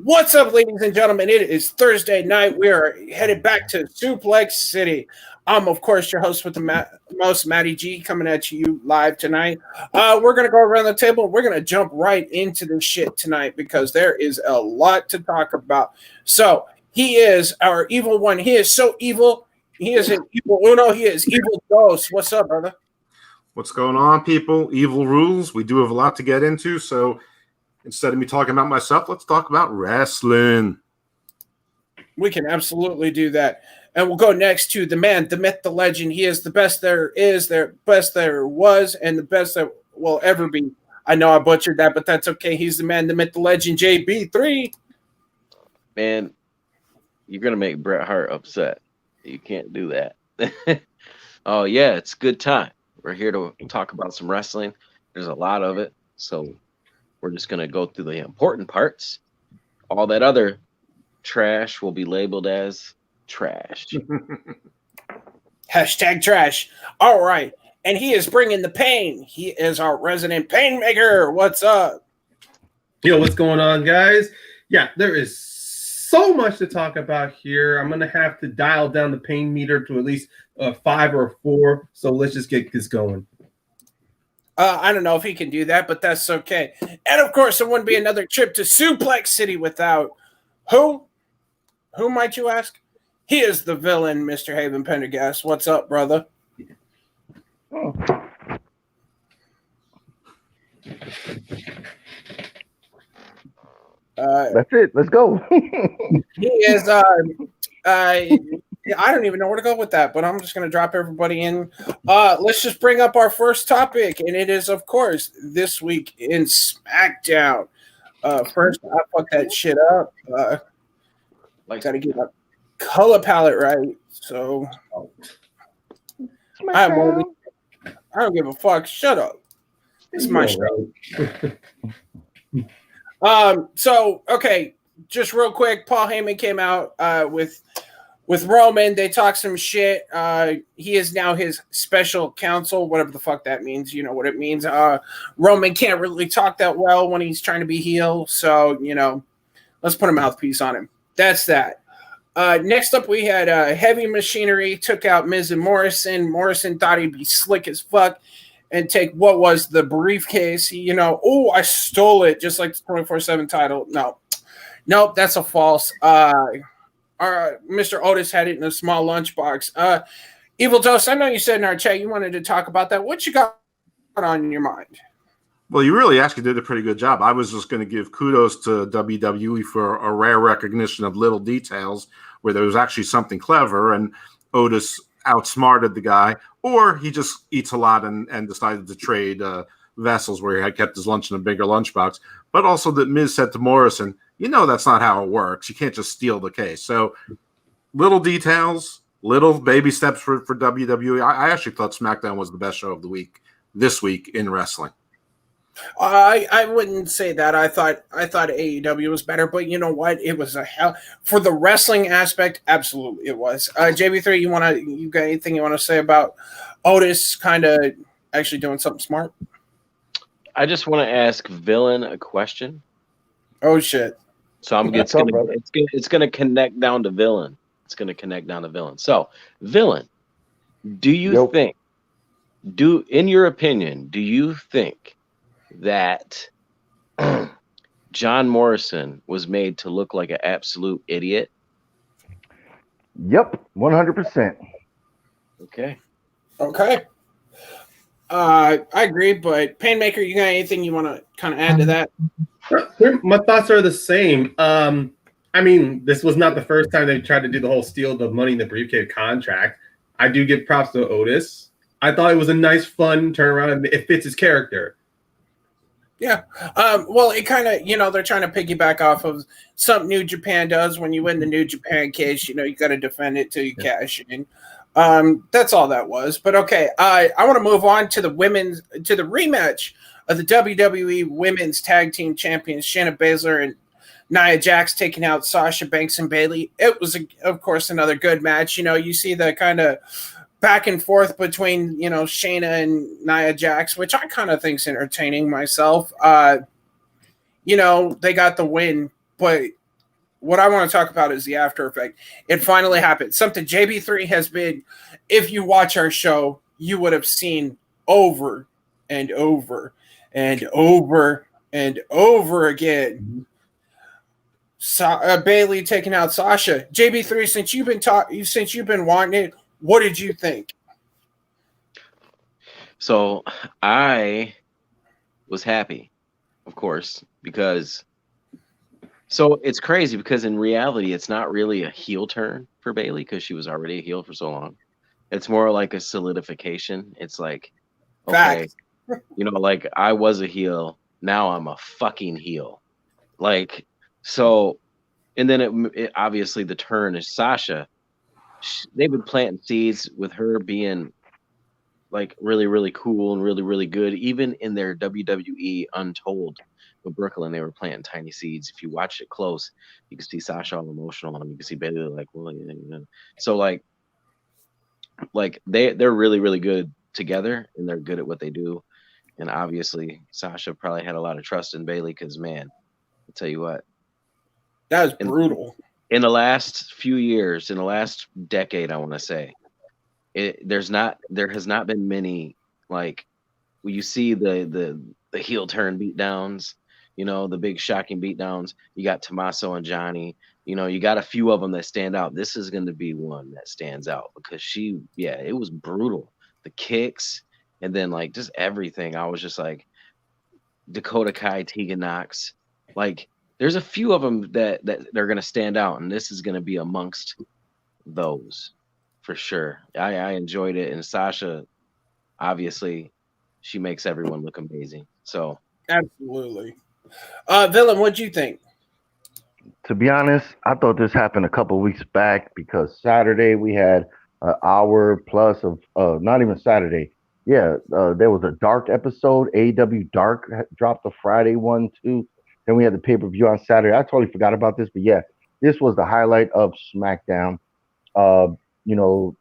What's up, ladies and gentlemen? It is Thursday night. We are headed back to Suplex City. I'm, of course, your host with the most, Matty G, coming at you live tonight. We're going to go around the table. We're going to jump right into the shit tonight because there is a lot to talk about. So, he is our evil one. He is so evil. He is an evil uno. He is evil ghost. What's up, brother? What's going on, people? Evil rules. We do have a lot to get into, so instead of me talking about myself, let's talk about wrestling. We can absolutely do that. And we'll go next to the man, the myth, the legend. He is the best there is, the best there was, and the best that will ever be. I know I butchered that, but that's okay. He's the man, the myth, the legend, JB3. Man, you're going to make Bret Hart upset. You can't do that. Oh, yeah, it's a good time. We're here to talk about some wrestling. There's a lot of it, so we're just going to go through the important parts. All that other trash will be labeled as trash. Hashtag trash. All right. And he is bringing the pain. He is our resident pain maker. What's up? Yo, what's going on, guys? Yeah, there is so much to talk about here. I'm going to have to dial down the pain meter to at least 5 or 4. So let's just get this going. I don't know if he can do that, but that's okay. And, of course, it wouldn't be another trip to Suplex City without who? Who might you ask? He is the villain, Mr. Haven Pendergast. What's up, brother? Oh. That's it. Let's go. He is I don't even know where to go with that, but I'm just going to drop everybody in. Let's just bring up our first topic, and it is, of course, this week in SmackDown. First, I fucked that shit up. Got to get my color palette right. So I don't give a fuck. Shut up. It's my show. So okay, just real quick, Paul Heyman came out with Roman. They talked some shit. He is now his special counsel, whatever the fuck that means. You know what it means. Roman can't really talk that well when he's trying to be heel, so let's put a mouthpiece on him. That's that. Next up, we had Heavy Machinery took out Miz and Morrison. Morrison thought he'd be slick as fuck and take what was the briefcase. I stole it, just like the 24/7 title. Nope, that's a false. Mr. Otis had it in a small lunchbox. Evil Toast, I know you said in our chat you wanted to talk about that. What you got on your mind? Well, you really actually did a pretty good job. I was just going to give kudos to WWE for a rare recognition of little details where there was actually something clever, and Otis outsmarted the guy, or he just eats a lot and decided to trade vessels where he had kept his lunch in a bigger lunchbox. But also that Miz said to Morrison, that's not how it works. You can't just steal the case. So little details, little baby steps for WWE. I actually thought SmackDown was the best show of the week this week in wrestling. I wouldn't say that. I thought AEW was better, but you know what? It was a hell for the wrestling aspect. Absolutely, it was. JB3, you got anything you want to say about Otis kind of actually doing something smart? I just want to ask Villain a question. Oh shit! So it's gonna connect down to Villain. It's gonna connect down to Villain. So Villain, do you think? In your opinion, do you think that John Morrison was made to look like an absolute idiot? Yep, 100%. Okay. I agree, but Paynemaker, you got anything you want to kind of add to that? My thoughts are the same. I mean, this was not the first time they tried to do the whole steal the money in the briefcase contract. I do give props to Otis. I thought it was a nice, fun turnaround, and it fits his character. Yeah. Well, it kind of, they're trying to piggyback off of something New Japan does. When you win the New Japan case, you got to defend it till you cash in. That's all that was. But okay, I want to move on to the rematch of the WWE Women's Tag Team Champions, Shayna Baszler and Nia Jax taking out Sasha Banks and Bayley. It was, of course, another good match. You see the kind of back and forth between, Shayna and Nia Jax, which I kind of think's entertaining myself. They got the win, but what I want to talk about is the after effect. It finally happened. Something JB3 has been, if you watch our show, you would have seen over and over and over and over again. Bailey taking out Sasha. JB3, since you've been wanting it, what did you think? So I was happy, of course, because so it's crazy because in reality, it's not really a heel turn for Bailey because she was already a heel for so long. It's more like a solidification. It's like, okay, you know, like I was a heel, now I'm a fucking heel. Like, so, and then it obviously the turn is Sasha. They've been planting seeds with her being like really, really cool and really, really good. Even in their WWE Untold with Brooklyn, they were planting tiny seeds. If you watch it close, you can see Sasha all emotional, and you can see Bailey like, well, you know. So like they're really, really good together, and they're good at what they do. And obviously, Sasha probably had a lot of trust in Bailey because, man, I'll tell you what, that was brutal. In the last few years, in the last decade, I want to say, there has not been many like when you see the heel turn beatdowns, you know, the big shocking beatdowns. You got Tommaso and Johnny, you know, you got a few of them that stand out. This is going to be one that stands out because it was brutal. The kicks and then like just everything. I was just like Dakota Kai, Tegan Knox, like there's a few of them that they're going to stand out, and this is going to be amongst those. For sure. I enjoyed it. And Sasha, obviously, she makes everyone look amazing. So absolutely. Villain, what'd you think? To be honest, I thought this happened a couple of weeks back because Saturday we had an hour plus of not even Saturday. Yeah, there was a Dark episode. AEW Dark dropped the Friday one too. Then we had the pay-per-view on Saturday. I totally forgot about this, but yeah, this was the highlight of SmackDown. You know,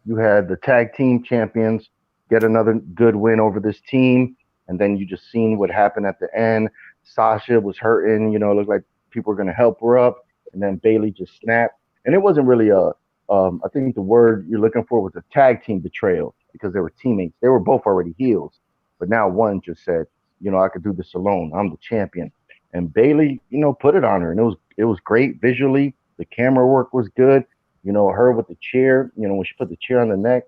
you had the tag team champions get another good win over this team, and then you just seen what happened at the end. Sasha was hurting, you know, it looked like people were going to help her up, and then Bailey just snapped. And it wasn't really I think the word you're looking for was a tag team betrayal because they were teammates. They were both already heels, but now one just said, you know, I could do this alone. I'm the champion. And Bailey, you know, put it on her, and it was great visually. The camera work was good. You know, her with the chair, you know, when she put the chair on the neck,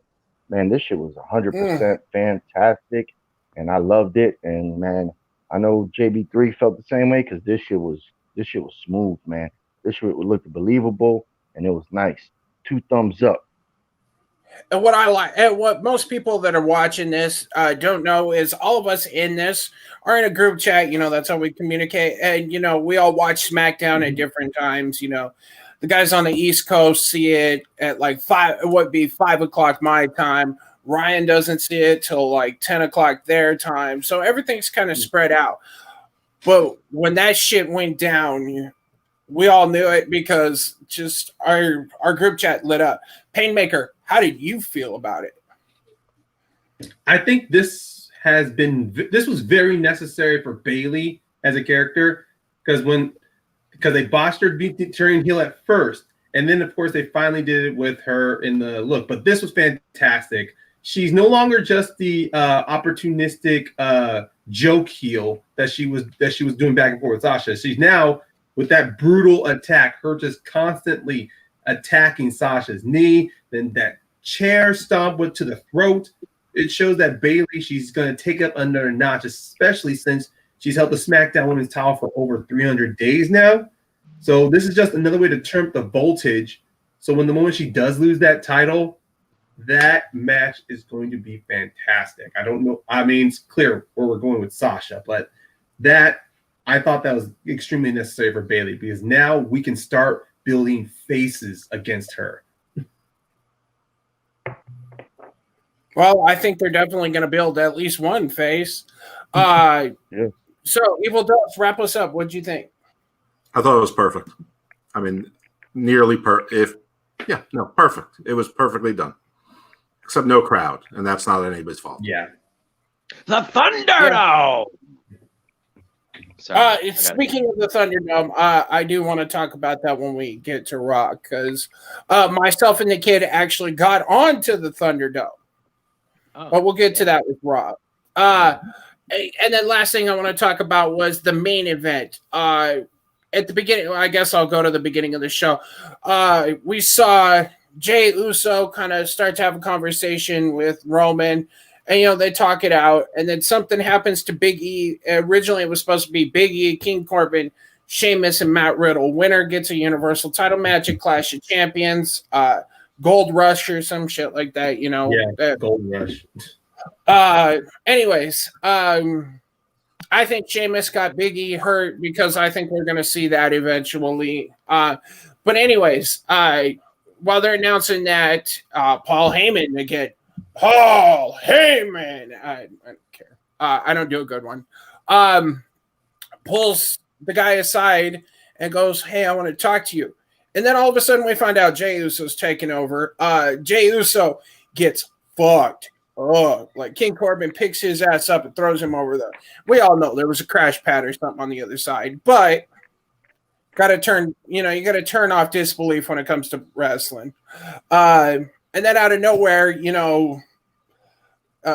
man, this shit was 100% fantastic, and I loved it. And man, I know JB3 felt the same way because this shit was smooth, man. This shit looked believable, and it was nice. 2 thumbs up. And what I like, and what most people that are watching this don't know is all of us in this are in a group chat. You know, that's how we communicate, and you know, we all watch SmackDown at different times. You know. The guys on the East Coast see it at like 5 o'clock my time. Ryan doesn't see it till like 10 o'clock their time. So everything's kind of spread out. But when that shit went down, we all knew it because just our group chat lit up. PAYNEMAKER, how did you feel about it? I think this was very necessary for Bailey as a character because they botched her turning heel at first. And then, of course, they finally did it with her in the look. But this was fantastic. She's no longer just the opportunistic joke heel that she was doing back and forth with Sasha. She's now, with that brutal attack, her just constantly attacking Sasha's knee, then that chair stomp went to the throat. It shows that Bailey, she's going to take up under a notch, especially since she's held the SmackDown Women's title for over 300 days now. So this is just another way to turn up the voltage. So when the moment she does lose that title, that match is going to be fantastic. I don't know. I mean, it's clear where we're going with Sasha, but I thought that was extremely necessary for Bailey because now we can start building faces against her. Well, I think they're definitely going to build at least one face. Yeah. So, Evil Dove, wrap us up. What'd you think? I thought it was perfect. I mean, nearly perfect. It was perfectly done. Except no crowd, and that's not anybody's fault. Yeah. The Thunderdome. Sorry. Speaking of the Thunderdome, I do want to talk about that when we get to Raw, because myself and the kid actually got onto the Thunderdome. But we'll get to that with Raw. And then last thing I want to talk about was the main event. At the beginning, I guess I'll go to the beginning of the show. We saw Jey Uso kind of start to have a conversation with Roman, and they talk it out. And then something happens to Big E. Originally, it was supposed to be Big E, King Corbin, Sheamus, and Matt Riddle. Winner gets a Universal title match at Clash of Champions. Gold Rush or some shit like that, Yeah, Gold Rush. Anyways, I think Sheamus got Big E hurt because I think we're going to see that eventually. But anyways, while they're announcing that, Paul Heyman again, Paul Heyman, I don't care. I don't do a good one. Pulls the guy aside and goes, "Hey, I want to talk to you." And then all of a sudden we find out Jey Uso's taking over. Jey Uso gets fucked. Oh, like King Corbin picks his ass up and throws him over the. We all know there was a crash pad or something on the other side, but you got to turn off disbelief when it comes to wrestling. And then out of nowhere,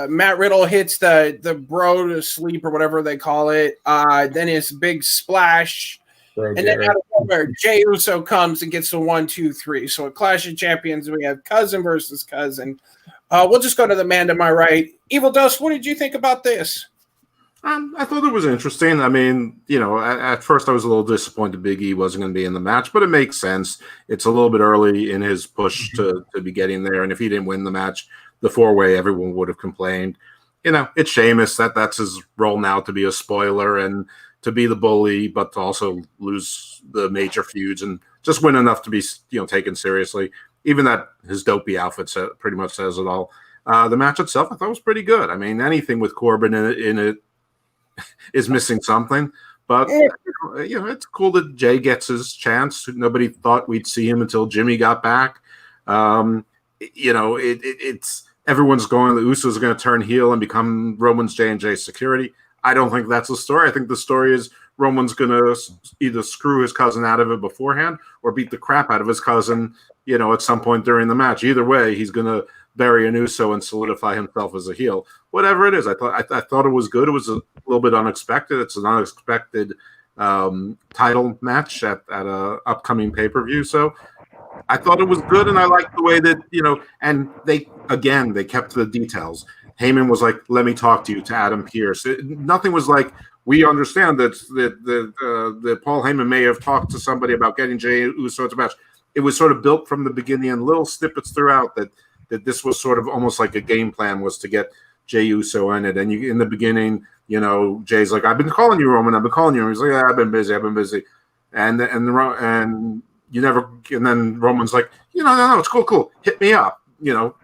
Matt Riddle hits the bro to sleep or whatever they call it. Then his big splash. And then out of nowhere, Jey Uso comes and gets the 1, 2, 3. So at Clash of Champions, we have cousin versus cousin. We'll just go to the man to my right. Evil Dust, what did you think about this? I thought it was interesting. I mean, at first I was a little disappointed Big E wasn't going to be in the match, but it makes sense. It's a little bit early in his push to be getting there. And if he didn't win the match, the 4-way, everyone would have complained. It's Sheamus. That's his role now, to be a spoiler and to be the bully, but to also lose the major feuds and just win enough to be, taken seriously. Even that his dopey outfit pretty much says it all. The match itself, I thought was pretty good. I mean, anything with Corbin in it is missing something. But it's cool that Jey gets his chance. Nobody thought we'd see him until Jimmy got back. It's everyone's going. The Usos are going to turn heel and become Roman's J&J security. I don't think that's the story. I think the story is Roman's going to either screw his cousin out of it beforehand or beat the crap out of his cousin, at some point during the match. Either way, he's going to bury an Uso and solidify himself as a heel. Whatever it is, I thought it was good. It was a little bit unexpected. It's an unexpected title match at a upcoming pay-per-view. So I thought it was good, and I liked the way that, and they kept the details. Heyman was like, "Let me talk to you," to Adam Pearce. Nothing was like, we understand that Paul Heyman may have talked to somebody about getting Jey Uso to match. It was sort of built from the beginning, and little snippets throughout that this was sort of almost like a game plan was to get Jey Uso in it. And in the beginning, Jay's like, "I've been calling you, Roman. I've been calling you." He's like, "Yeah, I've been busy. And you never. And then Roman's like, "No, it's cool. Hit me up."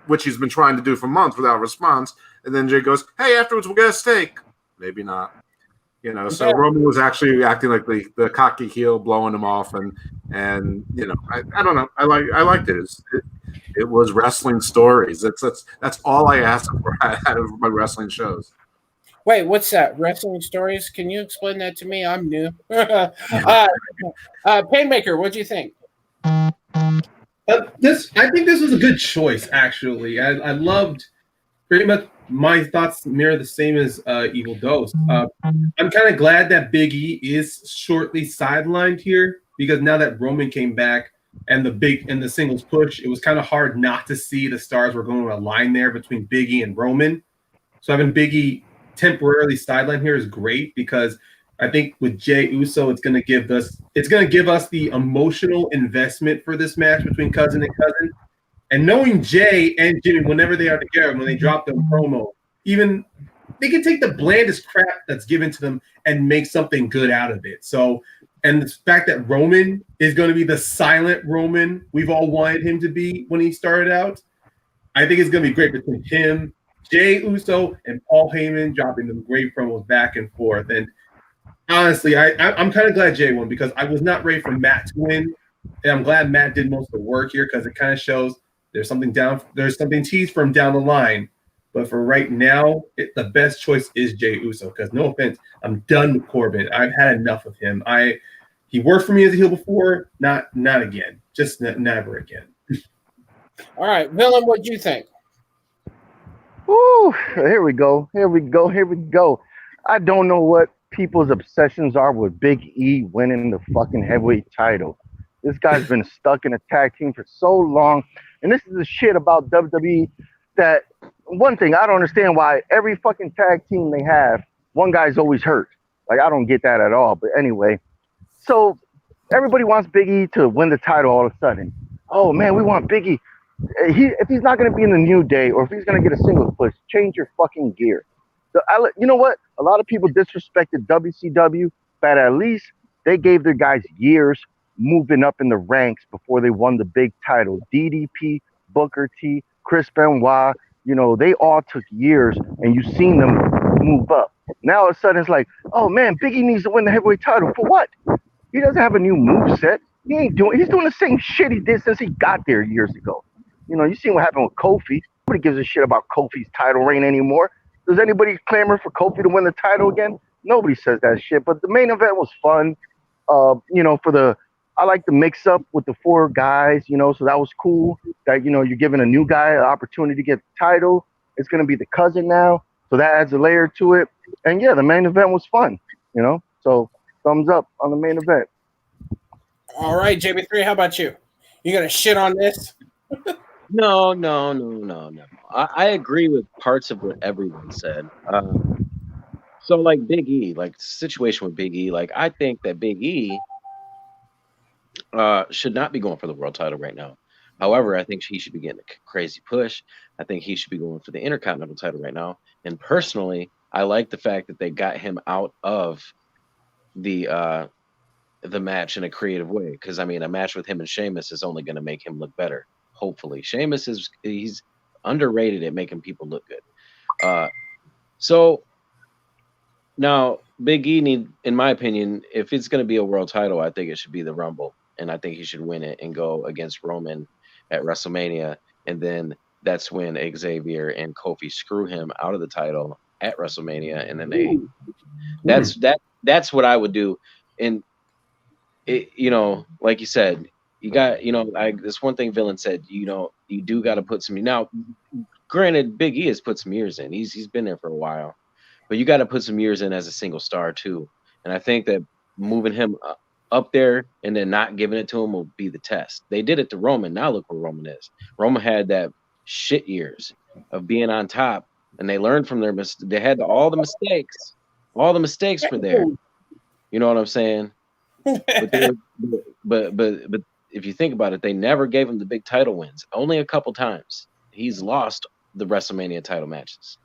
Which he's been trying to do for months without response. And then Jay goes, "Hey, afterwards we'll get a steak." Maybe not. So yeah. Roman was actually acting like the cocky heel, blowing him off, and I don't know. I liked it. It was wrestling stories. That's all I asked for out of my wrestling shows. Wait, what's that? Wrestling stories? Can you explain that to me? I'm new. Paynemaker, what'd you think? I think this was a good choice, actually. I loved pretty much my thoughts mirror the same as Evil Dose. I'm kind of glad that Big E is shortly sidelined here, because now that Roman came back and the singles push, it was kind of hard not to see the stars were going to align there between Big E and Roman. So having Big E temporarily sidelined here is great, because I think with Jey Uso, it's going to give us the emotional investment for this match between cousin and cousin. And knowing Jay and Jimmy, whenever they are together, when they drop them promo, even they can take the blandest crap that's given to them and make something good out of it. So, and the fact that Roman is going to be the silent Roman we've all wanted him to be when he started out, I think it's going to be great between him, Jey Uso, and Paul Heyman dropping them great promos back and forth. And honestly, I'm kind of glad Jay won, because I was not ready for Matt to win. And I'm glad Matt did most of the work here, because it kind of shows there's something teased from down the line But for right now, the best choice is Jey Uso. Because no offense, I'm done with Corbin. I've had enough of him. He worked for me as a heel before. Not again. Just never again. All right, Villain, what'd you think? Woo, here we go. I don't know what people's obsessions are with Big E winning the fucking heavyweight title. This guy's been stuck in a tag team for so long. And this is the shit about WWE that one thing I don't understand why every fucking tag team they have, one guy's always hurt. Like, I don't get that at all. But anyway, so everybody wants Big E to win the title all of a sudden. Oh man, we want Big E. If he's not going to be in the New Day or if he's going to get a singles push, change your fucking gear. You know what? A lot of people disrespected WCW, but at least they gave their guys years moving up in the ranks before they won the big title. DDP, Booker T, Chris Benoit, they all took years, and you've seen them move up. Now all of a sudden it's like, oh man, Big E needs to win the heavyweight title. For what? He doesn't have a new moveset. He's doing the same shit he did since he got there years ago. You seen what happened with Kofi. Nobody gives a shit about Kofi's title reign anymore. Does anybody clamor for Kofi to win the title again? Nobody says that shit. But the main event was fun. I like the mix up with the four guys, so that was cool. That, you're giving a new guy an opportunity to get the title. It's going to be the cousin now. So that adds a layer to it. And yeah, the main event was fun, So thumbs up on the main event. All right, JB3, how about you? You going to shit on this? No. I agree with parts of what everyone said. So like Big E, like the situation with Big E, like I think that Big E should not be going for the world title right now. However, I think he should be getting a crazy push. I think he should be going for the Intercontinental title right now. And personally, I like the fact that they got him out of the match in a creative way. Because I mean, a match with him and Sheamus is only going to make him look better. Hopefully, Sheamus he's underrated at making people look good. So now Big E in my opinion, if it's going to be a world title, I think it should be the Rumble, and I think he should win it and go against Roman at WrestleMania, and then that's when Xavier and Kofi screw him out of the title at WrestleMania, and then that's what I would do. And it, like you said, you got, this one thing Villain said, you do got to put some. Now, granted, Big E has put some years in. He's been there for a while, but you got to put some years in as a single star too. And I think that moving him up there and then not giving it to him will be the test. They did it to Roman. Now look where Roman is. Roman had that shit years of being on top, and they learned from their mistakes. They had all the mistakes. All the mistakes were there. You know what I'm saying? But if you think about it, they never gave him the big title wins. Only a couple times. He's lost the WrestleMania title matches.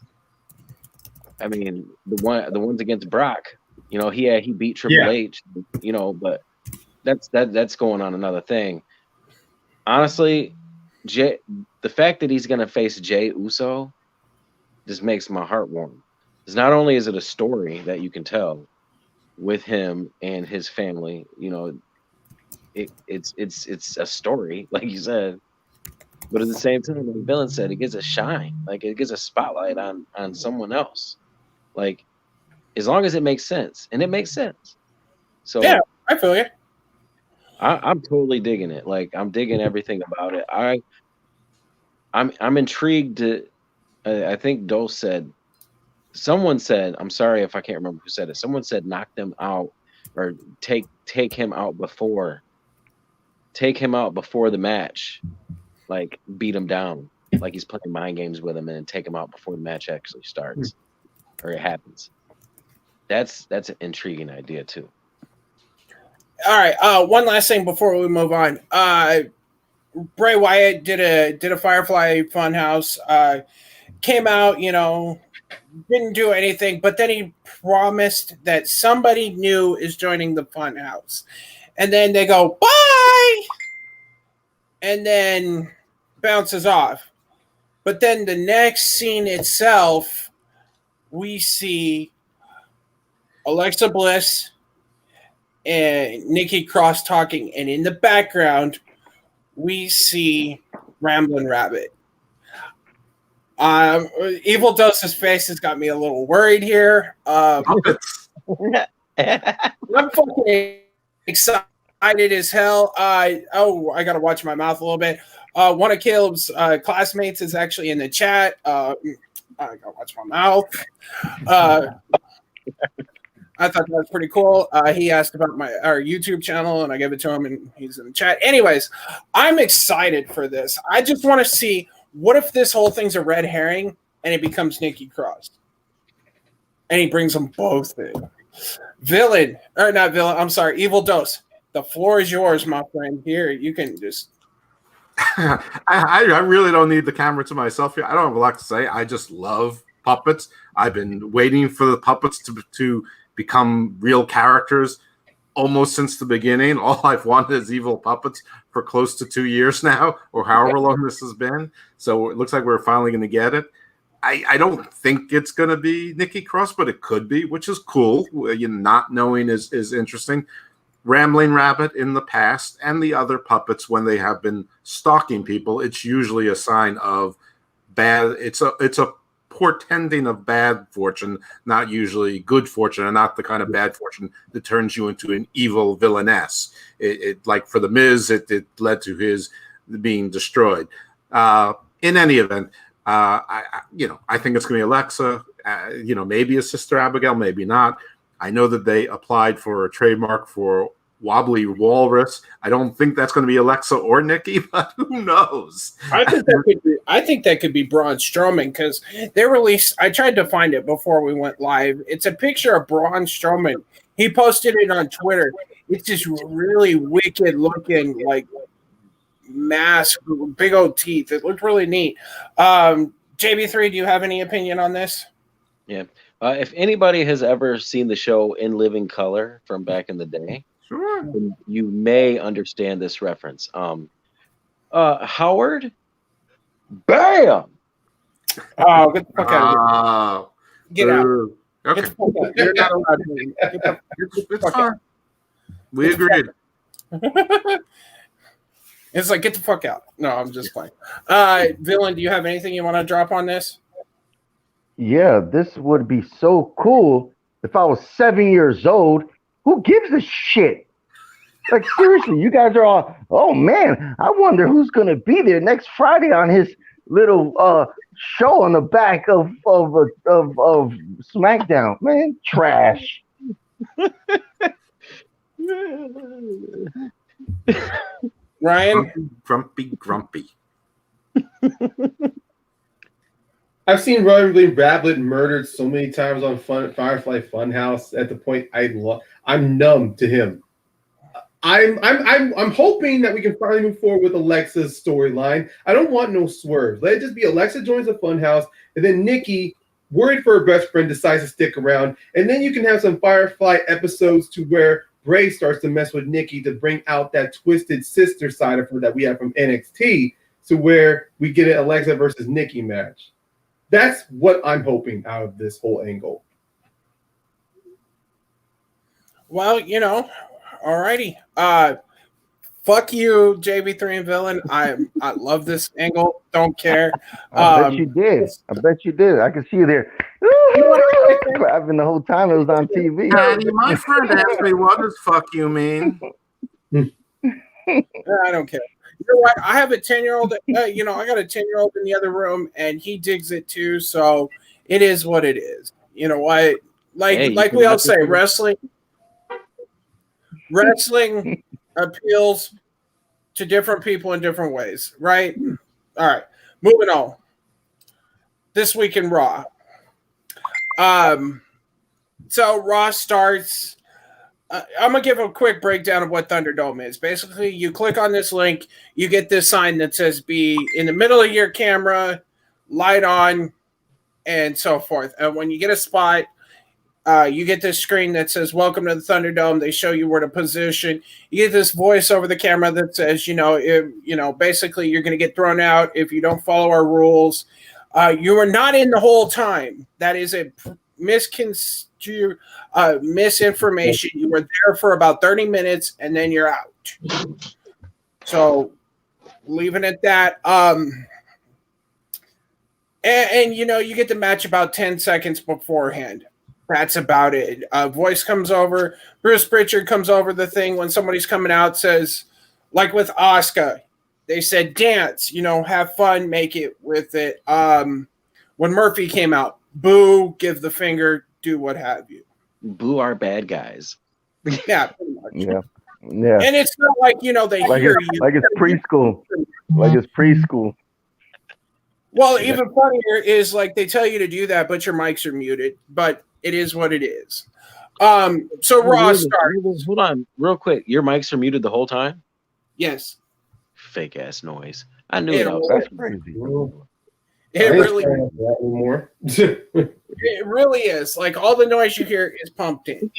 I mean, the ones against Brock, he beat Triple H, but that's going on another thing. Honestly, the fact that he's gonna face Jey Uso just makes my heart warm. Because not only is it a story that you can tell with him and his family, it's a story, like you said, but at the same time, like Villain said, it gives a shine, like it gives a spotlight on someone else, like as long as it makes sense, and it makes sense. So yeah, I feel you. I'm totally digging it. Like I'm digging everything about it. I'm intrigued to. I think someone said, I'm sorry if I can't remember who said it. Someone said knock them out or take him out before the match, like beat him down, like he's playing mind games with him, and then take him out before the match actually starts or it happens. That's an intriguing idea too. All right, one last thing before we move on. Bray Wyatt did a Firefly Funhouse. Came out, didn't do anything, but then he promised that somebody new is joining the Funhouse, and then they go bye, and then bounces off. But then the next scene itself, we see Alexa Bliss and Nikki Cross talking, and in the background, we see Ramblin' Rabbit. Evil Dose's face has got me a little worried here. Puppets. I'm fucking excited as hell. I gotta watch my mouth a little bit. One of Caleb's classmates is actually in the chat. I gotta watch my mouth. I thought that was pretty cool. He asked about our YouTube channel, and I gave it to him, and he's in the chat. Anyways, I'm excited for this. I just want to see, what if this whole thing's a red herring and it becomes Nikki Cross, and he brings them both in. I'm sorry, Evil Dose. The floor is yours, my friend. Here, you can just. I really don't need the camera to myself here. I don't have a lot to say. I just love puppets. I've been waiting for the puppets to become real characters almost since the beginning. All I've wanted is evil puppets for close to 2 years now, or however long this has been. So it looks like we're finally going to get it. I don't think it's going to be Nikki Cross, but it could be, which is cool. Not knowing is interesting. Rambling Rabbit in the past and the other puppets, when they have been stalking people, it's usually a sign of bad. It's a portending of bad fortune, not usually good fortune, and not the kind of bad fortune that turns you into an evil villainess. It like for the Miz, it led to his being destroyed. In any event, I think it's going to be Alexa. Maybe a Sister Abigail, maybe not. I know that they applied for a trademark for Wobbly Walrus. I don't think that's going to be Alexa or Nikki, but who knows? I think that could be Braun Strowman, because they released. I tried to find it before we went live. It's a picture of Braun Strowman. He posted it on Twitter. It's just really wicked looking, like mask, big old teeth. It looked really neat. JB3, do you have any opinion on this? Yeah. If anybody has ever seen the show In Living Color from back in the day, Sure. you may understand this reference. Howard, bam! Oh, get the fuck out of here. Get out. Okay. Get the fuck out. You're not allowed to. Get the It's fuck fine. out. We agreed. It's like, get the fuck out. No, I'm just playing. Villain, do you have anything you want to drop on this? Yeah, this would be so cool if I was 7 years old. Who gives a shit? Like, seriously, you guys are all, oh man, I wonder who's going to be there next Friday on his little show on the back of SmackDown. Man, trash. Ryan? Grumpy. I've seen Ryan Rabbit murdered so many times on Firefly Funhouse at the point I'm numb to him. I'm hoping that we can finally move forward with Alexa's storyline. I don't want no swerves. Let it just be Alexa joins the Funhouse, and then Nikki, worried for her best friend, decides to stick around, and then you can have some Firefly episodes to where Bray starts to mess with Nikki to bring out that twisted sister side of her that we have from NXT, to where we get an Alexa versus Nikki match. That's what I'm hoping out of this whole angle. Well, alrighty. Fuck you, JB3 and Villain. I love this angle. Don't care. I bet you did. I can see you there clapping the whole time it was on TV. Daddy, my friend asked me, what does fuck you mean? I don't care. You know what? I have a 10-year-old. I got a 10-year-old in the other room, and he digs it too. So it is what it is. You know what? Like we all say, wrestling appeals to different people in different ways, right? All right, moving on. This week in Raw. So Raw starts. I'm going to give a quick breakdown of what Thunderdome is. Basically, you click on this link, you get this sign that says be in the middle of your camera, light on, and so forth. And when you get a spot, you get this screen that says, welcome to the Thunderdome. They show you where to position. You get this voice over the camera that says, basically you're going to get thrown out if you don't follow our rules. You are not in the whole time. That is a misinformation. You were there for about 30 minutes and then you're out. So leaving it at that. And you know, you get the match about 10 seconds beforehand. That's about it. Voice comes over. Bruce Pritchard comes over the thing when somebody's coming out, says, like with Asuka, they said, dance, you know, have fun, make it with it. When Murphy came out, boo, give the finger, do what have you. Boo our bad guys. Yeah, pretty much. Yeah. Yeah. And it's not like, you know, they hear you. Like it's preschool. Like it's preschool. Well, even funnier is like they tell you to do that, but your mics are muted. But it is what it is. So Raw starts. Hold on, real quick. Your mics are muted the whole time? Yes. Fake ass noise. I knew It that was That's crazy. It really, anymore. it really is. Like all the noise you hear is pumped in.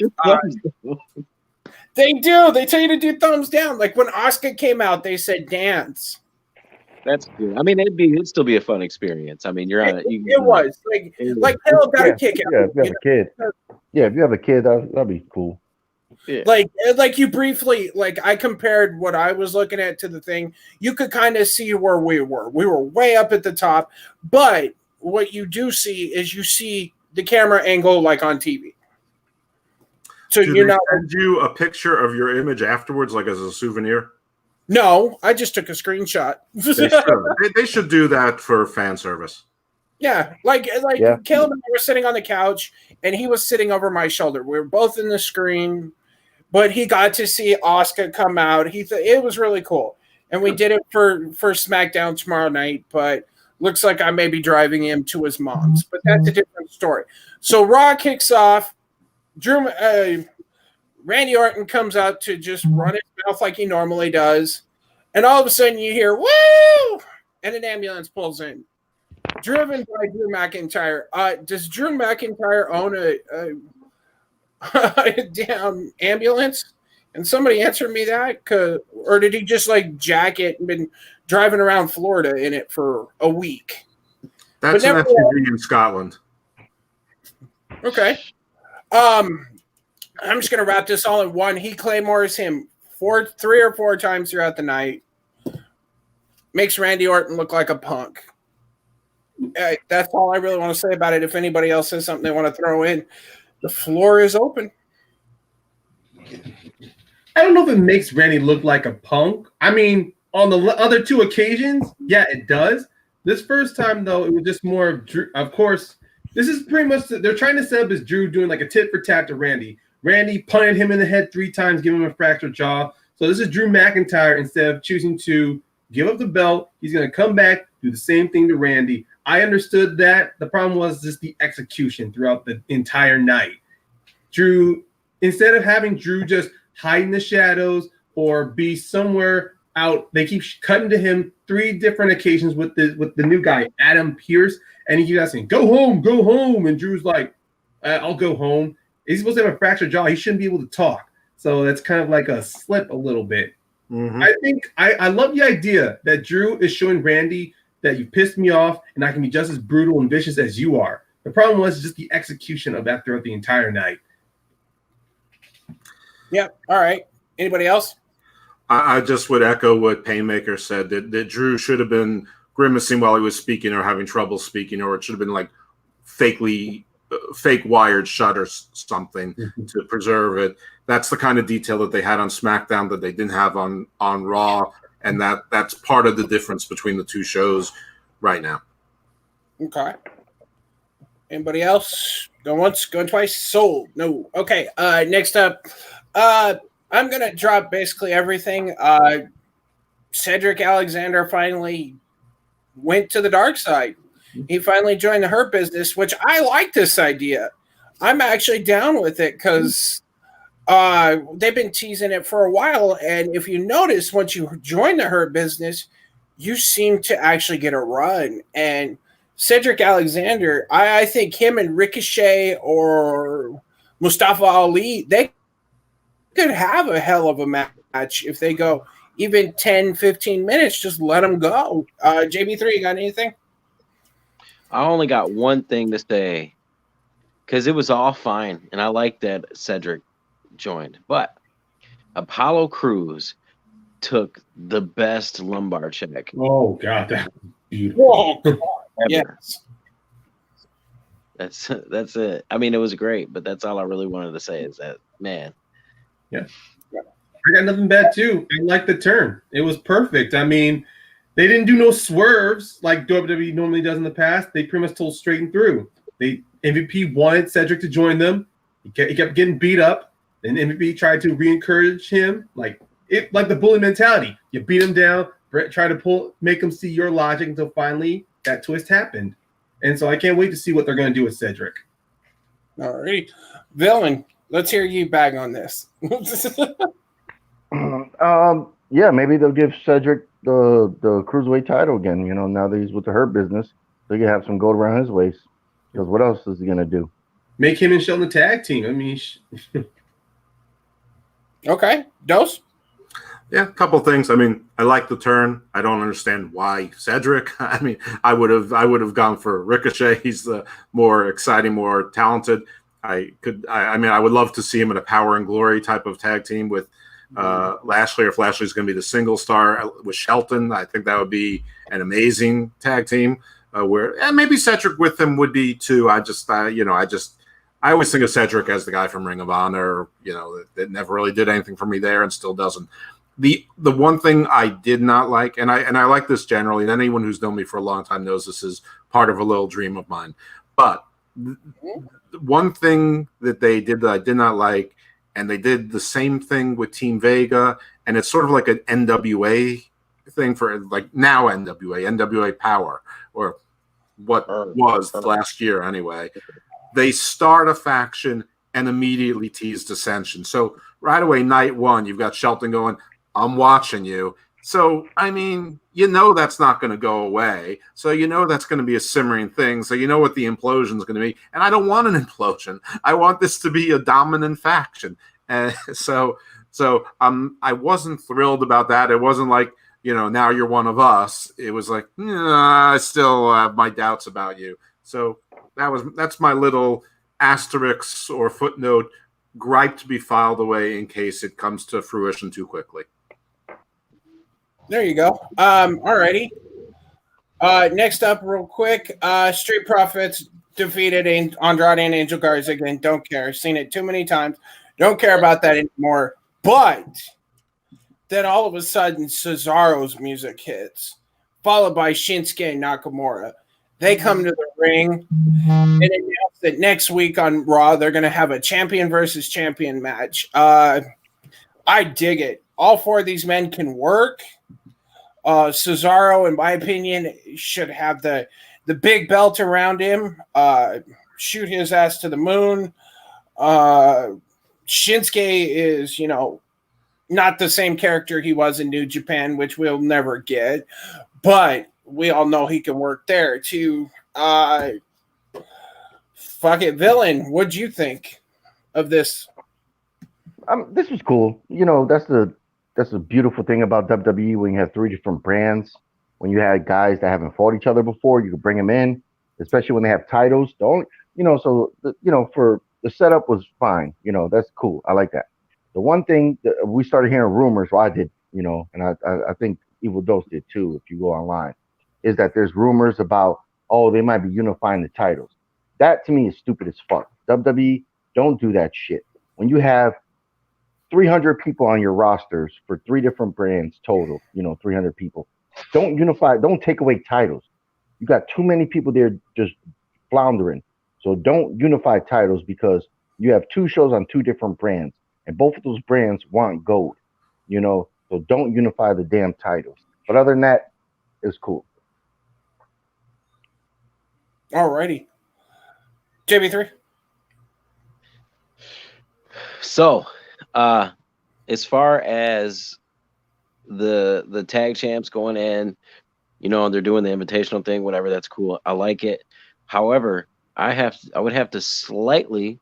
They do. They tell you to do thumbs down. Like when Asuka came out, they said dance. That's good. I mean, it'd still be a fun experience. I mean, you're on it. It was like hell got a kick out. Yeah, if you have a kid. Yeah, if you have a kid, that'd be cool. Yeah. Like you briefly, like I compared what I was looking at to the thing. You could kind of see where we were. We were way up at the top, but what you do see is you see the camera angle like on TV. So Do you're they not. send you a picture of your image afterwards, like as a souvenir? No, I just took a screenshot. They should do that for fan service. Yeah, like Yeah. Caleb and I were sitting on the couch, and he was sitting over my shoulder. We were both in the screen, but he got to see Asuka come out. It was really cool, and we did it for SmackDown tomorrow night. But looks like I may be driving him to his mom's, but that's a different story. So Raw kicks off. Randy Orton comes out to just run his mouth like he normally does, and all of a sudden you hear "woo!" and an ambulance pulls in. Driven by Drew McIntyre. Does Drew McIntyre own a damn ambulance? And somebody answer me that, or did he just like jack it and been driving around Florida in it for a week? That's an SUV in Scotland. Okay. I'm just gonna wrap this all in one. He claymores him 3 or 4 times throughout the night. Makes Randy Orton look like a punk. That's all I really want to say about it. If anybody else has something they want to throw in, the floor is open. I don't know if it makes Randy look like a punk. I mean, on the other 2 occasions, yeah, it does. This first time, though, it was just more of Drew. Of course, this is pretty much they're trying to set up as Drew doing like a tit for tat to Randy. Randy punted him in the head 3 times, giving him a fractured jaw. So this is Drew McIntyre. Instead of choosing to give up the belt, he's going to come back, do the same thing to Randy. I understood that. The problem was just the execution throughout the entire night. Drew, instead of having Drew just hide in the shadows or be somewhere out, they keep cutting to him 3 different occasions with the new guy, Adam Pearce, and he keeps asking, go home. And Drew's like, I'll go home. He's supposed to have a fractured jaw. He shouldn't be able to talk. So that's kind of like a slip a little bit. Mm-hmm. I think I love the idea that Drew is showing Randy that you pissed me off and I can be just as brutal and vicious as you are. The problem was just the execution of that throughout the entire night. Yeah. All right. Anybody else? I just would echo what Paynemaker said, that Drew should have been grimacing while he was speaking or having trouble speaking, or it should have been like fake wired shut or something to preserve it. That's the kind of detail that they had on SmackDown that they didn't have on Raw, and that's part of the difference between the 2 shows right now. Okay. Anybody else? Going once, going twice? Sold. No. Okay. Next up, I'm going to drop basically everything. Cedric Alexander finally went to the dark side. He finally joined the Hurt Business, which I like this idea. I'm actually down with it because they've been teasing it for a while. And if you notice, once you join the Hurt Business, you seem to actually get a run. And Cedric Alexander, I think him and Ricochet or Mustafa Ali, they could have a hell of a match if they go even 10, 15 minutes. Just let them go. JB3, you got anything? I only got one thing to say because it was all fine, and I like that Cedric joined. But Apollo Crews took the best lumbar check. Oh, God, that was beautiful. Yes. That's it. I mean, it was great, but that's all I really wanted to say is that, man. Yeah. I got nothing bad too. I like the turn. It was perfect. I mean, they didn't do no swerves like WWE normally does in the past. They pretty much told straight and through. MVP wanted Cedric to join them. He kept getting beat up. And MVP tried to re-encourage him, like the bully mentality. You beat him down, try to make him see your logic until finally that twist happened. And so I can't wait to see what they're going to do with Cedric. All right, Villain, let's hear you bag on this. Yeah, maybe they'll give Cedric the cruiserweight title again. You know, now that he's with the Hurt Business, they can have some gold around his waist. Because what else is he gonna do? Make him and Sheldon the tag team. I mean, okay, Dose. Yeah, a couple things. I mean, I like the turn. I don't understand why Cedric. I mean, I would have gone for Ricochet. He's the more exciting, more talented. I would love to see him in a Power and Glory type of tag team with Lashley, or if Lashley's going to be the single star with Shelton. I think that would be an amazing tag team. Where maybe Cedric with him would be too. I always think of Cedric as the guy from Ring of Honor. You know, that never really did anything for me there and still doesn't. The one thing I did not like, and I like this generally, and anyone who's known me for a long time knows this is part of a little dream of mine. But one thing that they did that I did not like, and they did the same thing with Team Vega, and it's sort of like an NWA thing for like now NWA Power, or what was last year anyway. They start a faction and immediately tease dissension. So right away, night one, you've got Shelton going, I'm watching you. So, I mean, you know that's not going to go away. So you know that's going to be a simmering thing. So you know what the implosion is going to be. And I don't want an implosion. I want this to be a dominant faction. And so I wasn't thrilled about that. It wasn't like, you know, now you're one of us. It was like, I still have my doubts about you. So that's my little asterisk or footnote gripe to be filed away in case it comes to fruition too quickly. There you go. Alrighty. Next up, real quick, Street Profits defeated Andrade and Angel Garza again. Don't care. Seen it too many times. Don't care about that anymore. But then all of a sudden, Cesaro's music hits, followed by Shinsuke Nakamura. They come to the ring and announce that next week on Raw, they're going to have a champion versus champion match. I dig it. All four of these men can work. Cesaro, in my opinion, should have the big belt around him, shoot his ass to the moon. Shinsuke is, you know, not the same character he was in New Japan, which we'll never get, but we all know he can work there too. Fuck it, Villain. What'd you think of this? This was cool. You know, that's the beautiful thing about WWE when you have three different brands. When you had guys that haven't fought each other before, you can bring them in, especially when they have titles. For the setup was fine. You know, that's cool. I like that. The one thing that we started hearing rumors, well, I did, you know, and I think Evil Dose did too, if you go online, is that there's rumors about, they might be unifying the titles. That to me is stupid as fuck. WWE, don't do that shit. When you have 300 people on your rosters for three different brands total, 300 people, don't unify, don't take away titles. You got too many people there just floundering. So don't unify titles because you have two shows on two different brands. And both of those brands want gold, so don't unify the damn titles. But other than that, it's cool. Alrighty. JB3. So, as far as the tag champs going in, they're doing the invitational thing, whatever, that's cool. I like it. However, I would have to slightly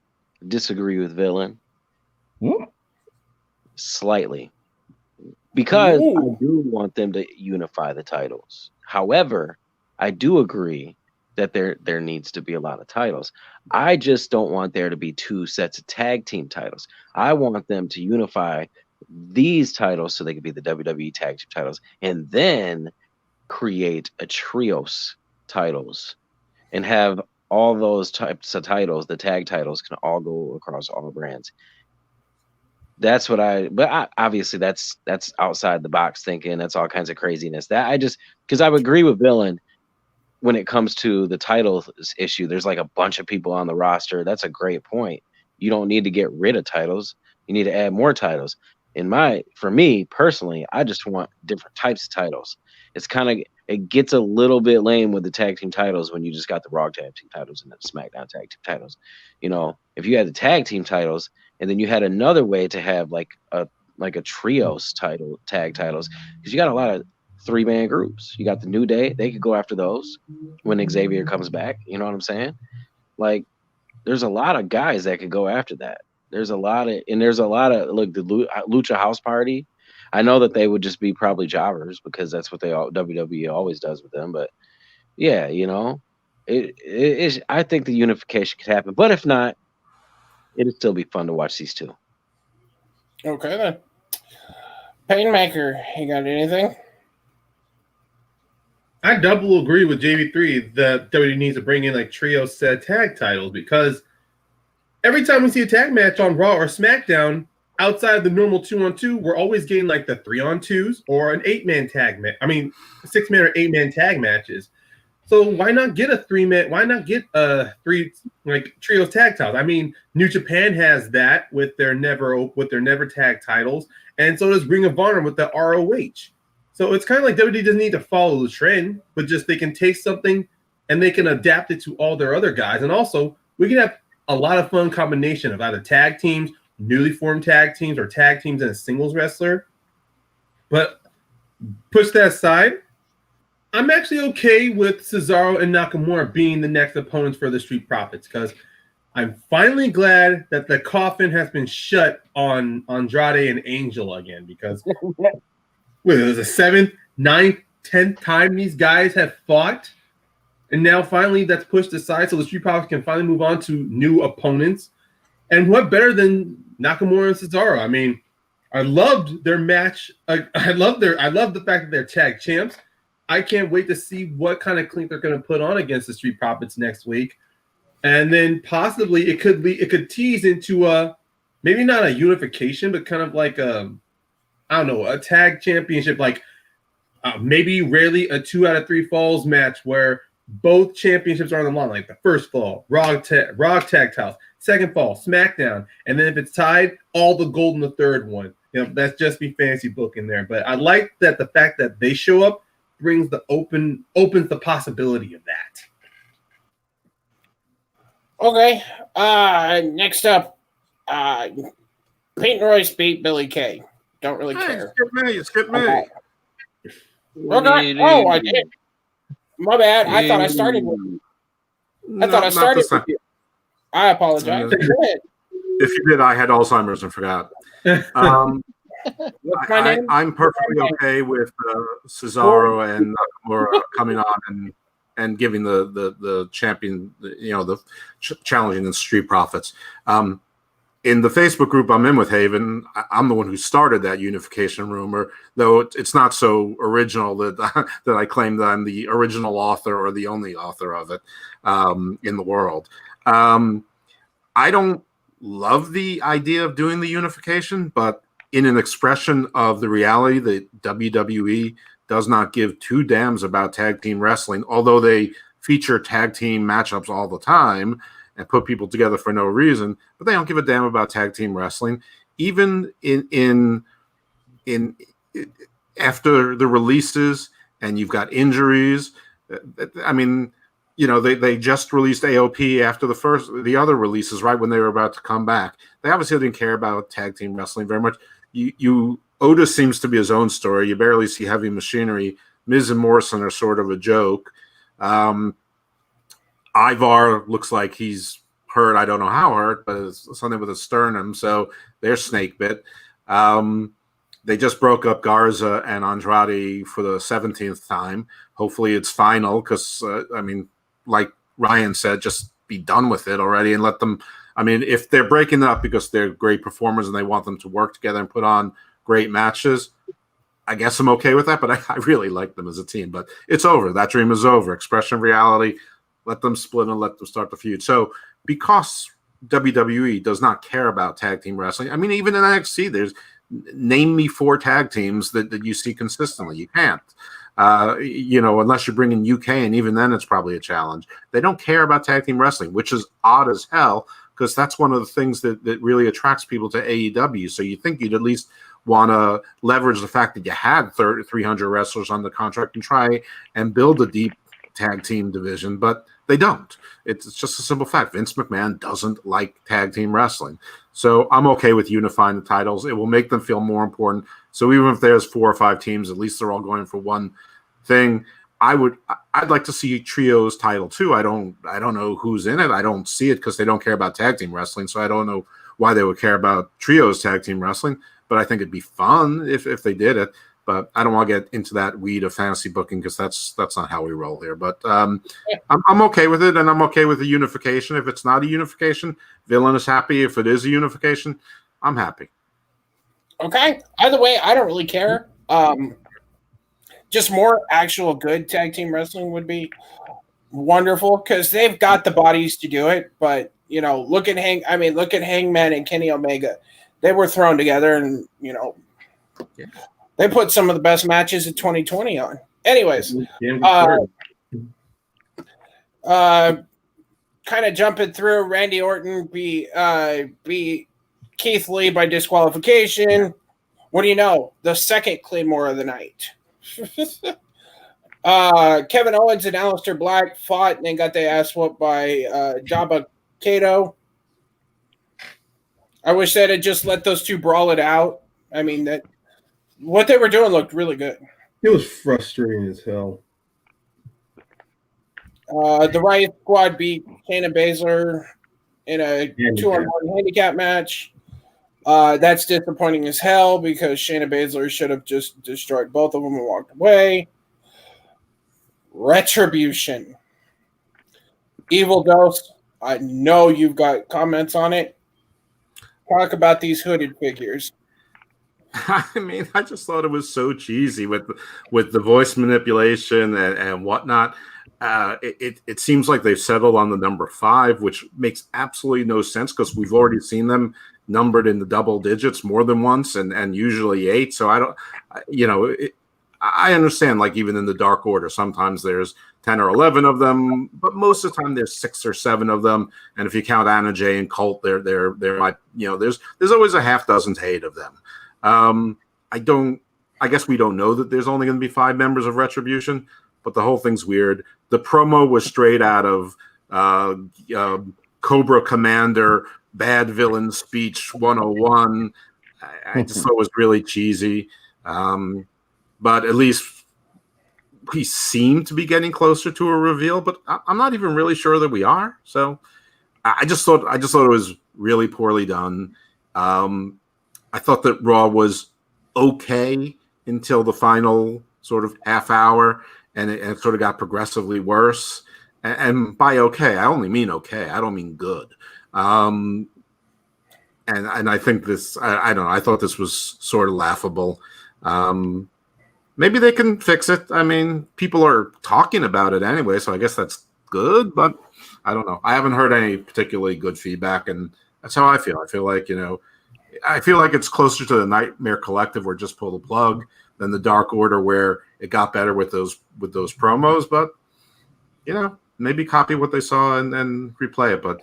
disagree with Villain. Slightly, because I do want them to unify the titles. However, I do agree that there needs to be a lot of titles. I just don't want there to be two sets of tag team titles. I want them to unify these titles so they can be the WWE tag team titles, and then create a trios titles and have all those types of titles, the tag titles, can all go across all brands. That's what obviously that's outside the box thinking. That's all kinds of craziness. That because I would agree with Villain when it comes to the title issue. There's like a bunch of people on the roster. That's a great point. You don't need to get rid of titles. You need to add more titles. For me personally, I just want different types of titles. It gets a little bit lame with the tag team titles when you just got the Raw tag team titles and the SmackDown tag team titles. If you had the tag team titles and then you had another way to have like a trios tag titles, because you got a lot of 3-man groups. You got the New Day; they could go after those when Xavier comes back. You know what I'm saying? Like, there's a lot of guys that could go after that. There's a lot of look, the Lucha House Party. I know that they would just be probably jobbers because that's what WWE always does with them. But yeah, I think the unification could happen. But if not, it'd still be fun to watch these two. Okay then. PAYNEMAKER, you got anything? I double agree with JV3 that WWE needs to bring in like trio set tag titles, because every time we see a tag match on Raw or SmackDown, outside of the normal 2-on-2, we're always getting like the 3-on-2s or an 8-man tag match. 6-man or 8-man tag matches. So why not get a 3-man? Why not get three trios tag titles? New Japan has that with their never tag titles, and so does Ring of Honor with the ROH. So it's kind of like WWE doesn't need to follow the trend, but just they can take something and they can adapt it to all their other guys. And also, we can have a lot of fun combination of either tag teams, newly formed tag teams, or tag teams and a singles wrestler. But push that aside, I'm actually okay with Cesaro and Nakamura being the next opponents for the Street Profits, because I'm finally glad that the coffin has been shut on Andrade and Angel again, because it was the 7th, 9th, 10th time these guys have fought. And now finally that's pushed aside so the Street Profits can finally move on to new opponents. And what better than Nakamura and Cesaro? I loved their match. I love the fact that they're tag champs. I can't wait to see what kind of clink they're going to put on against the Street Profits next week. And then possibly it could tease into maybe not a unification, but kind of like a tag championship, like maybe rarely a 2 out of 3 falls match where both championships are on the line. Like the first fall, Raw tag titles, second fall, SmackDown, and then if it's tied, all the gold in the third one. That's just me fantasy booking there. But I like that the fact that they show up opens the possibility of that. Okay. Next up, Peyton Royce beat Billy Kay. Don't really care. Skip me. Okay. Oh, I did. My bad. I thought I started with you. With you. I apologize. Go ahead. If you did, I had Alzheimer's and forgot. What's my name? I'm perfectly okay with Cesaro and Nakamura coming on and giving the champion, challenging the Street Profits. In the Facebook group I'm in with Haven, I'm the one who started that unification rumor, though it's not so original that I claim that I'm the original author or the only author of it in the world. I don't love the idea of doing the unification, but in an expression of the reality that WWE does not give two damns about tag team wrestling, although they feature tag team matchups all the time and put people together for no reason, but they don't give a damn about tag team wrestling. Even in after the releases and you've got injuries, they just released AOP after the other releases, right when they were about to come back. They obviously didn't care about tag team wrestling very much. Otis seems to be his own story. You barely see Heavy Machinery. Miz and Morrison are sort of a joke. Ivar looks like he's hurt. I don't know how hurt, but it's something with a sternum, so they're snake bit. They just broke up Garza and Andrade for the 17th time. Hopefully it's final because, like Ryan said, just be done with it already and let them. If they're breaking it up because they're great performers and they want them to work together and put on great matches, I guess I'm okay with that, but I really like them as a team. But it's over. That dream is over. Expression of Reality, Let them split and let them start the feud. So because WWE does not care about tag team wrestling, I mean, even in NXT, there's name me 4 tag teams that you see consistently. You can't. Unless you're bringing UK, and even then it's probably a challenge. They don't care about tag team wrestling, which is odd as hell, because that's one of the things that really attracts people to AEW. So you think you'd at least want to leverage the fact that you had 300 wrestlers on the contract and try and build a deep tag team division, but they don't. It's just a simple fact. Vince McMahon doesn't like tag team wrestling. So I'm okay with unifying the titles. It will make them feel more important. So even if there's 4 or 5 teams, at least they're all going for one thing. I'd like to see trios title too. I don't know who's in it. I don't see it because they don't care about tag team wrestling. So I don't know why they would care about trios tag team wrestling. But I think it'd be fun if they did it. But I don't want to get into that weed of fantasy booking because that's not how we roll here. But I'm okay with it, and I'm okay with the unification. If it's not a unification, Villain is happy. If it is a unification, I'm happy. Okay. Either way, I don't really care. Just more actual good tag team wrestling would be wonderful because they've got the bodies to do it. But look at Hangman and Kenny Omega. They were thrown together, and they put some of the best matches of 2020 on. Anyways, kind of jumping through, Randy Orton beat Keith Lee by disqualification. What do you know? The second Claymore of the night. Kevin Owens and Aleister Black fought and then got their ass whooped by Jabba Kato. I wish they'd have just let those two brawl it out. I mean, what they were doing looked really good. It was frustrating as hell. The Riot Squad beat Shayna Baszler in a 2-on-1 handicap match. That's disappointing as hell because Shayna Baszler should have just destroyed both of them and walked away. Retribution. Evil Ghost. I know you've got comments on it. Talk about these hooded figures. I mean, I just thought it was so cheesy with the voice manipulation and whatnot. It seems like they've settled on the number 5, which makes absolutely no sense because we've already seen them numbered in the double digits more than once and usually 8. So I understand, like, even in the Dark Order, sometimes there's 10 or 11 of them, but most of the time there's 6 or 7 of them. And if you count Anna Jay and Colt, there might, there's always a half dozen to 8 of them. I guess we don't know that there's only going to be 5 members of Retribution, but the whole thing's weird. The promo was straight out of Cobra Commander Bad Villain Speech 101. I just thought it was really cheesy. But at least we seem to be getting closer to a reveal, but I'm not even really sure that we are. So I just thought it was really poorly done. I thought that Raw was okay until the final sort of half hour, and it sort of got progressively worse. And by okay, I only mean okay. I don't mean good. And I think this, I don't know. I thought this was sort of laughable. Maybe they can fix it. I mean, people are talking about it anyway, so I guess that's good, but I don't know. I haven't heard any particularly good feedback, and that's how I feel. I feel like, it's closer to the Nightmare Collective where just pull the plug than the Dark Order where it got better with those promos, but maybe copy what they saw and replay it. But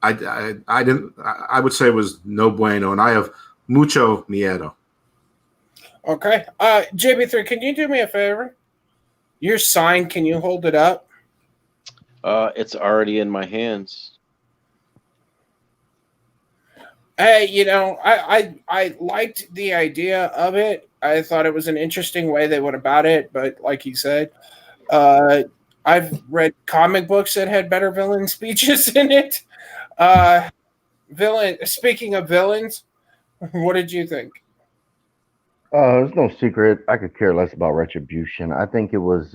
I would say it was no bueno, and I have mucho miedo. Okay. JB3, can you do me a favor? Your sign, can you hold it up? It's already in my hands. Hey, I liked the idea of it. I thought it was an interesting way they went about it, but like you said, I've read comic books that had better villain speeches in it. Speaking of villains, what did you think? It's no secret. I could care less about Retribution. I think it was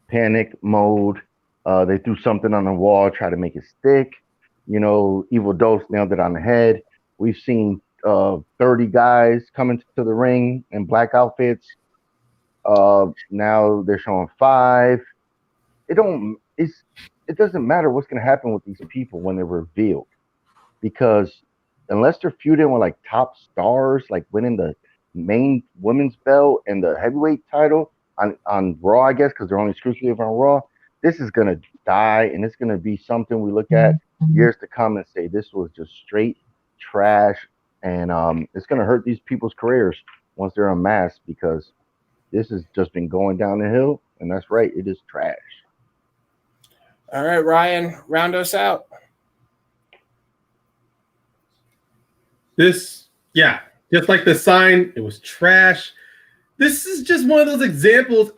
panic mode. They threw something on the wall, try to make it stick. Evil Dose nailed it on the head. We've seen 30 guys come into the ring in black outfits. Now they're showing 5. it doesn't matter what's going to happen with these people when they're revealed, because unless they're feuding with like top stars, like winning the main women's belt and the heavyweight title on Raw, I guess, because they're only exclusive on Raw, this is going to die, and it's going to be something we look at years to come and say this was just straight trash, and it's going to hurt these people's careers once they're unmasked, because this has just been going down the hill, and that's right, it is trash. All right, Ryan, round us out. This, yeah, just like the sign, it was trash. This is just one of those examples.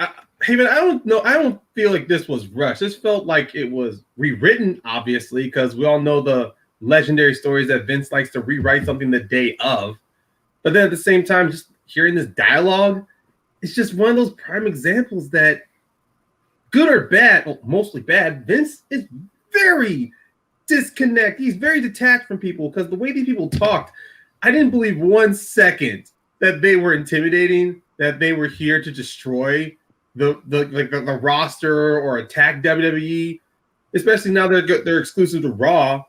Hey, man, I don't know. I don't feel like this was rushed. This felt like it was rewritten, obviously, because we all know the legendary stories that Vince likes to rewrite something the day of. But then at the same time, just hearing this dialogue, it's just one of those prime examples that, good or bad, well, mostly bad, Vince is very disconnected. He's very detached from people, because the way these people talked, I didn't believe 1 second that they were intimidating, that they were here to destroy the roster or attack WWE, especially now they're exclusive to Raw.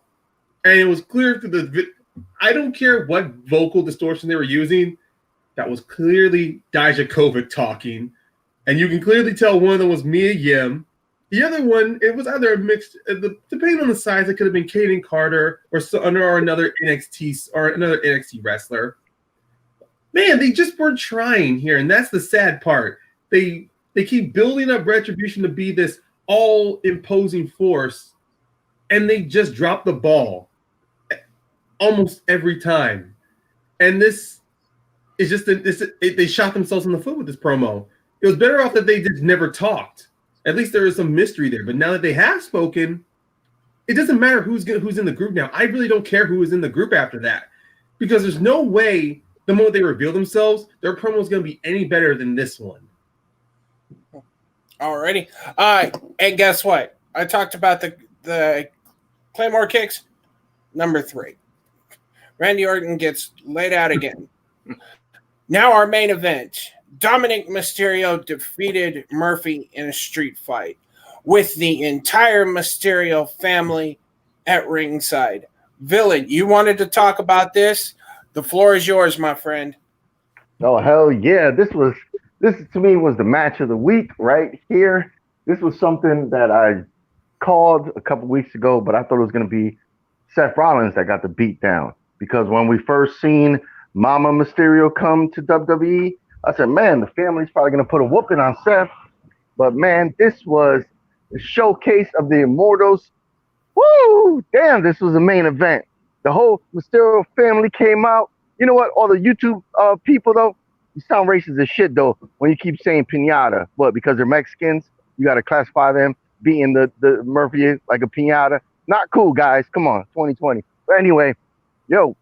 And it was clear through the, I don't care what vocal distortion they were using, that was clearly Dijakovic talking. And you can clearly tell one of them was Mia Yim. The other one, it was either a mixed, depending on the size, it could have been Kaden Carter or another NXT wrestler. Man, they just weren't trying here, and that's the sad part. They keep building up Retribution to be this all-imposing force, and they just drop the ball almost every time. And this is just they shot themselves in the foot with this promo. It was better off that they just never talked. At least there is some mystery there. But now that they have spoken, it doesn't matter who's in the group now. I really don't care who is in the group after that, because there's no way the moment they reveal themselves, their promo is going to be any better than this one. Alrighty. And guess what? I talked about the Claymore kicks. Number 3. Randy Orton gets laid out again. Now our main event. Dominic Mysterio defeated Murphy in a street fight with the entire Mysterio family at ringside. Villain, you wanted to talk about this? The floor is yours, my friend. Oh, hell yeah. This to me was the match of the week right here. This was something that I called a couple weeks ago, but I thought it was going to be Seth Rollins that got the beat down, because when we first seen Mama Mysterio come to WWE, I said, man, the family's probably going to put a whooping on Seth. But, man, this was the showcase of the Immortals. Woo! Damn, this was the main event. The whole Mysterio family came out. You know what? All the YouTube people, though, you sound racist as shit, though, when you keep saying piñata. What, because they're Mexicans? You got to classify them beating the Murphy like a piñata? Not cool, guys. Come on, 2020. But anyway, yo,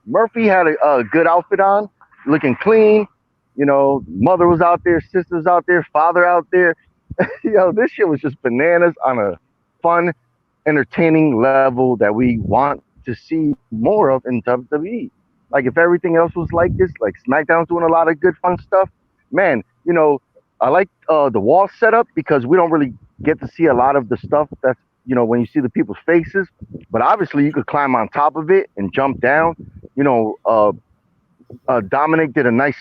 Murphy had a good outfit on, looking clean. You know, mother was out there, sisters out there, father out there. Yo, this shit was just bananas on a fun, entertaining level that we want to see more of in WWE. Like, if everything else was like this, like SmackDown's doing a lot of good, fun stuff. Man, you know, I like the wall setup, because we don't really get to see a lot of the stuff that's, you know, when you see the people's faces. But obviously, you could climb on top of it and jump down. You know, Dominic did a nice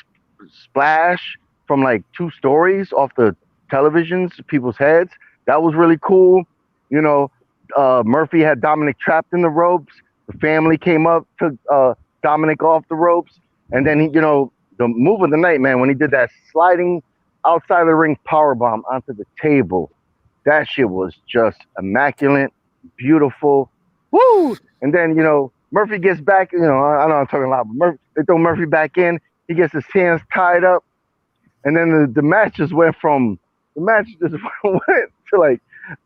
splash from like 2 stories off the televisions, people's heads. That was really cool. You know, Murphy had Dominic trapped in the ropes. The family came up, took Dominic off the ropes, and then he, you know, the move of the night, man, when he did that sliding outside the ring powerbomb onto the table, that shit was just immaculate, beautiful. Woo! And then, you know, Murphy gets back, you know, I know I'm talking a lot, but they throw Murphy back in. He gets his hands tied up, and then the match just went to like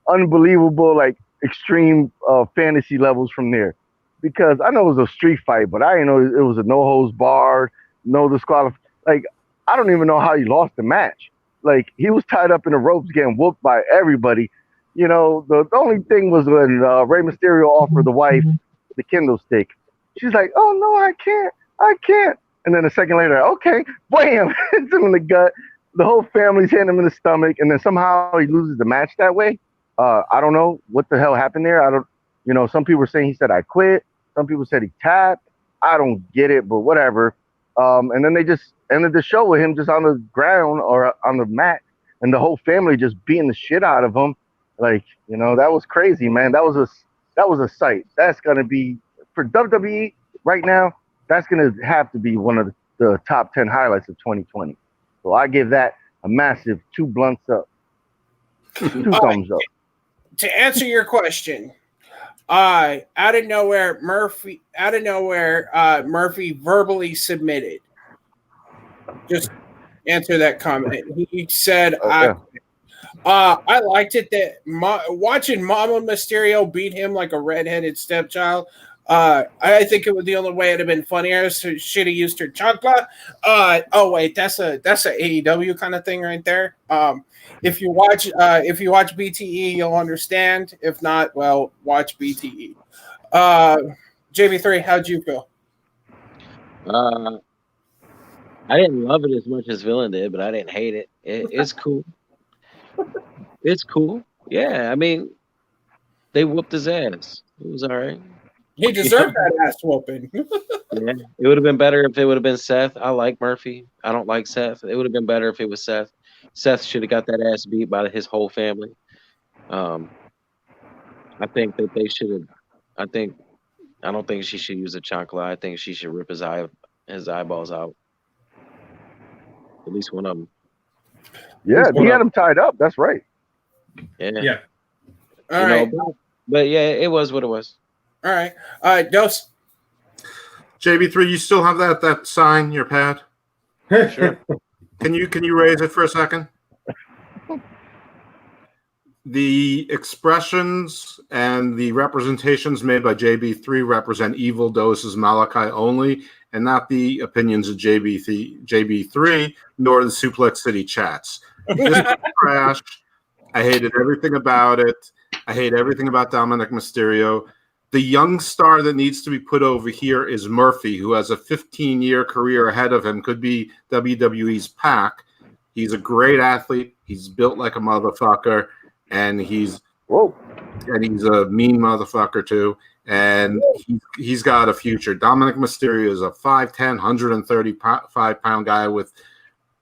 unbelievable, like extreme fantasy levels from there. Because I know it was a street fight, but I didn't know it was a no holds barred, no disqualification. Like, I don't even know how he lost the match. Like, he was tied up in the ropes, getting whooped by everybody. You know, the only thing was when Rey Mysterio offered the wife the Kindle stick. She's like, "Oh no, I can't." And then a second later, okay, bam, hits him in the gut. The whole family's hitting him in the stomach, and then somehow he loses the match that way. I don't know what the hell happened there. I don't, you know, some people were saying he said I quit. Some people said he tapped. I don't get it, but whatever. And then they just ended the show with him just on the ground or on the mat, and the whole family just beating the shit out of him. Like, you know, that was crazy, man. That was a sight. That's gonna be for WWE right now. That's gonna have to be one of the top 10 highlights of 2020. So I give that a massive 2 blunts up, 2 thumbs up. To answer your question, out of nowhere, Murphy verbally submitted. Just answer that comment. He said, I liked it that watching Mama Mysterio beat him like a redheaded stepchild. I think it was the only way it'd have been funnier. So she'd have used her chancla. Oh wait, that's a AEW kind of thing right there. If you watch BTE, you'll understand. If not, well, watch BTE. JB3, how'd you feel? I didn't love it as much as Villain did, but I didn't hate it. It's cool. It's cool. Yeah, I mean, they whooped his ass. It was all right. He deserved that ass whooping. Yeah, it would have been better if it would have been Seth. I like Murphy. I don't like Seth. It would have been better if it was Seth. Seth should have got that ass beat by his whole family. I think that they should have. I don't think she should use a chancla. I think she should rip his eyeballs out. At least one of them. Yeah, he had him tied up. That's right. Yeah. All right. But yeah, it was what it was. All right. Dose. JB3, you still have that sign, your pad? Sure. Can you raise it for a second? The expressions and the representations made by JB3 represent Evil Dose's Malachi only, and not the opinions of JB3, nor the Suplex City chats. This is trash. I hated everything about it. I hate everything about Dominic Mysterio. The young star that needs to be put over here is Murphy, who has a 15-year career ahead of him, could be WWE's Pac. He's a great athlete. He's built like a motherfucker, and he's a mean motherfucker too. And he's got a future. Dominic Mysterio is a 5'10", 135-pound guy with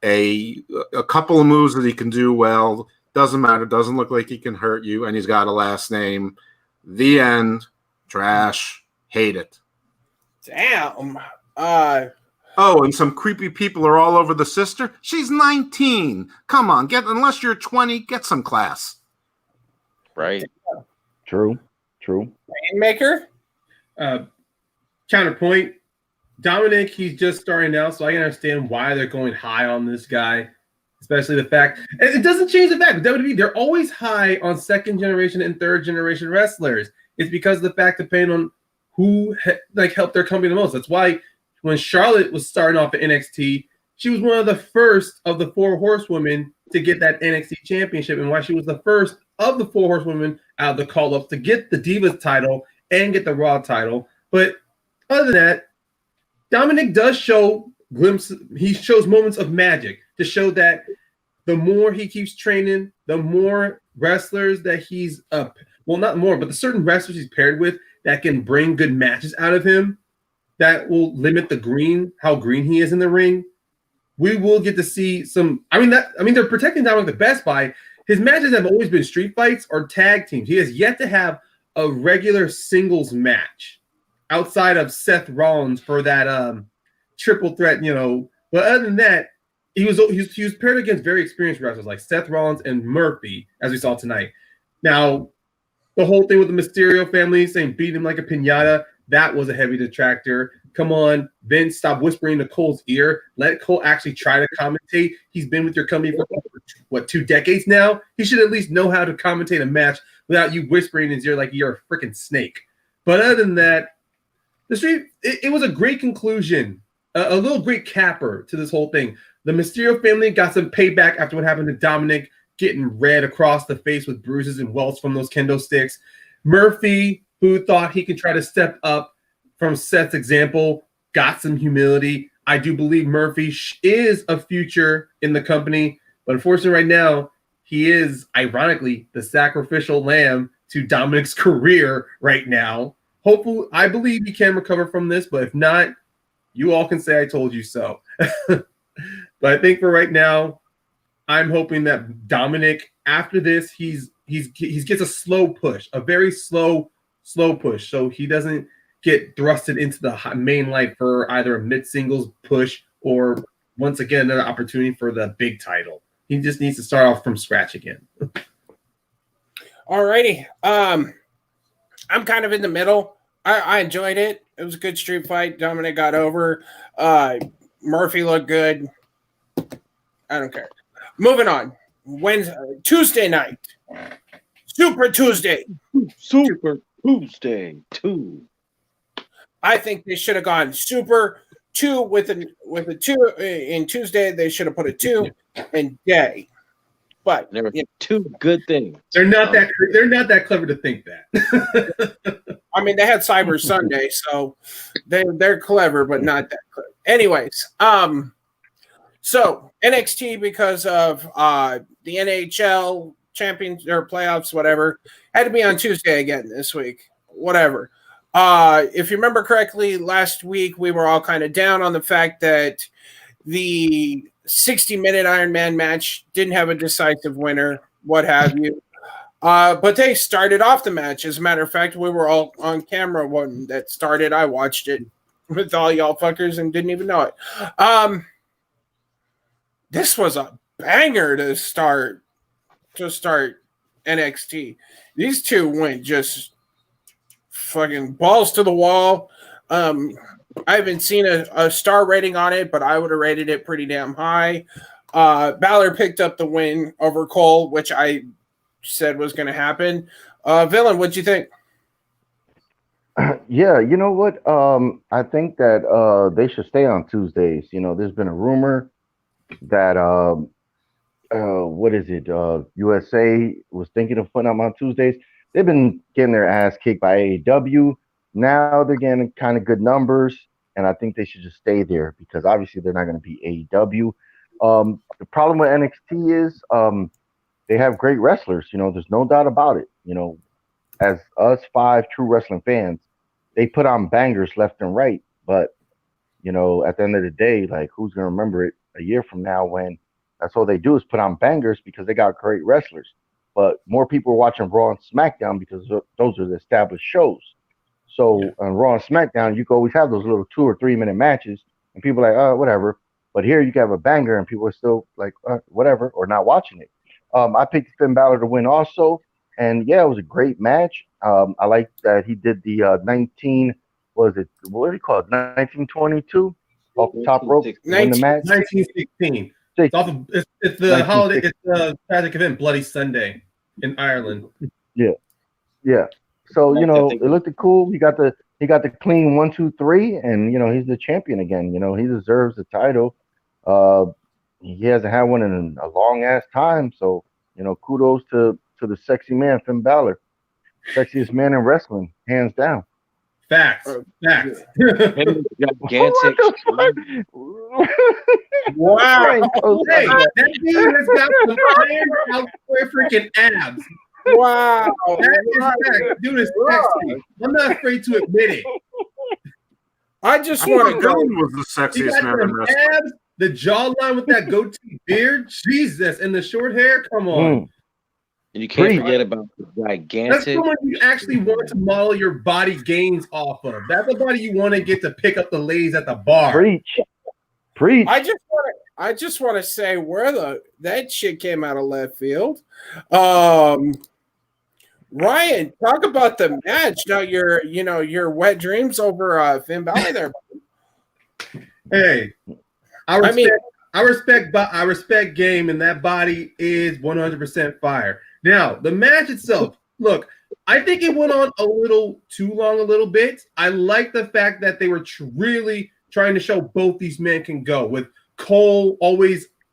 a couple of moves that he can do well. Doesn't matter. Doesn't look like he can hurt you, and he's got a last name. The end. Trash. Hate it. Damn. Oh, and some creepy people are all over the sister. She's 19. Come on, unless you're 20, get some class. Right. True. Paynemaker. Counterpoint. Dominic, he's just starting out, so I can understand why they're going high on this guy. Especially the fact, and it doesn't change the fact, WWE, they're always high on second generation and third generation wrestlers. It's because of the fact depending on who helped their company the most. That's why when Charlotte was starting off at NXT, she was one of the first of the 4 horsewomen to get that NXT championship, and why she was the first of the 4 horsewomen out of the call-ups to get the Divas title and get the Raw title. But other than that, Dominic does show glimpses. He shows moments of magic to show that the more he keeps training, the more wrestlers that he's up. Well, not more, but the certain wrestlers he's paired with that can bring good matches out of him, that will limit how green he is in the ring. We will get to see some. They're protecting Dominic the best by his matches have always been street fights or tag teams. He has yet to have a regular singles match outside of Seth Rollins for that triple threat, But other than that, he was paired against very experienced wrestlers like Seth Rollins and Murphy, as we saw tonight. Now, the whole thing with the Mysterio family saying beat him like a piñata, that was a heavy detractor. Come on, Vince, stop whispering to Cole's ear. Let Cole actually try to commentate. He's been with your company for 2 decades now? He should at least know how to commentate a match without you whispering in his ear like you're a freaking snake. But other than that, it was a great conclusion, a little great capper to this whole thing. The Mysterio family got some payback after what happened to Dominic, getting red across the face with bruises and welts from those kendo sticks. Murphy, who thought he could try to step up from Seth's example, got some humility. I do believe Murphy is a future in the company, but unfortunately right now, he is, ironically, the sacrificial lamb to Dominic's career right now. Hopefully, I believe he can recover from this, but if not, you all can say I told you so. But I think for right now, I'm hoping that Dominic, after this, he gets a slow push, a very slow push, so he doesn't get thrusted into the main light for either a mid-singles push or, once again, another opportunity for the big title. He just needs to start off from scratch again. Alrighty. I'm kind of in the middle. I enjoyed it. It was a good street fight. Dominic got over. Murphy looked good. I don't care. Moving on. Tuesday night. Super Tuesday. Super Tuesday 2. I think they should have gone Super 2 with a 2 in Tuesday. They should have put a 2 in day. But there were two good things. They're not that clever to think that. I mean, they had Cyber Sunday, so they're clever, but not that clever. Anyways, so NXT, because of the NHL champions or playoffs, whatever, had to be on Tuesday again this week. Whatever. If you remember correctly, last week we were all kind of down on the fact that the 60-minute Iron Man match didn't have a decisive winner, what have you. But they started off the match. As a matter of fact, we were all on camera when that started. I watched it with all y'all fuckers and didn't even know it. This was a banger to start NXT. These two went just fucking balls to the wall. I haven't seen a star rating on it, but I would have rated it pretty damn high. Balor picked up the win over Cole, which I said was going to happen. Villain, what'd you think? Yeah, you know what? I think that they should stay on Tuesdays. You know, there's been a rumor that USA was thinking of putting them on Tuesdays. They've been getting their ass kicked by AEW. Now they're getting kind of good numbers, and I think they should just stay there because obviously they're not going to be AEW. The problem with NXT is they have great wrestlers. You know, there's no doubt about it. You know, as us 5 true wrestling fans, they put on bangers left and right. But, you know, at the end of the day, like, who's going to remember it a year from now when that's all they do is put on bangers because they got great wrestlers. But more people are watching Raw and SmackDown because those are the established shows. So on Raw and SmackDown, you can always have those little 2 or 3 minute matches, and people are like, oh, whatever. But here you can have a banger, and people are still like, whatever, or not watching it. I picked Finn Balor to win also, and yeah, it was a great match. I like that he did the what do you call it, 1922 off the top rope, win the match. 1916. It's the holiday. It's the tragic event, Bloody Sunday in Ireland. Yeah. So you know, it looked cool. He got the clean 1, 2, 3, and you know he's the champion again. You know he deserves the title. He hasn't had one in a long ass time. So you know, kudos to the sexy man Finn Balor, sexiest man in wrestling, hands down. Facts. Gigantic. Wow. Hey, that dude has got some iron out for freaking abs. Wow. That is fact. Dude is sexy. I'm not afraid to admit it. I just want to go. Was the He sexiest got man in them wrestling. abs, the jawline with that goatee beard. Jesus. And the short hair. Come on. And you can't forget about the That's gigantic. someone you actually want to model your body gains off of. That's the body you want to get to pick up the ladies at the bar. Preach. I just want to say where that shit came out of left field. Ryan, talk about the match. Now your wet dreams over Finn Balor there. Hey, I respect game, and that body is 100% fire. Now, the match itself, look, I think it went on a little too long, a little bit. I like the fact that they were really trying to show both these men can go, with Cole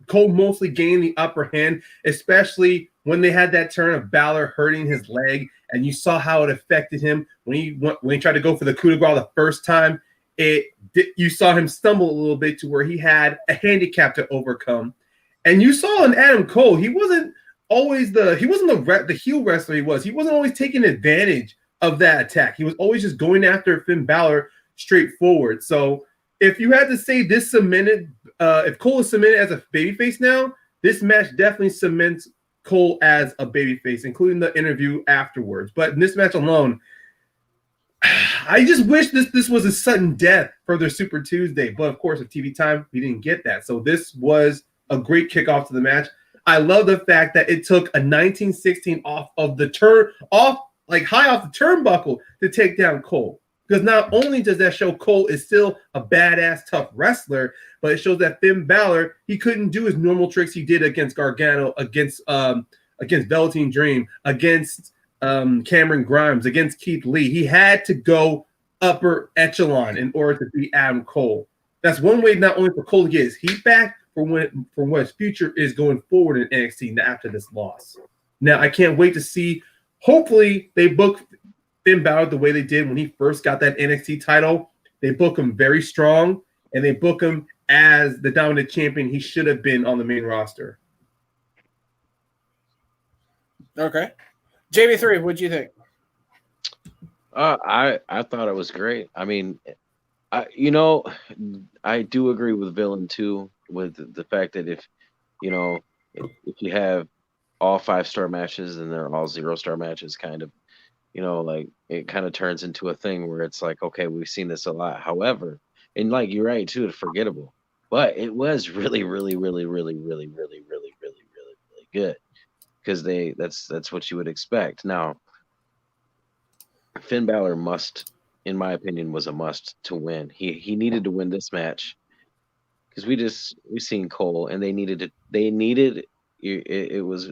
mostly gaining the upper hand, especially when they had that turn of Balor hurting his leg, and you saw how it affected him when he tried to go for the coup de grace the first time. You saw him stumble a little bit to where he had a handicap to overcome. And you saw in Adam Cole, he wasn't always he wasn't the heel wrestler he wasn't always taking advantage of that attack. He was always just going after Finn Balor straightforward. So if you had to say this cemented, if Cole is cemented as a babyface now, this match definitely cements Cole as a babyface, including the interview afterwards. But in this match alone, I just wish this was a sudden death for their Super Tuesday. But of course, with TV time, we didn't get that. So this was a great kickoff to the match. I love the fact that it took a 1916 off of the high off the turnbuckle to take down Cole. Because not only does that show Cole is still a badass, tough wrestler, but it shows that Finn Balor, he couldn't do his normal tricks he did against Gargano, against Velveteen Dream, against Cameron Grimes, against Keith Lee. He had to go upper echelon in order to beat Adam Cole. That's one way not only for Cole to get his heat back, for what his future is going forward in NXT after this loss. Now, I can't wait to see. Hopefully, they book Finn Balor the way they did when he first got that NXT title. They book him very strong, and they book him as the dominant champion he should have been on the main roster. Okay. JB3, what'd you think? I thought it was great. I mean, I do agree with Villain too, with the fact that if you have all 5-star matches and they're all 0-star matches, kind of, like it kind of turns into a thing where it's like, okay, we've seen this a lot. However, and like you're right too, it's forgettable, but it was really, really, really, really, really, really, really, really, really, really good, because that's what you would expect. Now, Finn Balor in my opinion, was a must to win. He needed to win this match because we've seen Cole, and they needed it was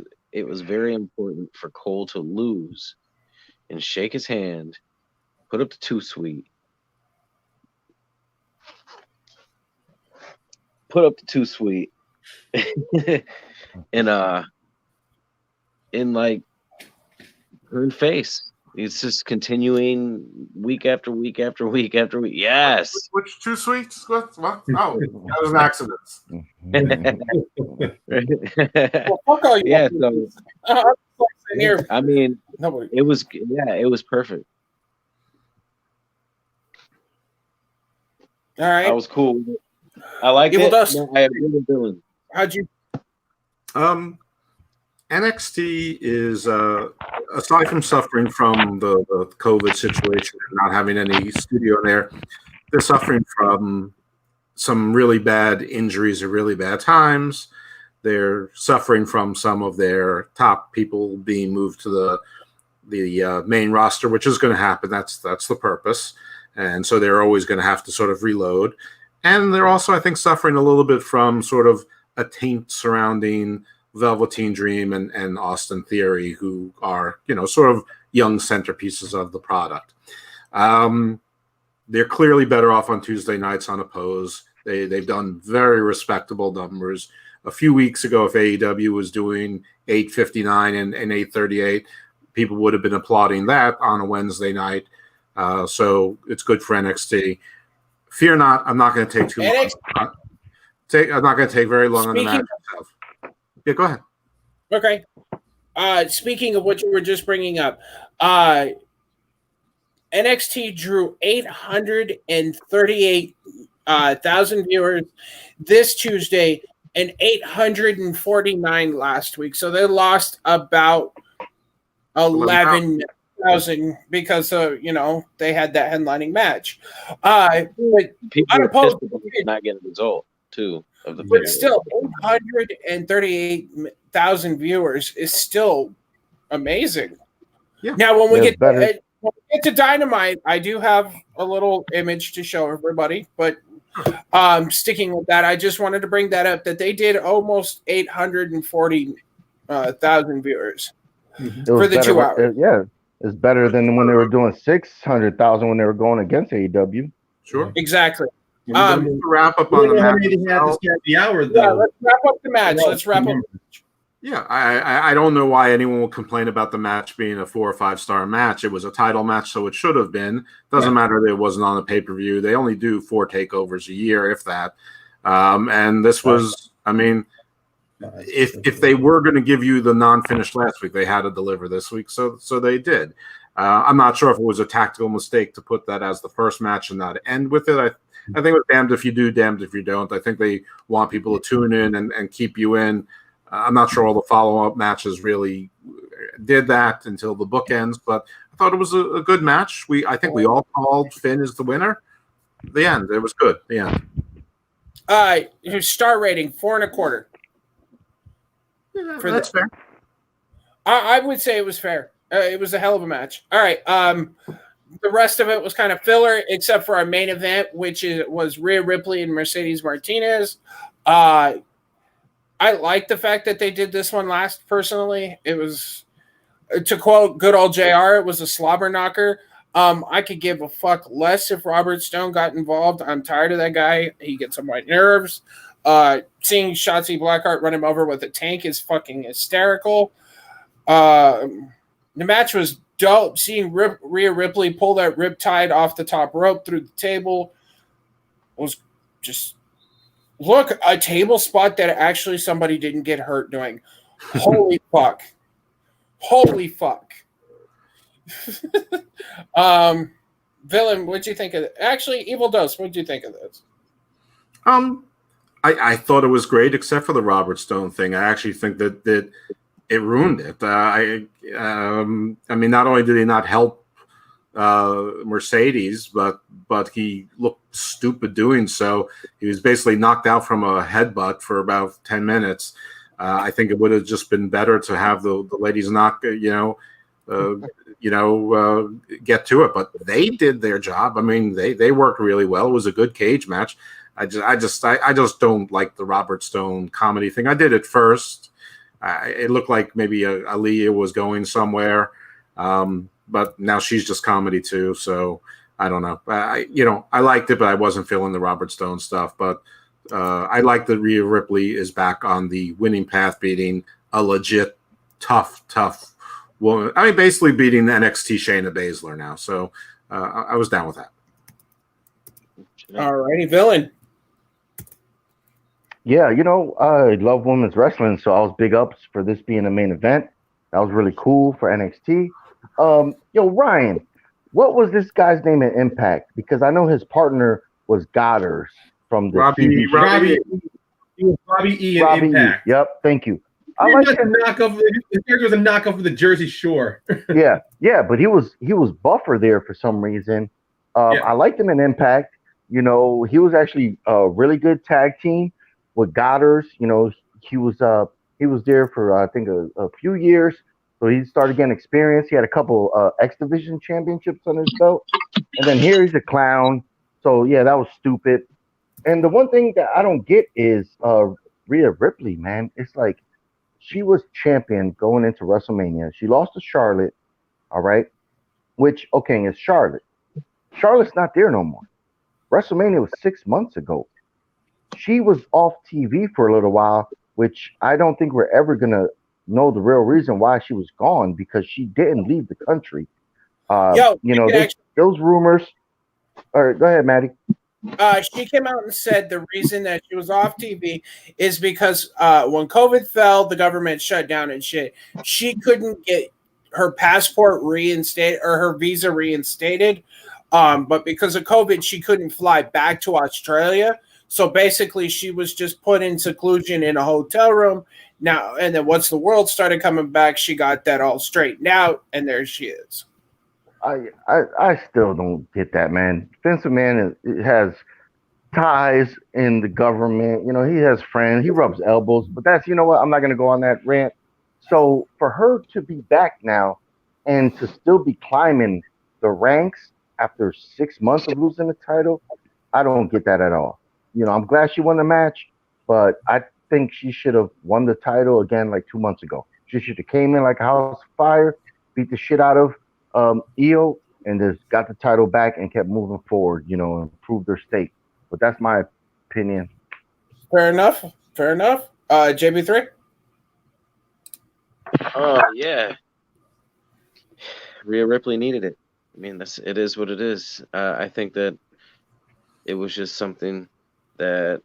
very important for Cole to lose and shake his hand, put up the 2-sweet, and in like her face. It's just continuing week after week after week after week. Yes. Which 2 sweets? What? Oh, that was an accident. Well, fuck all you. Yeah. So, here. I mean, Nobody. it was perfect. All right. That was cool. I like Evil it. Dust. No, I agree with Dylan. How'd you? NXT is, aside from suffering from the COVID situation and not having any studio in there, they're suffering from some really bad injuries at really bad times. They're suffering from some of their top people being moved to the main roster, which is going to happen. That's the purpose. And so they're always going to have to sort of reload. And they're also, I think, suffering a little bit from sort of a taint surrounding Velveteen Dream and Austin Theory, who are, sort of young centerpieces of the product. They're clearly better off on Tuesday nights unopposed. They've done very respectable numbers. A few weeks ago, if AEW was doing 8:59 and 8:38, people would have been applauding that on a Wednesday night. So it's good for NXT. Fear not, I'm not going to take too long. I'm not going to take very long on the match itself. Yeah, go ahead. Okay. Speaking of what you were just bringing up, NXT drew 838,000 viewers this Tuesday and 849 last week. So they lost about 11,000 because they had that headlining match. But people are pissed about not getting a result too. But still, 838,000 viewers is still amazing. Yeah. Now, when we get to Dynamite, I do have a little image to show everybody, but sticking with that, I just wanted to bring that up, that they did almost 840,000 viewers for the 2 hours. It's better than when they were doing 600,000 when they were going against AEW. Sure. Exactly. Wrap up on the match. The hour, though. Yeah, let's wrap up the match. Yeah, I don't know why anyone will complain about the match being a 4 or 5-star match. It was a title match, so it should have been. Doesn't matter that it wasn't on a pay-per-view. They only do 4 takeovers a year, if that. And this was, if they were going to give you the non-finish last week, they had to deliver this week, so they did. I'm not sure if it was a tactical mistake to put that as the first match and not end with it. I think it was damned if you do, damned if you don't. I think they want people to tune in and keep you in. I'm not sure all the follow-up matches really did that until the book ends, but I thought it was a good match. I think we all called Finn as the winner. The end, it was good. The end. His star rating 4.25. Yeah, that's fair. I would say it was fair. It was a hell of a match. All right. The rest of it was kind of filler, except for our main event, which was Rhea Ripley and Mercedes Martinez. I like the fact that they did this one last. Personally, it was, to quote good old JR, it was a slobber knocker. I could give a fuck less if Robert Stone got involved. I'm tired of that guy. He gets on my nerves. Seeing Shotzi Blackheart run him over with a tank is fucking hysterical. The match was dope. Seeing Rhea Ripley pull that riptide off the top rope through the table was just, look, a table spot that actually somebody didn't get hurt doing. Holy fuck. Holy fuck. Villain, what'd you think of it? Actually, Evil Dose, what'd you think of this? I thought it was great, except for the Robert Stone thing. I actually think that it ruined it. I mean, not only did he not help Mercedes, but he looked stupid doing so. He was basically knocked out from a headbutt for about 10 minutes. I think it would have just been better to have the ladies not, get to it. But they did their job. I mean, they worked really well. It was a good cage match. I just don't like the Robert Stone comedy thing. I did it first. It looked like maybe Aaliyah was going somewhere, but now she's just comedy too. So I don't know. I liked it, but I wasn't feeling the Robert Stone stuff. But I like that Rhea Ripley is back on the winning path, beating a legit tough woman. I mean, basically beating NXT Shayna Baszler now. So I was down with that. All righty, Villain. Yeah, I love women's wrestling, so I was big ups for this being a main event. That was really cool for NXT. Ryan, what was this guy's name in Impact? Because I know his partner was Goddard from the Robbie E in Impact. E. Yep, thank you. I like his character was a knockoff of the Jersey Shore. yeah, but he was buffer there for some reason. I liked him in Impact. He was actually a really good tag team with Goddard. He was there for I think a few years, so he started getting experience. He had a couple X Division championships on his belt, and then here he's a clown. So yeah, that was stupid. And the one thing that I don't get is Rhea Ripley, man. It's like she was champion going into WrestleMania. She lost to Charlotte, all right, which okay is Charlotte. Charlotte's not there no more. WrestleMania was 6 months ago. She was off TV for a little while, which I don't think we're ever going to know the real reason why she was gone, because she didn't leave the country. Those rumors. All right, go ahead, Matty. She came out and said the reason that she was off TV is because when COVID fell, the government shut down and shit. She couldn't get her passport reinstated or her visa reinstated. But because of COVID, she couldn't fly back to Australia. So basically, she was just put in seclusion in a hotel room. Now, and then once the world started coming back, she got that all straightened out, and there she is. I still don't get that, man. Vince McMahon has ties in the government. He has friends. He rubs elbows. But that's, I'm not going to go on that rant. So for her to be back now and to still be climbing the ranks after 6 months of losing the title, I don't get that at all. I'm glad she won the match, but I think she should have won the title again like 2 months ago. She should have came in like a house of fire, beat the shit out of Io, and just got the title back and kept moving forward, and improved their state. But that's my opinion. Fair enough. JB3? Yeah. Rhea Ripley needed it. I mean, it is what it is. I think that it was just something that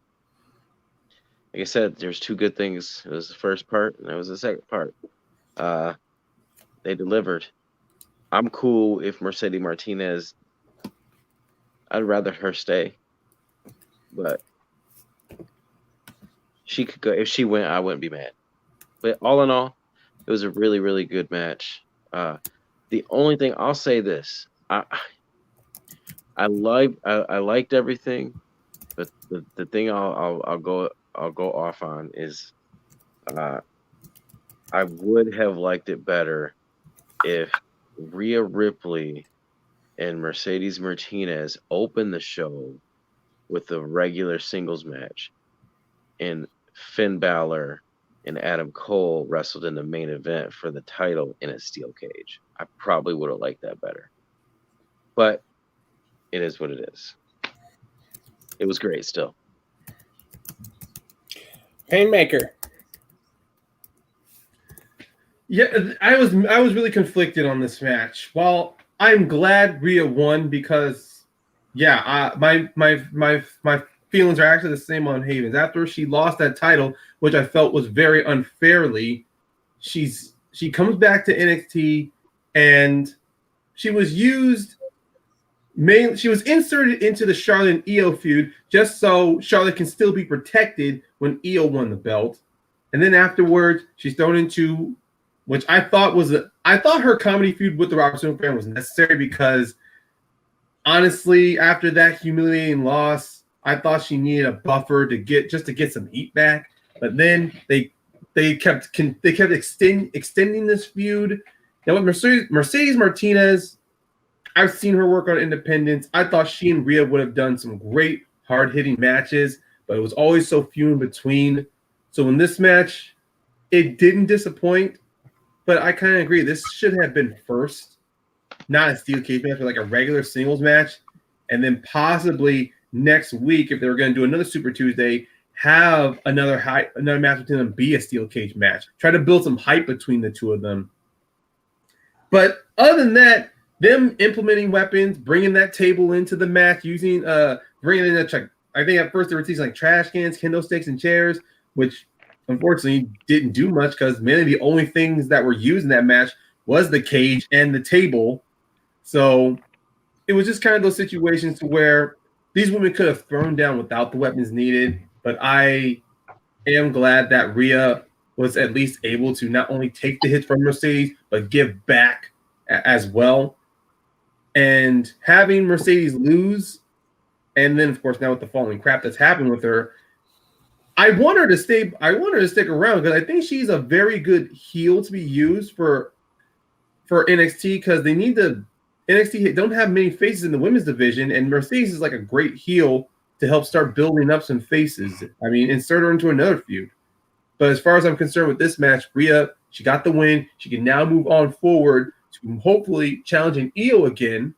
like I said, there's two good things. It was the first part, and it was the second part. They delivered. I'm cool if Mercedes Martinez. I'd rather her stay, but she could go. If she went, I wouldn't be mad. But all in all, it was a really, really good match. The only thing I'll say this, I liked everything, but the thing I'll go off on is I would have liked it better if Rhea Ripley and Mercedes Martinez opened the show with a regular singles match, and Finn Balor and Adam Cole wrestled in the main event for the title in a steel cage. I probably would have liked that better. But it is what it is. It was great still. PAYNEMAKER. Yeah, I was really conflicted on this match. While I'm glad Rhea won because, yeah, my feelings are actually the same on Havens. After she lost that title, which I felt was very unfairly, she comes back to NXT and she was used. She was inserted into the Charlotte and Io feud just so Charlotte can still be protected when Io won the belt, and then afterwards she's thrown into, which I thought her comedy feud with the Robert Superfan was necessary because honestly, after that humiliating loss, I thought she needed a buffer to get some heat back. But then they kept extending this feud. Now with Mercedes Martinez, I've seen her work on independence. I thought she and Rhea would have done some great hard-hitting matches, but it was always so few in between. So in this match, it didn't disappoint, but I kind of agree. This should have been first, not a steel cage match, but like a regular singles match. And then possibly next week, if they were going to do another Super Tuesday, have another match between them be a steel cage match. Try to build some hype between the two of them. But other than that, them implementing weapons, bringing that table into the match, bringing in I think at first they were using like trash cans, kendo sticks, and chairs, which unfortunately didn't do much because mainly the only things that were used in that match was the cage and the table. So it was just kind of those situations to where these women could have thrown down without the weapons needed. But I am glad that Rhea was at least able to not only take the hits from Mercedes, but give back as well. And having Mercedes lose, and then of course now with the following crap that's happened with her, I want her to stick around because I think she's a very good heel to be used for NXT because they need to. NXT don't have many faces in the women's division, and Mercedes is like a great heel to help start building up some faces. I mean, insert her into another feud. But as far as I'm concerned with this match, Rhea, she got the win. She can now move on forward to hopefully challenging Io again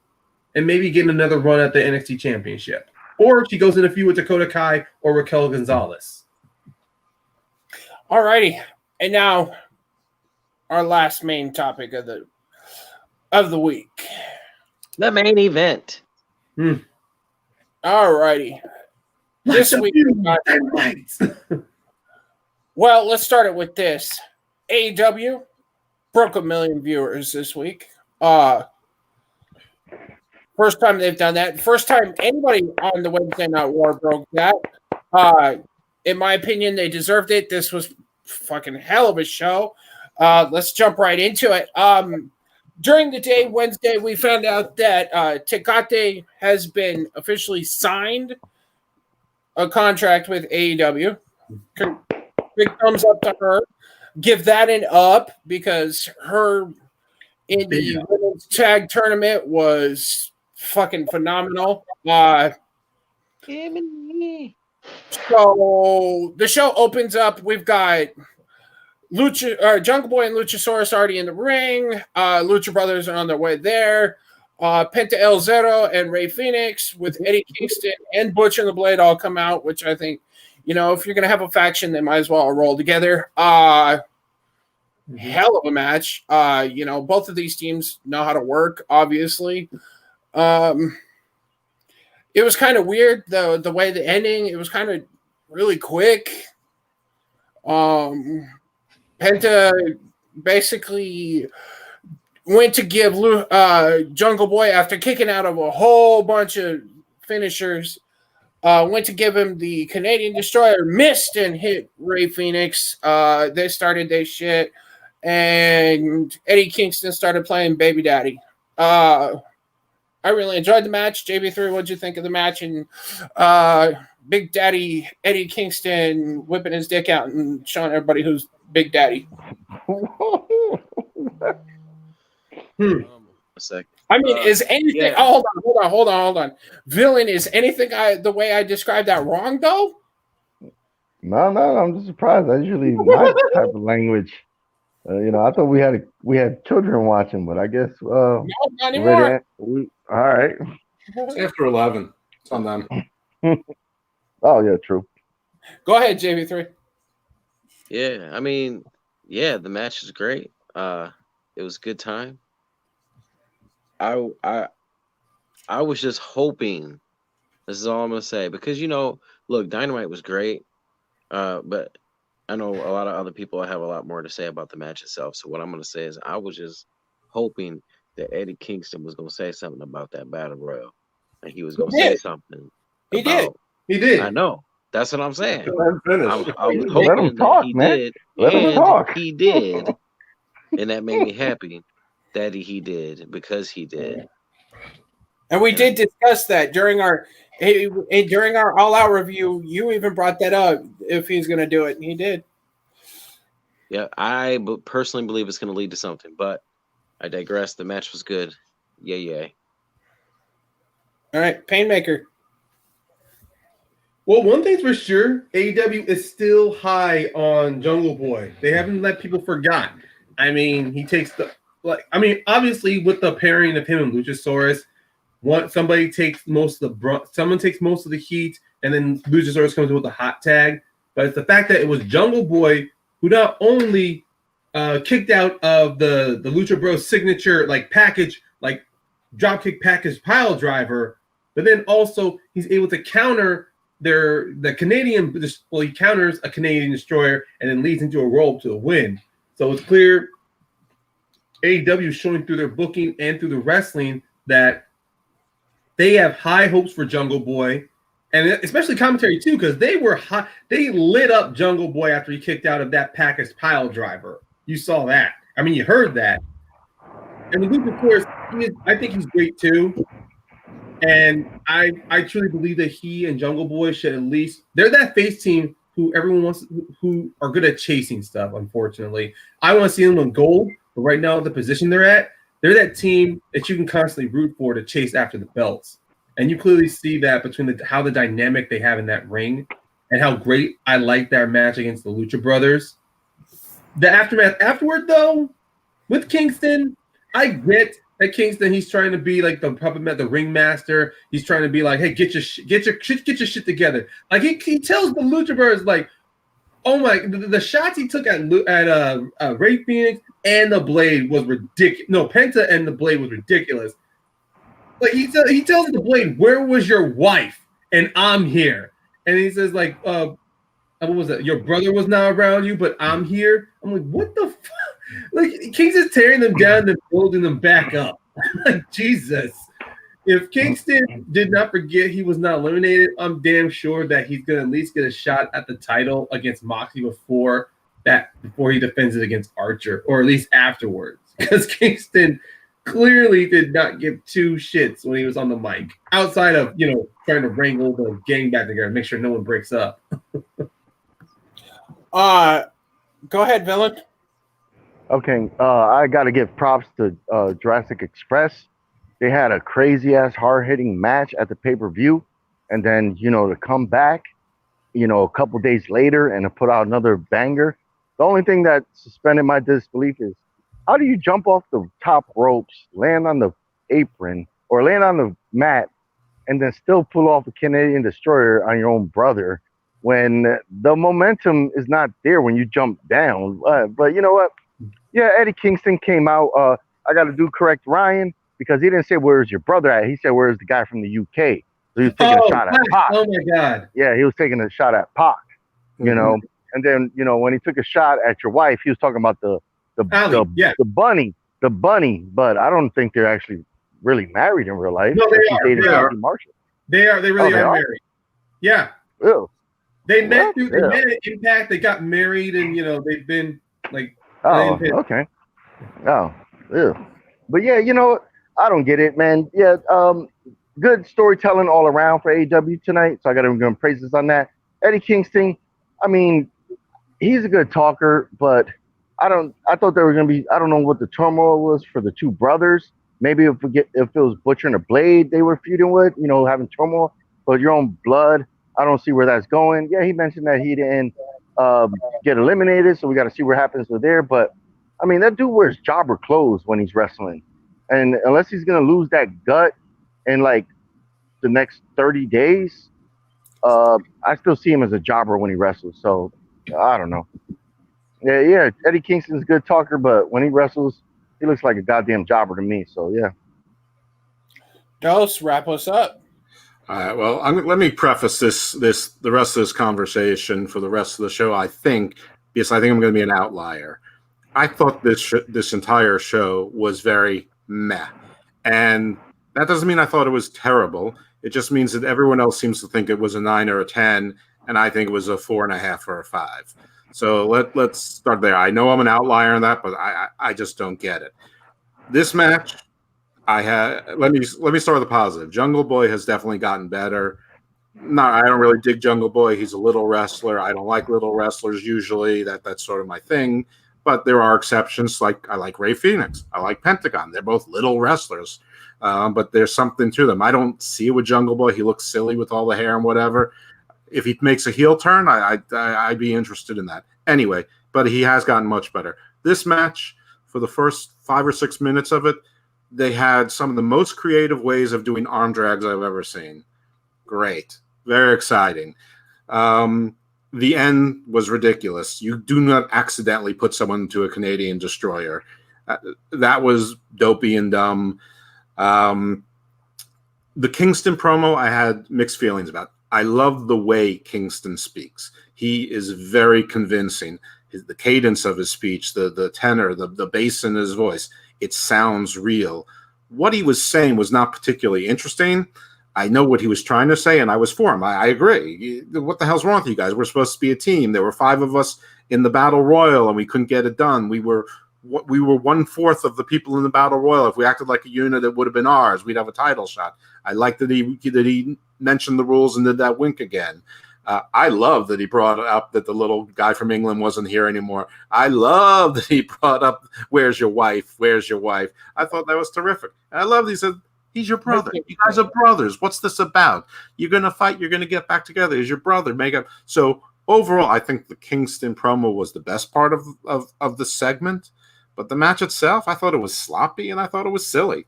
and maybe getting another run at the NXT Championship. Or she goes in a feud with Dakota Kai or Raquel Gonzalez. All righty. And now our last main topic of the week. The main event. All righty. This week well, let's start it with this. AEW broke 1 million viewers this week. First time they've done that. First time anybody on the Wednesday Night War broke that. In my opinion, they deserved it. This was fucking hell of a show. Let's jump right into it. During the day, Wednesday, we found out that Tecate has been officially signed a contract with AEW. Big thumbs up to her. Give that an up because her in the women's tag tournament was fucking phenomenal. So the show opens up. We've got Jungle Boy and Luchasaurus already in the ring. Lucha Brothers are on their way there. Penta El Zero and Rey Fenix with Eddie Kingston and Butcher and the Blade all come out, which I think, if you're going to have a faction, they might as well roll together. Hell of a match. Both of these teams know how to work, obviously. It was kind of weird, the way the ending, it was kind of really quick. Penta basically went to give Jungle Boy, after kicking out of a whole bunch of finishers, went to give him the Canadian Destroyer, missed and hit Ray Phoenix. They started their shit, and Eddie Kingston started playing Baby Daddy. I really enjoyed the match. JB3, what'd you think of the match? And Big Daddy Eddie Kingston whipping his dick out and showing everybody who's Big Daddy. A sec. I mean, is anything? yeah. Oh, hold on. Villain, is anything the way I described that wrong though? No, I'm just surprised. That's usually my type of language. I thought we had children watching, but I guess No, not anymore. All right. It's after 11. It's on them. Oh yeah, true. Go ahead, JV3. Yeah, I mean, yeah, the match is great. It was a good time. I was just hoping. This is all I'm gonna say, because look, Dynamite was great, but I know a lot of other people have a lot more to say about the match itself. So what I'm gonna say is, I was just hoping that Eddie Kingston was gonna say something about that battle royal, and he was gonna say something. He did. He did. I know. That's what I'm saying. I was Let hoping him talk, that he man. did, Let him talk. he did, and that made me happy that he did, because he did. And we did discuss that during our All Out review. You even brought that up, if he's going to do it, and he did. Yeah, I personally believe it's going to lead to something, but I digress. The match was good. Yay. All right, PAYNEMAKER. Well, one thing's for sure, AEW is still high on Jungle Boy. They haven't let people forget. I mean, he takes obviously with the pairing of him and Luchasaurus, someone takes most of the heat, and then Luchasaurus comes in with the hot tag. But it's the fact that it was Jungle Boy who not only kicked out of the Lucha Bros signature package, dropkick package pile driver, but then also he's able to counter the Canadian. Well, he counters a Canadian Destroyer and then leads into a roll to a win. So it's clear AEW is showing through their booking and through the wrestling that they have high hopes for Jungle Boy, and especially commentary too, because they lit up Jungle Boy after he kicked out of that package pile driver. You saw that. I mean, you heard that. And the Luke, of course, I think he's great too. And I truly believe that he and Jungle Boy should at least, they're that face team who everyone wants, who are good at chasing stuff. Unfortunately, I want to see them on gold, but right now the position they're that team that you can constantly root for to chase after the belts. And you clearly see that between how the dynamic they have in that ring and how great I like that match against the Lucha Brothers. The aftermath afterward, though, with Kingston, I get that Kingston, he's trying to be like the puppet master, the ringmaster. He's trying to be like, hey, get your shit together. Like he tells the Lucha Brothers, oh my, the shots he took at Ray Phoenix and the Blade was ridiculous. No, Penta and the Blade was ridiculous. Like he tells the Blade, where was your wife? And I'm here. And he says what was that? Your brother was not around you, but I'm here. I'm like, what the fuck? Like Kingston's tearing them down and building them back up. Like Jesus. If Kingston did not forget he was not eliminated, I'm damn sure that he's gonna at least get a shot at the title against Moxley before he defends it against Archer, or at least afterwards. Because Kingston clearly did not give two shits when he was on the mic, outside of trying to wrangle the gang back together and make sure no one breaks up. Go ahead, Villain. Okay, I got to give props to Jurassic Express. They had a crazy-ass, hard-hitting match at the pay-per-view, and then, to come back, a couple days later and to put out another banger. The only thing that suspended my disbelief is, how do you jump off the top ropes, land on the apron, or land on the mat, and then still pull off a Canadian Destroyer on your own brother when the momentum is not there when you jump down? But you know what? Yeah, Eddie Kingston came out. I got to correct Ryan, because he didn't say, where's your brother at? He said, where's the guy from the UK? So he was taking a shot at Pac. Oh, my God. Yeah, he was taking a shot at Pac, And then, you know, when he took a shot at your wife, he was talking about the bunny, but I don't think they're actually really married in real life. No, they are. Dating They are. Marshall. They are. They really are married. Yeah. Ew. They met at Impact. They got married, and you know they've been like. Oh, okay. Oh, ew. But yeah, you know, I don't get it, man. Yeah, good storytelling all around for AEW tonight. So I got to give him praises on that. Eddie Kingston, I mean, he's a good talker, but I thought they were gonna be. I don't know what the turmoil was for the two brothers. Maybe if it was Butcher and the Blade they were feuding with, you know, having turmoil. But your own blood, I don't see where that's going. Yeah, he mentioned that he didn't get eliminated, so we got to see what happens with there. But I mean, that dude wears jobber clothes when he's wrestling, and unless he's gonna lose that gut in like the next 30 days, I still see him as a jobber when he wrestles. So I don't know. Yeah, Eddie Kingston's a good talker, but when he wrestles, he looks like a goddamn jobber to me. So yeah. Dose, wrap us up. All right. Well, let me preface the rest of this conversation for the rest of the show. I think because I think I'm going to be an outlier. I thought this entire show was very meh, and that doesn't mean I thought it was terrible. It just means that everyone else seems to think it was a 9 or a 10, and I think it was a 4.5 or a 5. So let's start there. I know I'm an outlier in that, but I just don't get it. This match, let me start with the positive. Jungle Boy has definitely gotten better. I don't really dig Jungle Boy. He's a little wrestler. I don't like little wrestlers usually. That's sort of my thing. But there are exceptions. Like I like Ray Phoenix. I like Pentagon. They're both little wrestlers. But there's something to them. I don't see it with Jungle Boy. He looks silly with all the hair and whatever. If he makes a heel turn, I'd be interested in that. Anyway, but he has gotten much better. This match, for the first 5 or 6 minutes of it, they had some of the most creative ways of doing arm drags I've ever seen. Great. Very exciting. The end was ridiculous. You do not accidentally put someone into a Canadian destroyer. That was dopey and dumb. The Kingston promo, I had mixed feelings about. I love the way Kingston speaks. He is very convincing. The cadence of his speech, the tenor, the bass in his voice, it sounds real. What he was saying was not particularly interesting. I know what he was trying to say, and I was for him. I agree. What the hell's wrong with you guys? We're supposed to be a team. There were 5 of us in the Battle Royal, and we couldn't get it done. We were 1/4 of the people in the Battle Royal. If we acted like a unit, it would have been ours. We'd have a title shot. I like that he mentioned the rules and did that wink again. I love that he brought up that the little guy from England wasn't here anymore. I love that he brought up, "Where's your wife? Where's your wife?" I thought that was terrific. And I love that he said, "He's your brother. You guys are brothers. What's this about? You're going to fight. You're going to get back together. He's your brother. Make up." So overall, I think the Kingston promo was the best part of the segment. But the match itself, I thought it was sloppy and I thought it was silly.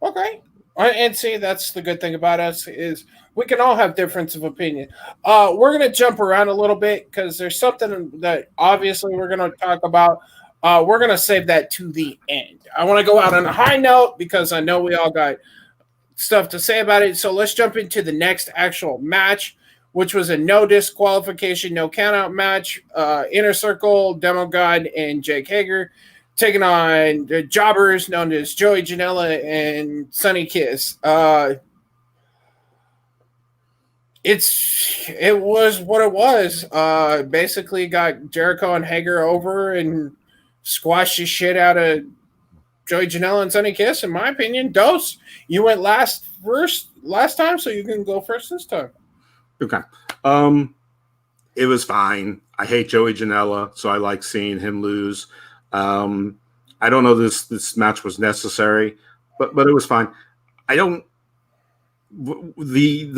Okay. And see, that's the good thing about us is we can all have difference of opinion. We're going to jump around a little bit because there's something that obviously we're going to talk about. We're going to save that to the end. I want to go out on a high note because I know we all got stuff to say about it. So let's jump into the next actual match, which was a no disqualification, no countout match. Inner Circle, Demo God, and Jake Hager taking on the jobbers known as Joey Janela and Sonny Kiss. It was what it was. Basically got Jericho and Hager over and squashed the shit out of Joey Janela and Sonny Kiss, in my opinion. Dose, you went last time, so you can go first this time. Okay. It was fine. I hate Joey Janela, so I like seeing him lose. I don't know this match was necessary, but it was fine. The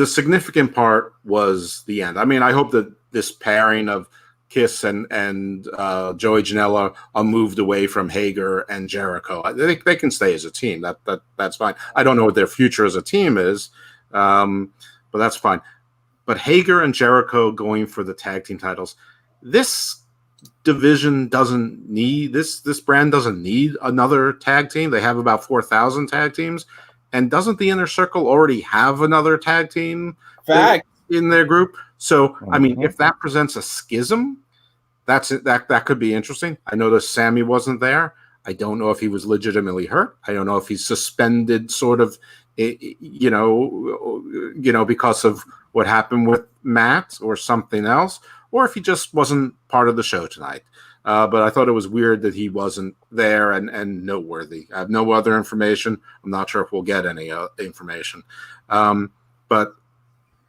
significant part was the end. I mean, I hope that this pairing of Kiss and Joey Janela are moved away from Hager and Jericho. They can stay as a team. That's fine. I don't know what their future as a team is, but that's fine. But Hager and Jericho going for the tag team titles, this division doesn't need this brand doesn't need another tag team. They have about 4,000 tag teams, and doesn't the Inner Circle already have another tag team? Fact. in their group. So, I mean, Mhm. if that presents a schism, that could be interesting. I noticed Sammy wasn't there. I don't know if he was legitimately hurt. I don't know if he's suspended, sort of, because of what happened with Matt or something else, or if he just wasn't part of the show tonight. But I thought it was weird that he wasn't there and noteworthy. I have no other information. I'm not sure if we'll get any information. But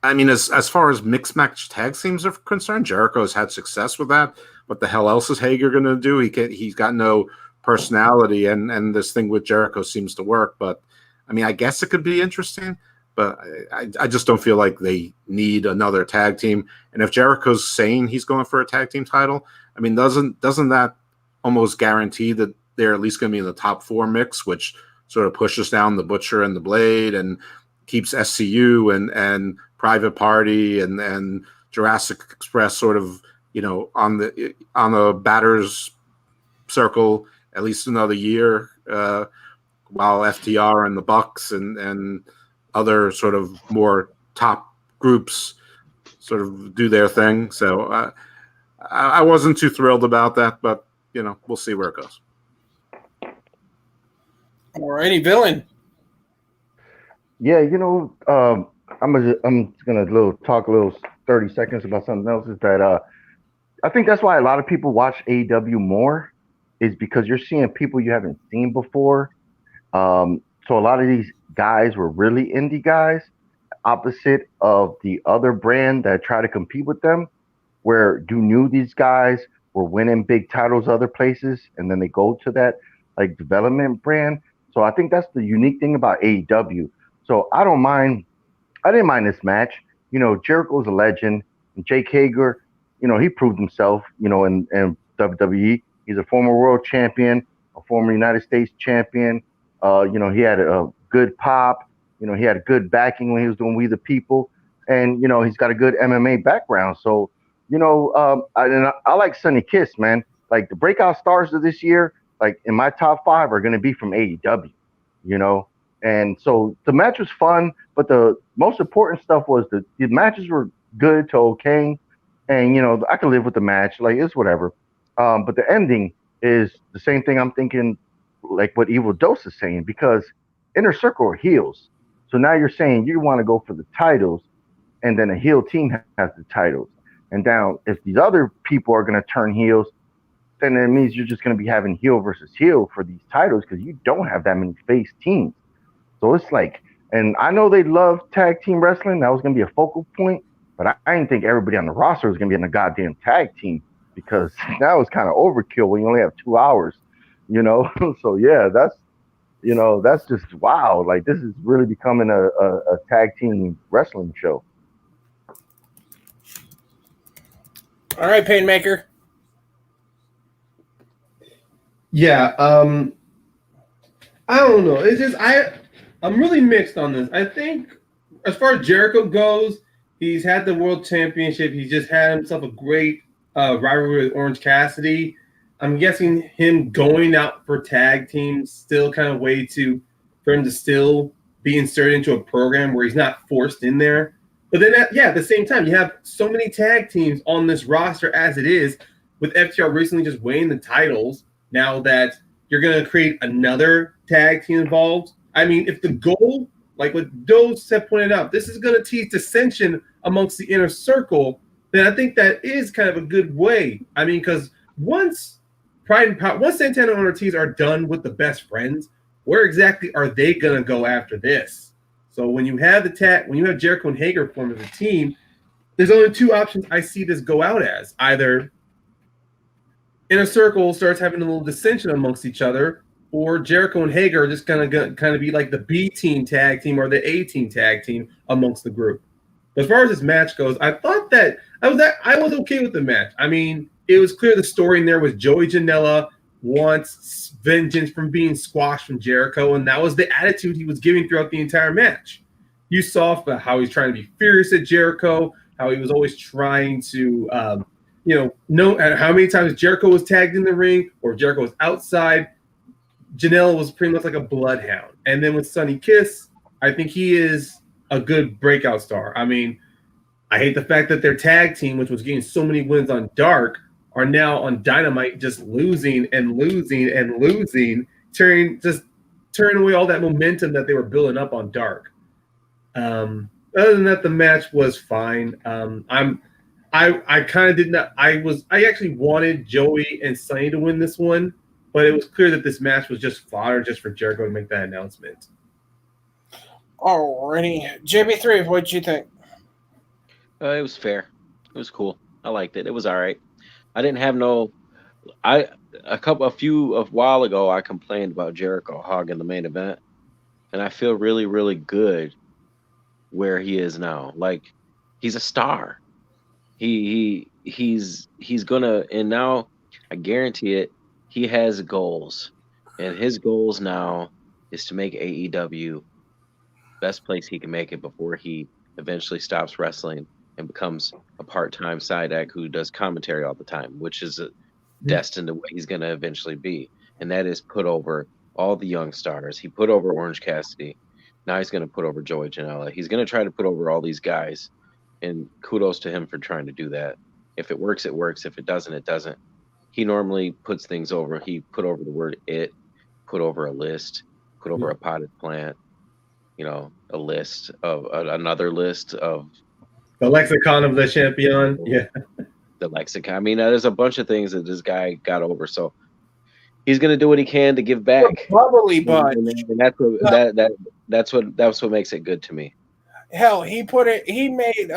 I mean, as far as mixed match tag teams are concerned, Jericho's had success with that. What the hell else is Hager going to do? He's got no personality, and this thing with Jericho seems to work. But I mean, I guess it could be interesting, but I just don't feel like they need another tag team. And if Jericho's saying he's going for a tag team title, I mean, doesn't that almost guarantee that they're at least going to be in the top 4 mix, which sort of pushes down the Butcher and the Blade and keeps SCU and Private Party and Jurassic Express sort of, on the batter's circle at least another year, while FTR and the Bucks and other sort of more top groups sort of do their thing. So I wasn't too thrilled about that, but we'll see where it goes. Alrighty, Villain. Yeah, I'm gonna talk a little 30 seconds about something else. Is that I think that's why a lot of people watch AEW more, is because you're seeing people you haven't seen before. So a lot of these guys were really indie guys, opposite of the other brand that try to compete with them, where you knew these guys were winning big titles other places, and then they go to that like development brand. So I think that's the unique thing about AEW. So I didn't mind this match. Jericho's a legend, and Jake Hager, he proved himself, in WWE. He's a former world champion, a former United States champion. He had a good pop. He had a good backing when he was doing We the People, and he's got a good MMA background. So, I like Sonny Kiss, man. Like the breakout stars of this year, like in my top 5 are going to be from AEW. And so the match was fun, but the most important stuff was the matches were good to okay, and I can live with the match, like it's whatever. But the ending is the same thing. I'm thinking, like what Evil Dose is saying, because Inner Circle are heels. So now you're saying you want to go for the titles, and then a heel team has the titles. And now if these other people are going to turn heels, then it means you're just going to be having heel versus heel for these titles, because you don't have that many face teams. So it's like, and I know they love tag team wrestling. That was going to be a focal point, but I didn't think everybody on the roster was going to be in a goddamn tag team, because that was kind of overkill when you only have 2 hours, So yeah, that's just wow. Like this is really becoming a tag team wrestling show. All right, Paynemaker. Yeah, I don't know. It's just I'm really mixed on this. I think as far as Jericho goes, he's had the world championship. He's just had himself a great rivalry with Orange Cassidy. I'm guessing him going out for tag teams still kind of way for him to still be inserted into a program where he's not forced in there. But then at the same time, you have so many tag teams on this roster as it is, with FTR recently just weighing the titles. Now that you're going to create another tag team involved. I mean, if the goal, like what Dose had pointed out, this is going to tease dissension amongst the Inner Circle, then I think that is kind of a good way. I mean, because once Pride and Power, once Santana and Ortiz are done with the Best Friends, where exactly are they going to go after this? So when you have when you have Jericho and Hager form as a team, there's only 2 options I see this go out as. Either Inner Circle starts having a little dissension amongst each other, or Jericho and Hager are just gonna kind of be like the B team tag team or the A team tag team amongst the group. But as far as this match goes, I thought that I was okay with the match. I mean, it was clear the story in there was Joey Janela wants vengeance from being squashed from Jericho, and that was the attitude he was giving throughout the entire match. You saw how he's trying to be furious at Jericho, how he was always trying to know how many times Jericho was tagged in the ring or Jericho was outside. Janela was pretty much like a bloodhound. And then with Sonny Kiss, I think he is a good breakout star. I mean, I hate the fact that their tag team, which was getting so many wins on Dark, are now on Dynamite just losing and losing and losing, turning away all that momentum that they were building up on Dark. Other than that, the match was fine. I kind of did not. I actually wanted Joey and Sonny to win this one, but it was clear that this match was just fodder just for Jericho to make that announcement. Alrighty, JB3, what'd you think? It was fair. It was cool. I liked it. It was all right. I didn't have no. A while ago, I complained about Jericho hogging the main event, and I feel really, really good where he is now. Like, he's a star. He's gonna, and now I guarantee it, he has goals, and his goals now is to make AEW best place he can make it before he eventually stops wrestling and becomes a part-time side act who does commentary all the time, which is destined to what he's going to eventually be. And that is put over all the young stars. He put over Orange Cassidy. Now he's going to put over Joey Janela. He's going to try to put over all these guys. And kudos to him for trying to do that. If it works, it works. If it doesn't, it doesn't. He normally puts things over. He put over the word it, put over a list, put over a potted plant, a list of another list of the lexicon of the champion. Yeah. The lexicon. I mean, there's a bunch of things that this guy got over. So he's going to do what he can to give back. Bubbly bunch. And that's what makes it good to me. Hell, he made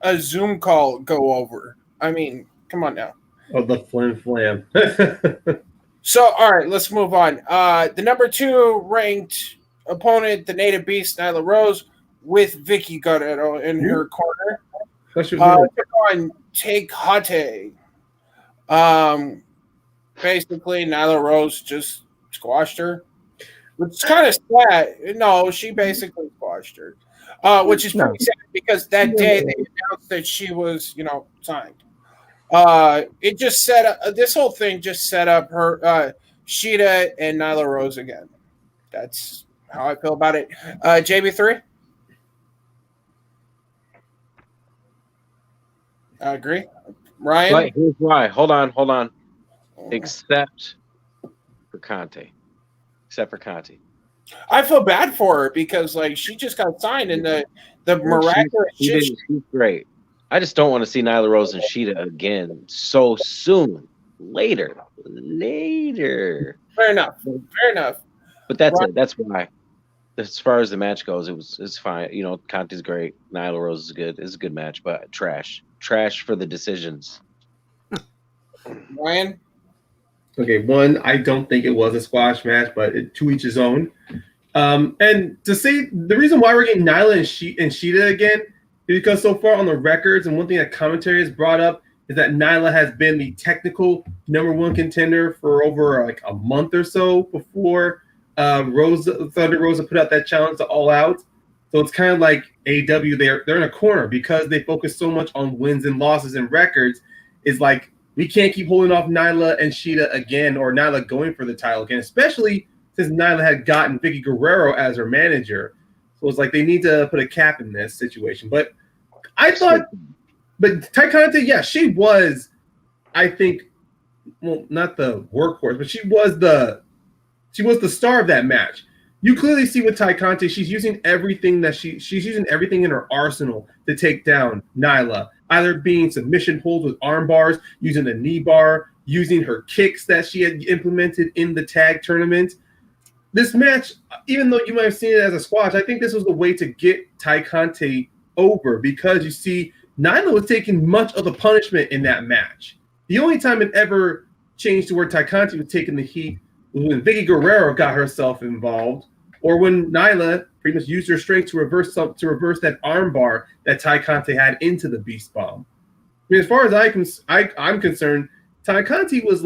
a Zoom call go over. I mean, come on now. Oh, the flam. So, all right, let's move on. The number 2 ranked opponent, the Native Beast, Nyla Rose, with Vicky Guerrero in her corner. Took on Take Hate. Basically, Nyla Rose just squashed her. It's kind of sad. No, she basically squashed her. Which is pretty sad because that day they announced that she was, signed. It just set up this whole thing. Just set up her Sheeta and Nyla Rose again. That's how I feel about it. JB3, I agree. Ryan, but here's why. Hold on. Except for Conte. I feel bad for her because she just got signed and the miraculous shit. She's great. I just don't want to see Nyla Rose and Sheeta again so soon. Later. Fair enough. But that's it. That's why. As far as the match goes, it's fine. Conte's great. Nyla Rose is good. It's a good match, but trash for the decisions. Ryan. Okay, one, I don't think it was a squash match, but to each his own. And to say the reason why we're getting Nyla and Sheeta again is because so far on the records, and one thing that commentary has brought up is that Nyla has been the technical number 1 contender for over a month or so before Thunder Rosa put out that challenge to All Out. So it's kind of like AEW, they're in a corner because they focus so much on wins and losses and records. It's like, we can't keep holding off Nyla and Sheeta again, or Nyla going for the title again, especially since Nyla had gotten Vicky Guerrero as her manager. So it's like they need to put a cap in this situation. But I thought, Tay Conti, yeah, she was, I think, well, not the workhorse, but she was the star of that match. You clearly see with Tay Conti, she's using everything that she's using everything in her arsenal to take down Nyla. Either being submission holds with arm bars, using the knee bar, using her kicks that she had implemented in the tag tournament. This match, even though you might have seen it as a squash, I think this was the way to get Tay Conti over because you see Nyla was taking much of the punishment in that match. The only time it ever changed to where Tay Conti was taking the heat was when Vicky Guerrero got herself involved, or when Nyla pretty much used her strength to reverse that arm bar that Tay Conti had into the Beast Bomb. I mean, as far as I'm concerned, Tay Conti was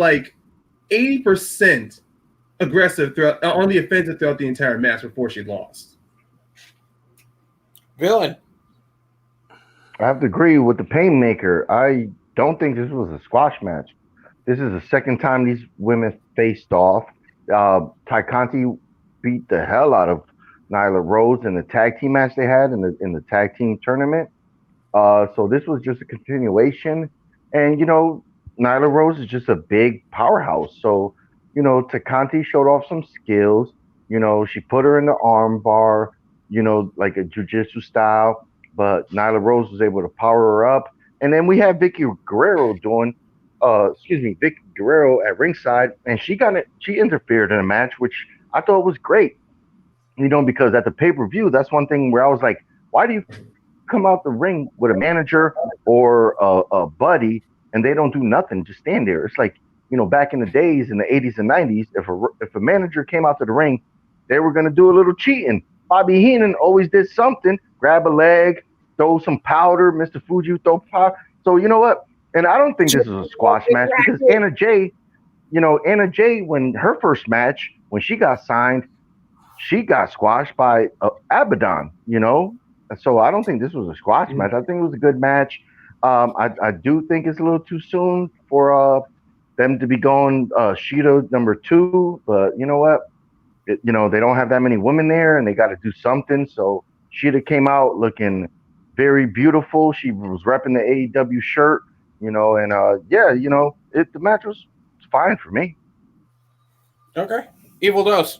80% aggressive on the offensive throughout the entire match before she lost. Villain. I have to agree with the PAYNEMAKER. I don't think this was a squash match. This is the second time these women faced off. Tay Conti beat the hell out of Nyla Rose in the tag team match they had in the tag team tournament. So this was just a continuation. And, Nyla Rose is just a big powerhouse. So, Takante showed off some skills. She put her in the arm bar, like a jujitsu style. But Nyla Rose was able to power her up. And then we had Vicky Guerrero Vicky Guerrero at ringside, and she interfered in a match, which I thought was great. Because at the pay-per-view, that's one thing where I was like, why do you come out the ring with a manager or a buddy and they don't do nothing, just stand there? It's like, back in the days in the 80s and 90s, if a manager came out to the ring, they were going to do a little cheating. Bobby Heenan always did something, grab a leg, throw some powder, Mr. Fuji throw powder. So you know what? And I don't think this is a squash match because Anna Jay, when her first match, when she got signed, she got squashed by Abaddon, So I don't think this was a squash match. I think it was a good match. I do think it's a little too soon for them to be going Shida number 2, but you know what? They don't have that many women there, and they got to do something. So Shida came out looking very beautiful. She was repping the AEW shirt, and the match was fine for me. Okay. Evil Dose.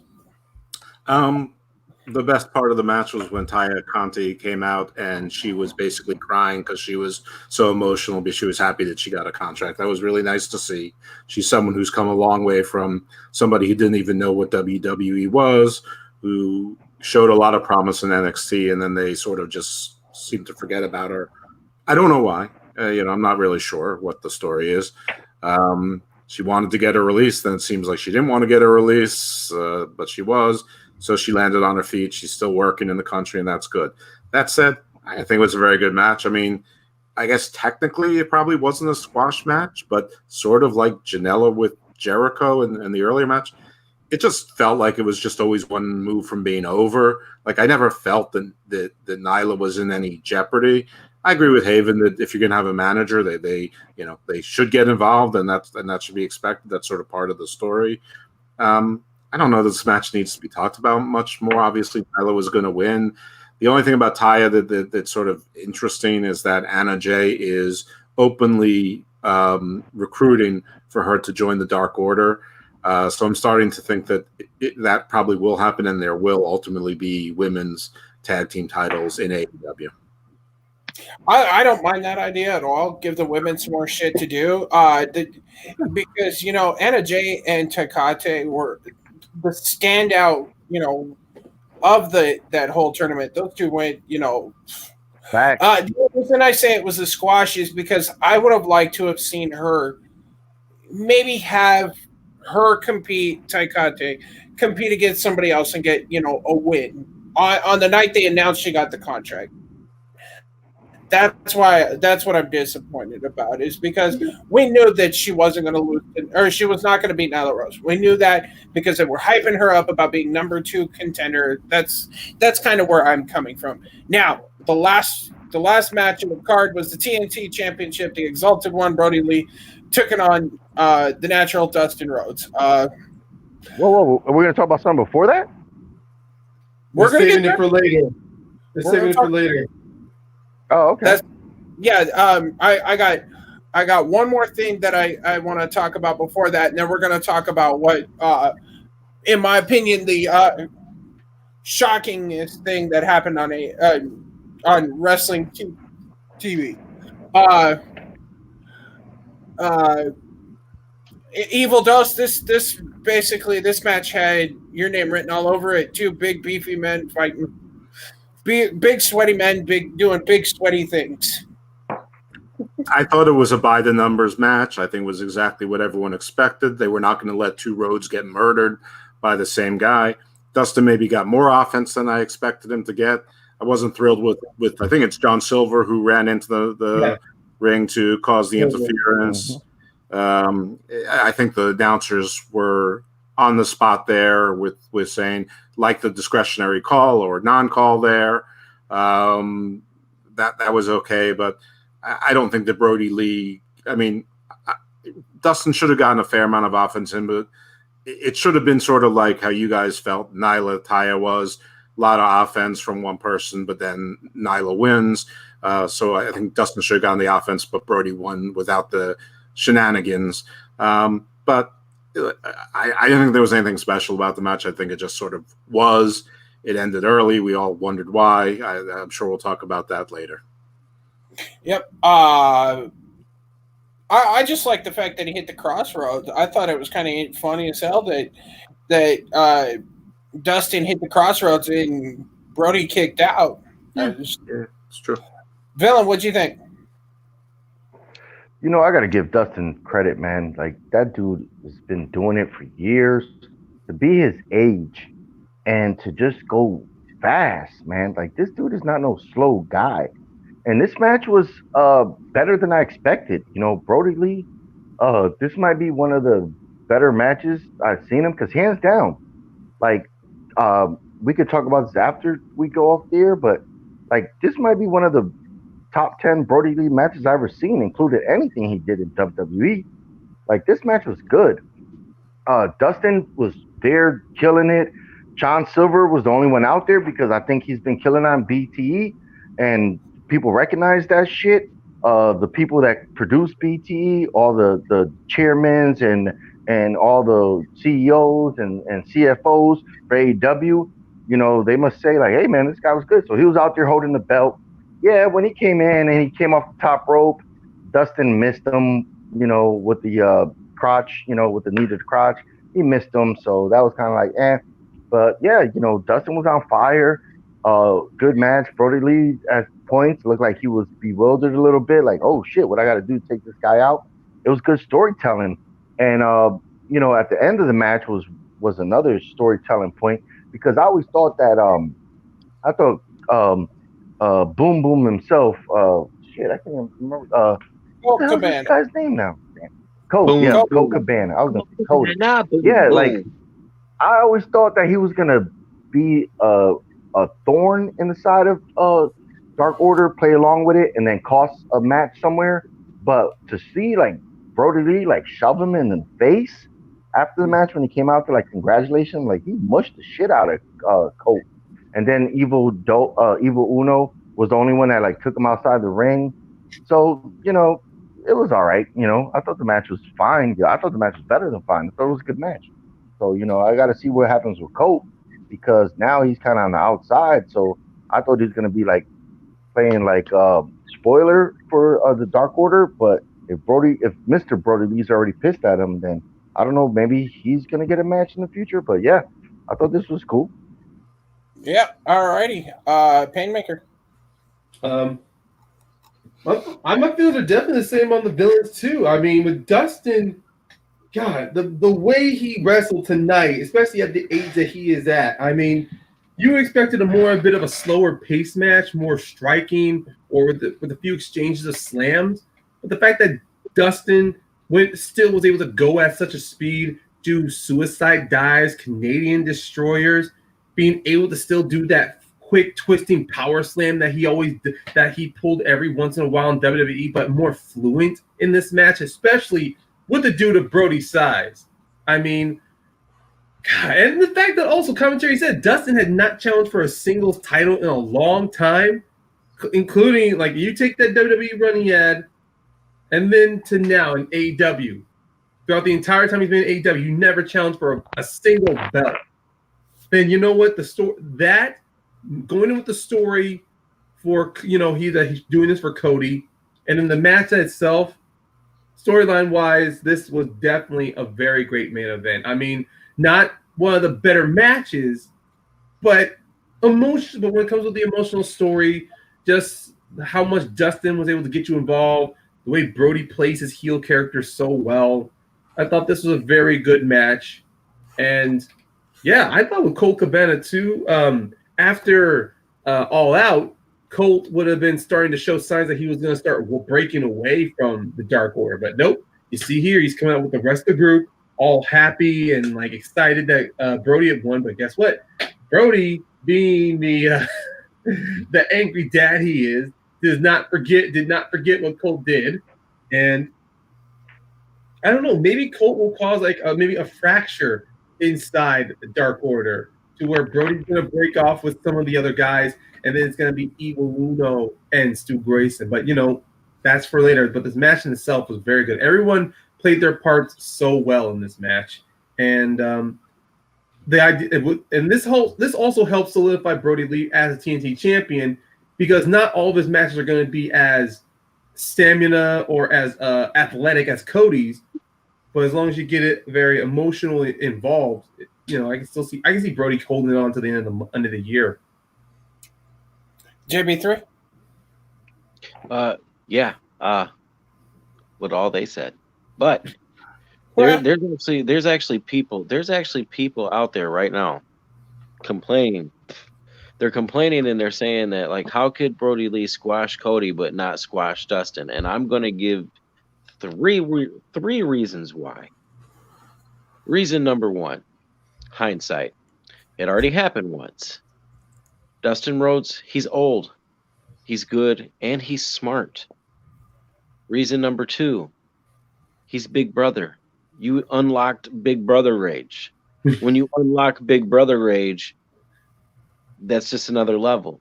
The best part of the match was when Taya Conti came out and she was basically crying because she was so emotional because she was happy that she got a contract. That was really nice to see. She's someone who's come a long way from somebody who didn't even know what WWE was, who showed a lot of promise in NXT, and then they sort of just seemed to forget about her. I don't know why. I'm not really sure what the story is. She wanted to get her release, then it seems like she didn't want to get her release, but she was. So she landed on her feet. She's still working in the country, and that's good. That said, I think it was a very good match. I mean, I guess technically it probably wasn't a squash match, but sort of like Janela with Jericho in the earlier match, it just felt like it was just always one move from being over. Like I never felt that Nyla was in any jeopardy. I agree with Haven that if you're going to have a manager, they should get involved, and that should be expected. That's sort of part of the story. I don't know that this match needs to be talked about much more. Obviously, Nyla was going to win. The only thing about Taya that's sort of interesting is that Anna Jay is openly recruiting for her to join the Dark Order. So I'm starting to think that that probably will happen, and there will ultimately be women's tag team titles in AEW. I don't mind that idea at all. Give the women some more shit to do. Because Anna Jay and Takate were the standout, of that whole tournament. Those two went, Fact. The reason I say it was a squash is because I would have liked to have seen her maybe have her Takate compete against somebody else and get, a win. On the night they announced she got the contract. That's what I'm disappointed about, is because we knew that she wasn't going to lose, or she was not going to beat Nyla Rose. We knew that because they were hyping her up about being number 2 contender. That's kind of where I'm coming from. Now, the last match in the card was the TNT Championship, the Exalted One, Brody Lee, took it on the Natural Dustin Rhodes. Whoa! Are we going to talk about something before that? We're saving it for later. We're saving it for later. Oh, okay. I got one more thing that I want to talk about before that, and then we're going to talk about what, in my opinion, the shockingest thing that happened on wrestling TV. Evil Dose. This match had your name written all over it. 2 big beefy men fighting. Big sweaty men, doing big sweaty things. I thought it was a by the numbers match. I think it was exactly what everyone expected. They were not going to let 2 Rhodes get murdered by the same guy. Dustin maybe got more offense than I expected him to get. I wasn't thrilled with I think it's John Silver who ran into the ring to cause the interference. I think the announcers were on the spot there with saying, like, the discretionary call or non-call there. That was okay, but I don't think that Brody Lee, Dustin should have gotten a fair amount of offense in, but it should have been sort of like how you guys felt Taya was. lot of offense from one person, but then Nyla wins. So I think Dustin should have gotten the offense, but Brody won without the shenanigans. But I didn't think there was anything special about the match. I think it just sort of was. It ended early. We all wondered why. I'm sure we'll talk about that later. Yep. I just like the fact that he hit the crossroads. I thought it was kind of funny as hell that Dustin hit the crossroads and Brody kicked out. Yeah, it's true. Villain, what'd you think? You know, I got to give Dustin credit, man. Like, that dude has been doing it for years. To be his age and to just go fast, man. Like, this dude is not no slow guy. And this match was better than I expected. You know, Brody Lee, this might be one of the better matches I've seen him, because hands down, like, we could talk about this after we go off the air, but like, this might be one of the top 10 Brody Lee matches I've ever seen, included anything he did in WWE. Like, this match was good. Dustin was there killing it. John Silver was the only one out there because I think he's been killing on BTE, and people recognize that shit. The people that produce BTE, all the chairmans and all the CEOs and CFOs for AEW, you know, they must say, like, hey, man, this guy was good. So he was out there holding the belt. Yeah, when he came in and he came off the top rope, Dustin missed him, you know, with the crotch, you know, with the knee to the crotch. He missed him, so that was kind of like, eh. But, yeah, you know, Dustin was on fire. Good match. Brody Lee, at points, looked like he was bewildered a little bit, like, oh, shit, what I got to do to take this guy out? It was good storytelling. And, you know, at the end of the match was another storytelling point, because I always thought that Boom Boom himself, shit, I can't remember. What the hell is this guy's name now? Colt Cabana. I was gonna say Cody. Yeah, like, I always thought that he was gonna be a thorn in the side of Dark Order, play along with it, and then cost a match somewhere. But to see, like, Brody Lee, like, shove him in the face after the match when he came out to, like, congratulations, like, he mushed the shit out of Colt. And then Evil Uno was the only one that, like, took him outside the ring. So, you know, it was all right. You know, I thought the match was fine. I thought the match was better than fine. I thought it was a good match. So, you know, I got to see what happens with Colt, because now he's kind of on the outside. So I thought he was going to be, like, playing, like, spoiler for the Dark Order. But if Mr. Brody Lee's already pissed at him, then I don't know, maybe he's going to get a match in the future. But, yeah, I thought this was cool. Yeah, all righty. PAYNEMAKER. My feelings are definitely the same on the villains too. I mean, with Dustin, God, the way he wrestled tonight, especially at the age that he is at, I mean, you expected a bit of a slower pace match, more striking, or with a few exchanges of slams. But the fact that Dustin still was able to go at such a speed, do suicide dives, Canadian destroyers, being able to still do that quick twisting power slam that he pulled every once in a while in WWE, but more fluent in this match, especially with a dude of Brody's size. I mean, God, and the fact that also commentary said Dustin had not challenged for a singles title in a long time, including, like, you take that WWE run he had, and then to now in AEW. Throughout the entire time he's been in AEW, you never challenged for a single belt. Then you know what, going in with the story for, you know, he's doing this for Cody, and in the match itself, storyline wise, this was definitely a very great main event. I mean, not one of the better matches, but emotional. But when it comes with the emotional story, just how much Dustin was able to get you involved, the way Brody plays his heel character so well, I thought this was a very good match. And yeah, I thought with Colt Cabana too. After All Out, Colt would have been starting to show signs that he was going to start breaking away from the Dark Order. But nope, you see here, he's coming out with the rest of the group, all happy and, like, excited that Brody had won. But guess what? Brody, being the the angry dad he is, did not forget what Colt did. And I don't know, maybe Colt will cause, like, maybe a fracture inside the Dark Order, to where Brody's going to break off with some of the other guys, and then it's going to be Evil Uno and Stu Grayson. But, that's for later. But this match in itself was very good. Everyone played their parts so well in this match. And the idea, and this also helps solidify Brody Lee as a TNT champion, because not all of his matches are going to be as stamina or as athletic as Cody's. But as long as you get it very emotionally involved, I can see Brody holding it on to the end of the year. JB3? Yeah. What all they said. But there's actually people out there right now complaining. They're complaining and they're saying that, like, how could Brody Lee squash Cody but not squash Dustin? And I'm gonna give three reasons why. Reason number one, hindsight. It already happened once. Dustin Rhodes, he's old, he's good, and he's smart. Reason number two, he's Big Brother. You unlocked Big Brother rage. When you unlock Big Brother rage, that's just another level.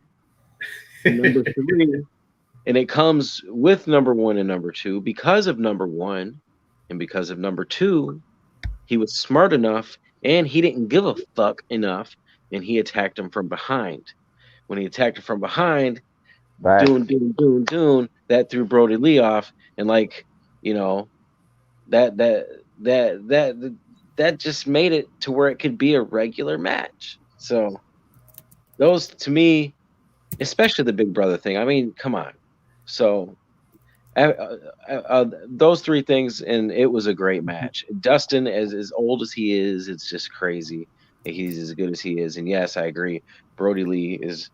Number three, and it comes with number one and number two. Because of number one and because of number two, he was smart enough and he didn't give a fuck enough, and he attacked him from behind. When he attacked him from behind, doon, that threw Brody Lee off, and that just made it to where it could be a regular match. So those, to me, especially the Big Brother thing, I mean, come on. So those three things, and it was a great match. Dustin, as old as he is, it's just crazy that he's as good as he is. And yes, I agree, Brody Lee is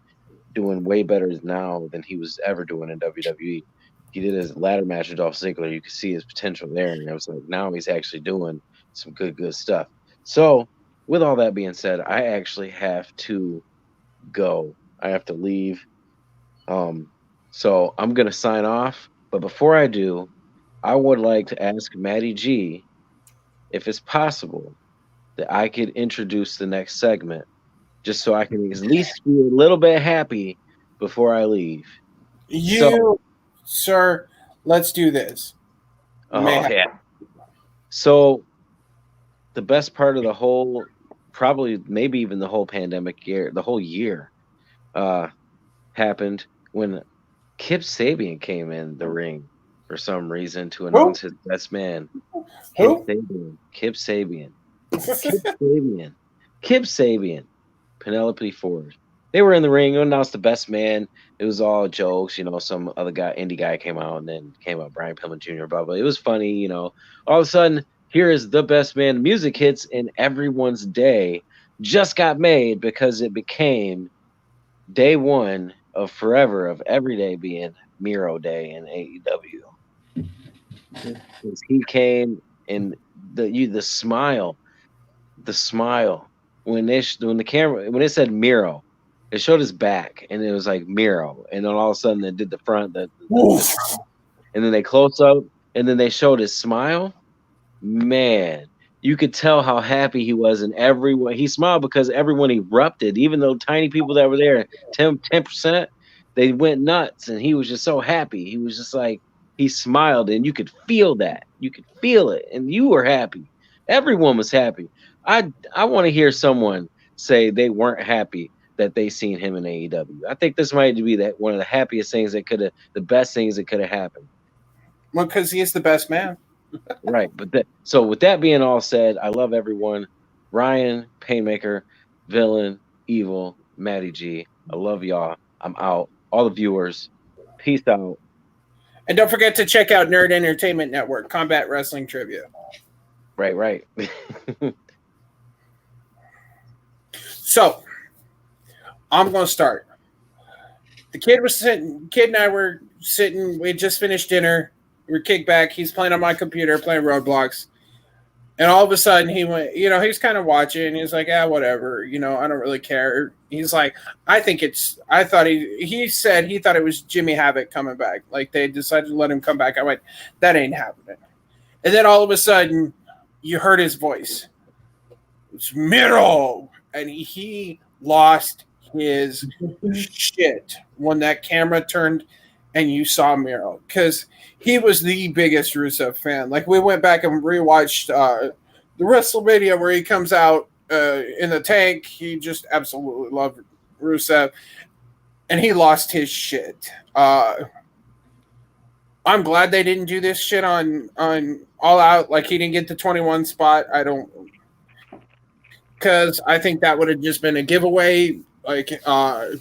doing way better now than he was ever doing in WWE. He did his ladder match with Dolph Ziggler. You could see his potential there, and I was like, now he's actually doing some good stuff. So with all that being said, I actually have to go. I have to leave. So I'm gonna sign off. But before I do, I would like to ask Matty G if it's possible that I could introduce the next segment, just so I can at least be a little bit happy before I leave. Sir, let's do this. Yeah. So the best part of the whole, probably maybe even the whole pandemic year, the whole year, happened when Kip Sabian came in the ring for some reason to announce his best man. Kip Sabian. Penelope Ford. They were in the ring, announced the best man. It was all jokes, some other guy, indie guy came out, and then came out Brian Pillman Jr., blah, blah. It was funny, All of a sudden, here is the best man. Music hits, and everyone's day just got made because it became day one of forever of every day being Miro Day in AEW. Because he came, and the smile when it said Miro, it showed his back, and it was like Miro, and then all of a sudden they did the front, and then they close up, and then they showed his smile. Man, you could tell how happy he was, and everyone, he smiled because everyone erupted, even though tiny people that were there, 10%, they went nuts, and he was just so happy. He was just like, he smiled, and you could feel that. You could feel it, and you were happy. Everyone was happy. I want to hear someone say they weren't happy that they seen him in AEW. I think this might be that one of the happiest things the best things that could have happened. Well, because he is the best man. Right. So with that being all said, I love everyone. Ryan, Paynemaker, Villain, Evil, Matty G. I love y'all. I'm out. All the viewers. Peace out. And don't forget to check out Nerd Entertainment Network, Combat Wrestling Trivia. Right. So, I'm going to start. The kid and I were sitting, we had just finished dinner. We were kicked back. He's playing on my computer, playing Roadblocks. And all of a sudden he went, he's kind of watching. He's like, whatever. I don't really care. He's like, he said he thought it was Jimmy Havoc coming back. Like they decided to let him come back. I went, that ain't happening. And then all of a sudden you heard his voice. It's Miro. and he lost his shit when that camera turned and you saw Miro, because he was the biggest Rusev fan. Like, we went back and rewatched the WrestleMania where he comes out in the tank. He just absolutely loved Rusev, and he lost his shit. I'm glad they didn't do this shit on All Out. Like, he didn't get the 21 spot. Because I think that would have just been a giveaway. Like, fuck,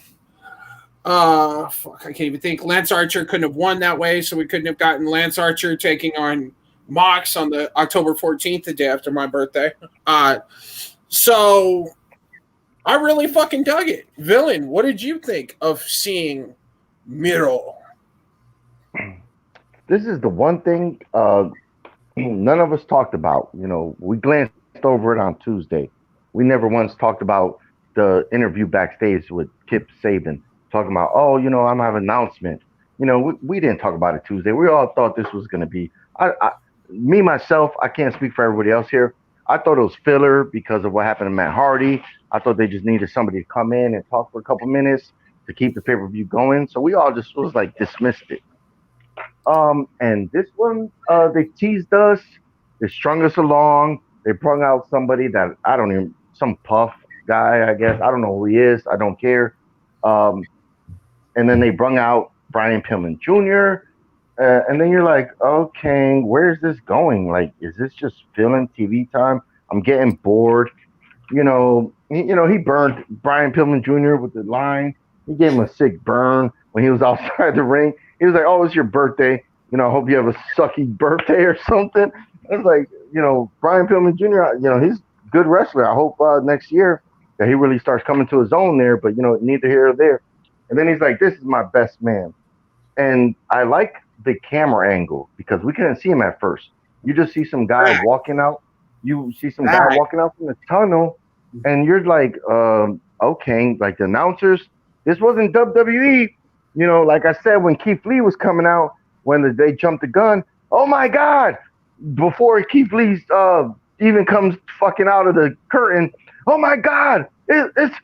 I can't even think. Lance Archer couldn't have won that way, so we couldn't have gotten Lance Archer taking on Mox on the October 14th, the day after my birthday. So I really fucking dug it. Villain, what did you think of seeing Miro? This is the one thing none of us talked about. You know, we glanced over it on Tuesday. We never once talked about the interview backstage with Kip Sabian, talking about, oh, you know, I'm having an announcement. You know, we didn't talk about it Tuesday. We all thought this was going to be, me, myself, I can't speak for everybody else here. I thought it was filler because of what happened to Matt Hardy. I thought they just needed somebody to come in and talk for a couple minutes to keep the pay-per-view going. So we all just was like dismissed it. And this one, they teased us, they strung us along, they brought out somebody that I don't even, some puff guy, I guess. I don't know who he is. I don't care. And then they brought out Brian Pillman Jr. And then you're like, okay, where's this going? Like, is this just filling TV time? I'm getting bored. You know, he burned Brian Pillman Jr. with the line. He gave him a sick burn when he was outside the ring. He was like, oh, it's your birthday. You know, I hope you have a sucky birthday or something. It's like, you know, Brian Pillman Jr., you know, he's a good wrestler. I hope next year that he really starts coming to his own there, but, you know, neither here or there. And then he's like, this is my best man. And I like the camera angle because we couldn't see him at first. You just see some guy walking out. You see some guy walking out from the tunnel, and you're like, okay, like the announcers, this wasn't WWE. You know, like I said, when Keith Lee was coming out, when they jumped the gun, oh my God, before Keith Lee even comes fucking out of the curtain, oh my God, it's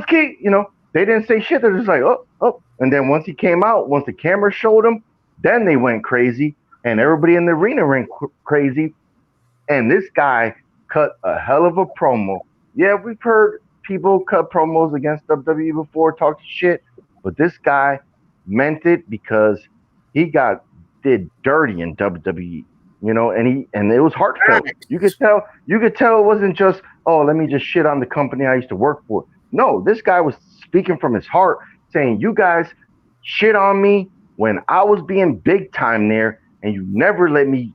Keith, you know, they didn't say shit. They're just like, oh. And then once he came out, once the camera showed him, then they went crazy, and everybody in the arena went crazy. And this guy cut a hell of a promo. Yeah, we've heard people cut promos against WWE before, talk shit, but this guy meant it because he did dirty in WWE, you know, and it was heartfelt. You could tell it wasn't just, oh, let me just shit on the company I used to work for. No, this guy was speaking from his heart, saying, you guys shit on me when I was being big time there, and you never let me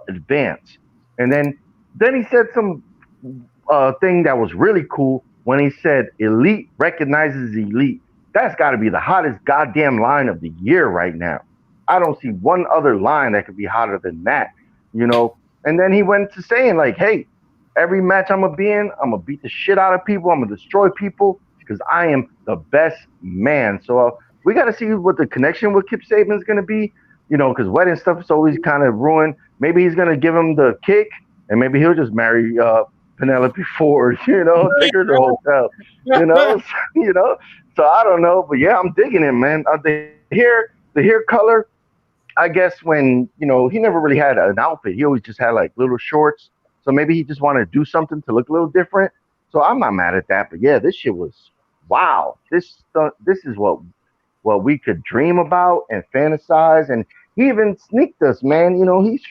advance. And then he said some thing that was really cool when he said, elite recognizes elite. That's got to be the hottest goddamn line of the year right now. I don't see one other line that could be hotter than that, you know? And then he went to saying, like, hey, every match I'm going to be in, I'm going to beat the shit out of people. I'm going to destroy people because I am the best man. So we got to see what the connection with Kip Sabian is going to be, you know, because wedding stuff is always kind of ruined. Maybe he's going to give him the kick, and maybe he'll just marry Penelope Ford, you know, take her to the hotel, you know. So I don't know, but yeah, I'm digging it, man. The hair color, I guess when, you know, he never really had an outfit. He always just had like little shorts. So maybe he just wanted to do something to look a little different. So I'm not mad at that. But yeah, this shit was, wow. This is what we could dream about and fantasize. And he even sneaked us, man. You know, he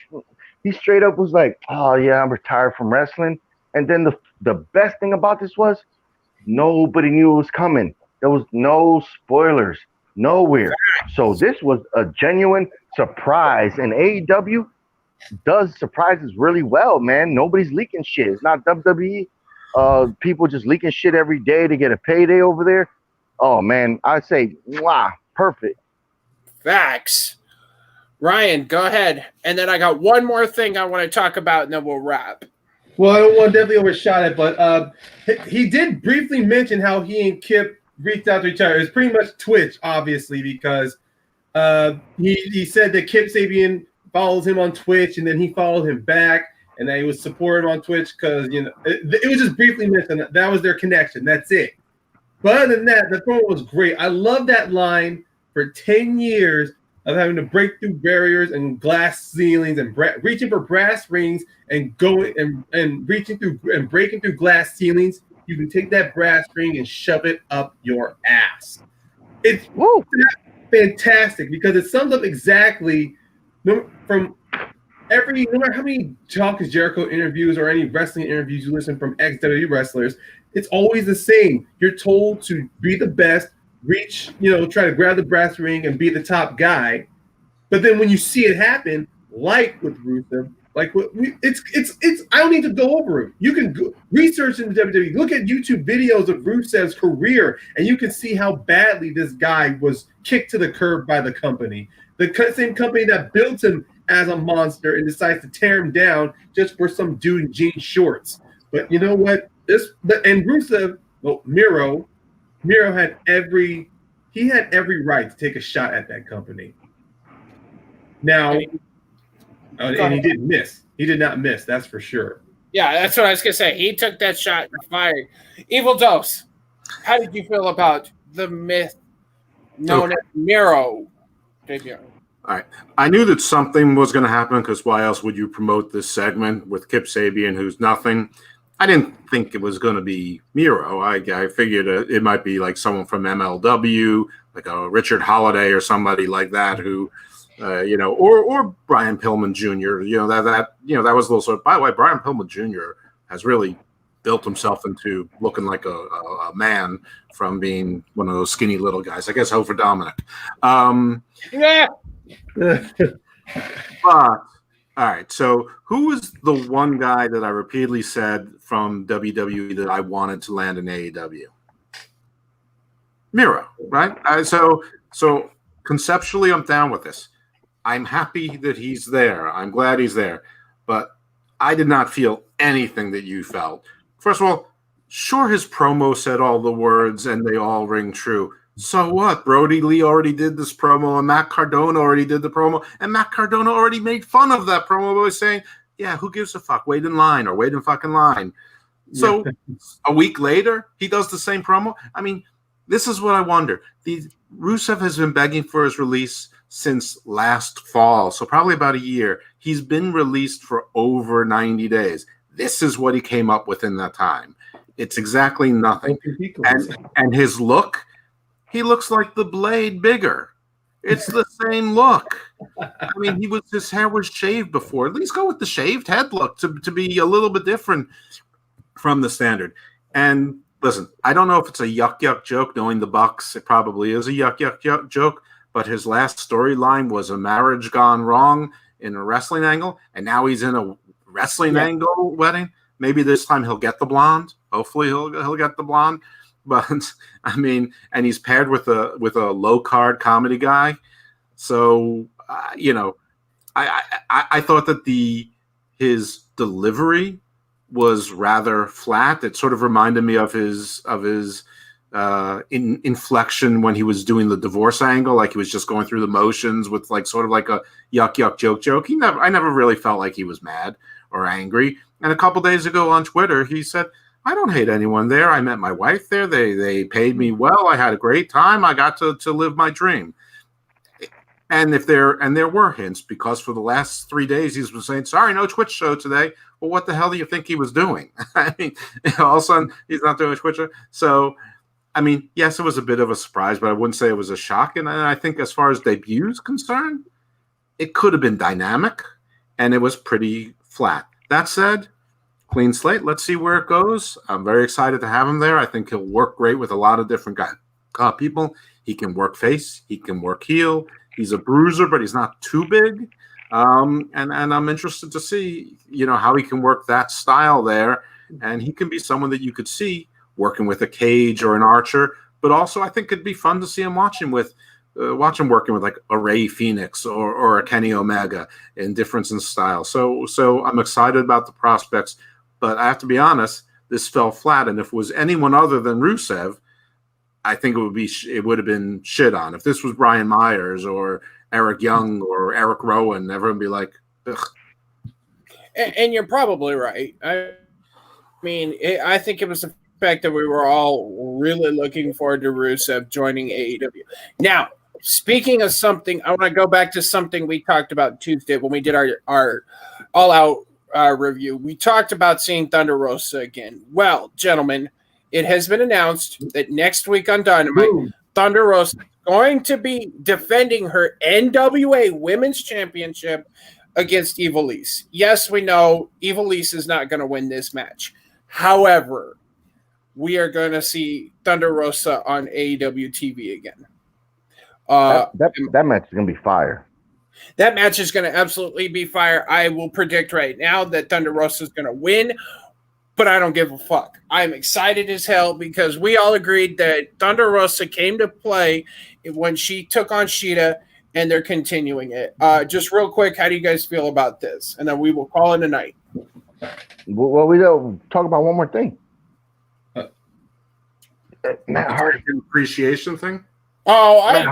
straight up was like, oh yeah, I'm retired from wrestling. And then the best thing about this was nobody knew it was coming. There was no spoilers, nowhere. So this was a genuine surprise. And AEW does surprises really well, man. Nobody's leaking shit. It's not WWE. People just leaking shit every day to get a payday over there. Oh, man, I say, wow, perfect. Facts. Ryan, go ahead. And then I got one more thing I want to talk about, and then we'll wrap. Well, I don't want to definitely overshot it, but he did briefly mention how he and Kip reached out to each other. It's pretty much Twitch, obviously, because he said that Kip Sabian follows him on Twitch, and then he followed him back. and that he was supporting on Twitch because it was just briefly mentioned that was their connection. That's it. But other than that, the promo was great. I love that line for 10 years of having to break through barriers and glass ceilings and reaching for brass rings and going and reaching through and breaking through glass ceilings. You can take that brass ring and shove it up your ass. It's fantastic because it sums up exactly from no matter how many Talk is Jericho interviews or any wrestling interviews you listen from ex-WWE wrestlers, it's always the same. You're told to be the best, reach, try to grab the brass ring and be the top guy. But then when you see it happen, like with Rusev, it's I don't need to go over it. You can go research in the WWE, look at YouTube videos of Rusev's career, and you can see how badly this guy was kicked to the curb by the company. The same company that built him as a monster and decides to tear him down just for some dude in jean shorts. But you know what? And Rusev, Miro had every right to take a shot at that company. Now, and he didn't miss. He did not miss. That's for sure. Yeah, that's what I was gonna say. He took that shot and fired. Evil Dose, how did you feel about the myth known as Miro debut? All right. I knew that something was going to happen because why else would you promote this segment with Kip Sabian, who's nothing? I didn't think it was going to be Miro. I figured it might be like someone from MLW, like a Richard Holiday or somebody like that who, or Brian Pillman Jr. That was a little sort. By the way, Brian Pillman Jr. has really built himself into looking like a man from being one of those skinny little guys. I guess over Dominic. Yeah. But all right, so who was the one guy that I repeatedly said from WWE that I wanted to land in AEW? Miro, right? So conceptually, I'm down with this. I'm happy that he's there. I'm glad he's there. But I did not feel anything that you felt. First of all, sure, his promo said all the words and they all ring true. So what? Brody Lee already did this promo, and Matt Cardona already did the promo, and Matt Cardona already made fun of that promo by saying, yeah, who gives a fuck? Wait in line or wait in fucking line. So a week later, he does the same promo. I mean, this is what I wonder. Rusev has been begging for his release since last fall, so probably about a year. He's been released for over 90 days. This is what he came up with in that time. It's exactly nothing. And his look, he looks like the Blade bigger. It's the same look. I mean, his hair was shaved before. At least go with the shaved head look to be a little bit different from the standard. And listen, I don't know if it's a yuck joke. Knowing the Bucks, it probably is a yuck joke. But his last storyline was a marriage gone wrong in a wrestling angle, and now he's in a wrestling angle wedding. Maybe this time he'll get the blonde. Hopefully he'll get the blonde. But I mean, and he's paired with a low card comedy guy. So I thought that his delivery was rather flat. It sort of reminded me of his inflection when he was doing the divorce angle, like he was just going through the motions with sort of like a yuck joke. I never really felt like he was mad or angry. And a couple days ago on Twitter, he said, I don't hate anyone there. I met my wife there. They paid me well. I had a great time. I got to live my dream. And there were hints, because for the last 3 days he's been saying, sorry, no Twitch show today. Well, what the hell do you think he was doing? I mean, all of a sudden he's not doing a Twitch show. So, I mean, yes, it was a bit of a surprise, but I wouldn't say it was a shock. And I think as far as debuts concerned, it could have been dynamic, and it was pretty flat. That said, clean slate. Let's see where it goes. I'm very excited to have him there. I think he'll work great with a lot of different people. He can work face. He can work heel. He's a bruiser, but he's not too big. And I'm interested to see, how he can work that style there. And he can be someone that you could see working with a Cage or an Archer. But also, I think it'd be fun to see him watch him working with like a Ray Phoenix or a Kenny Omega in difference in style. So I'm excited about the prospects. But I have to be honest, this fell flat. And if it was anyone other than Rusev, I think it would have been shit on. If this was Brian Myers or Eric Young or Eric Rowan, everyone would be like, ugh. And you're probably right. I mean, I think it was the fact that we were all really looking forward to Rusev joining AEW. Now, speaking of something, I want to go back to something we talked about Tuesday when we did our All Out review. We talked about seeing Thunder Rosa again. Well, gentlemen, it has been announced that next week on Dynamite, Thunder Rosa is going to be defending her NWA Women's Championship against Ivelisse. Yes, we know Ivelisse is not going to win this match. However, we are going to see Thunder Rosa on AEW TV again. That match is going to be fire. That match is going to absolutely be fire. I will predict right now that Thunder Rosa is going to win, but I don't give a fuck. I'm excited as hell because we all agreed that Thunder Rosa came to play when she took on Sheeta, and they're continuing it. Just real quick, how do you guys feel about this? And then we will call it a night. Well, we don't talk about one more thing. Matt Hardy. Appreciation thing? Oh, Matt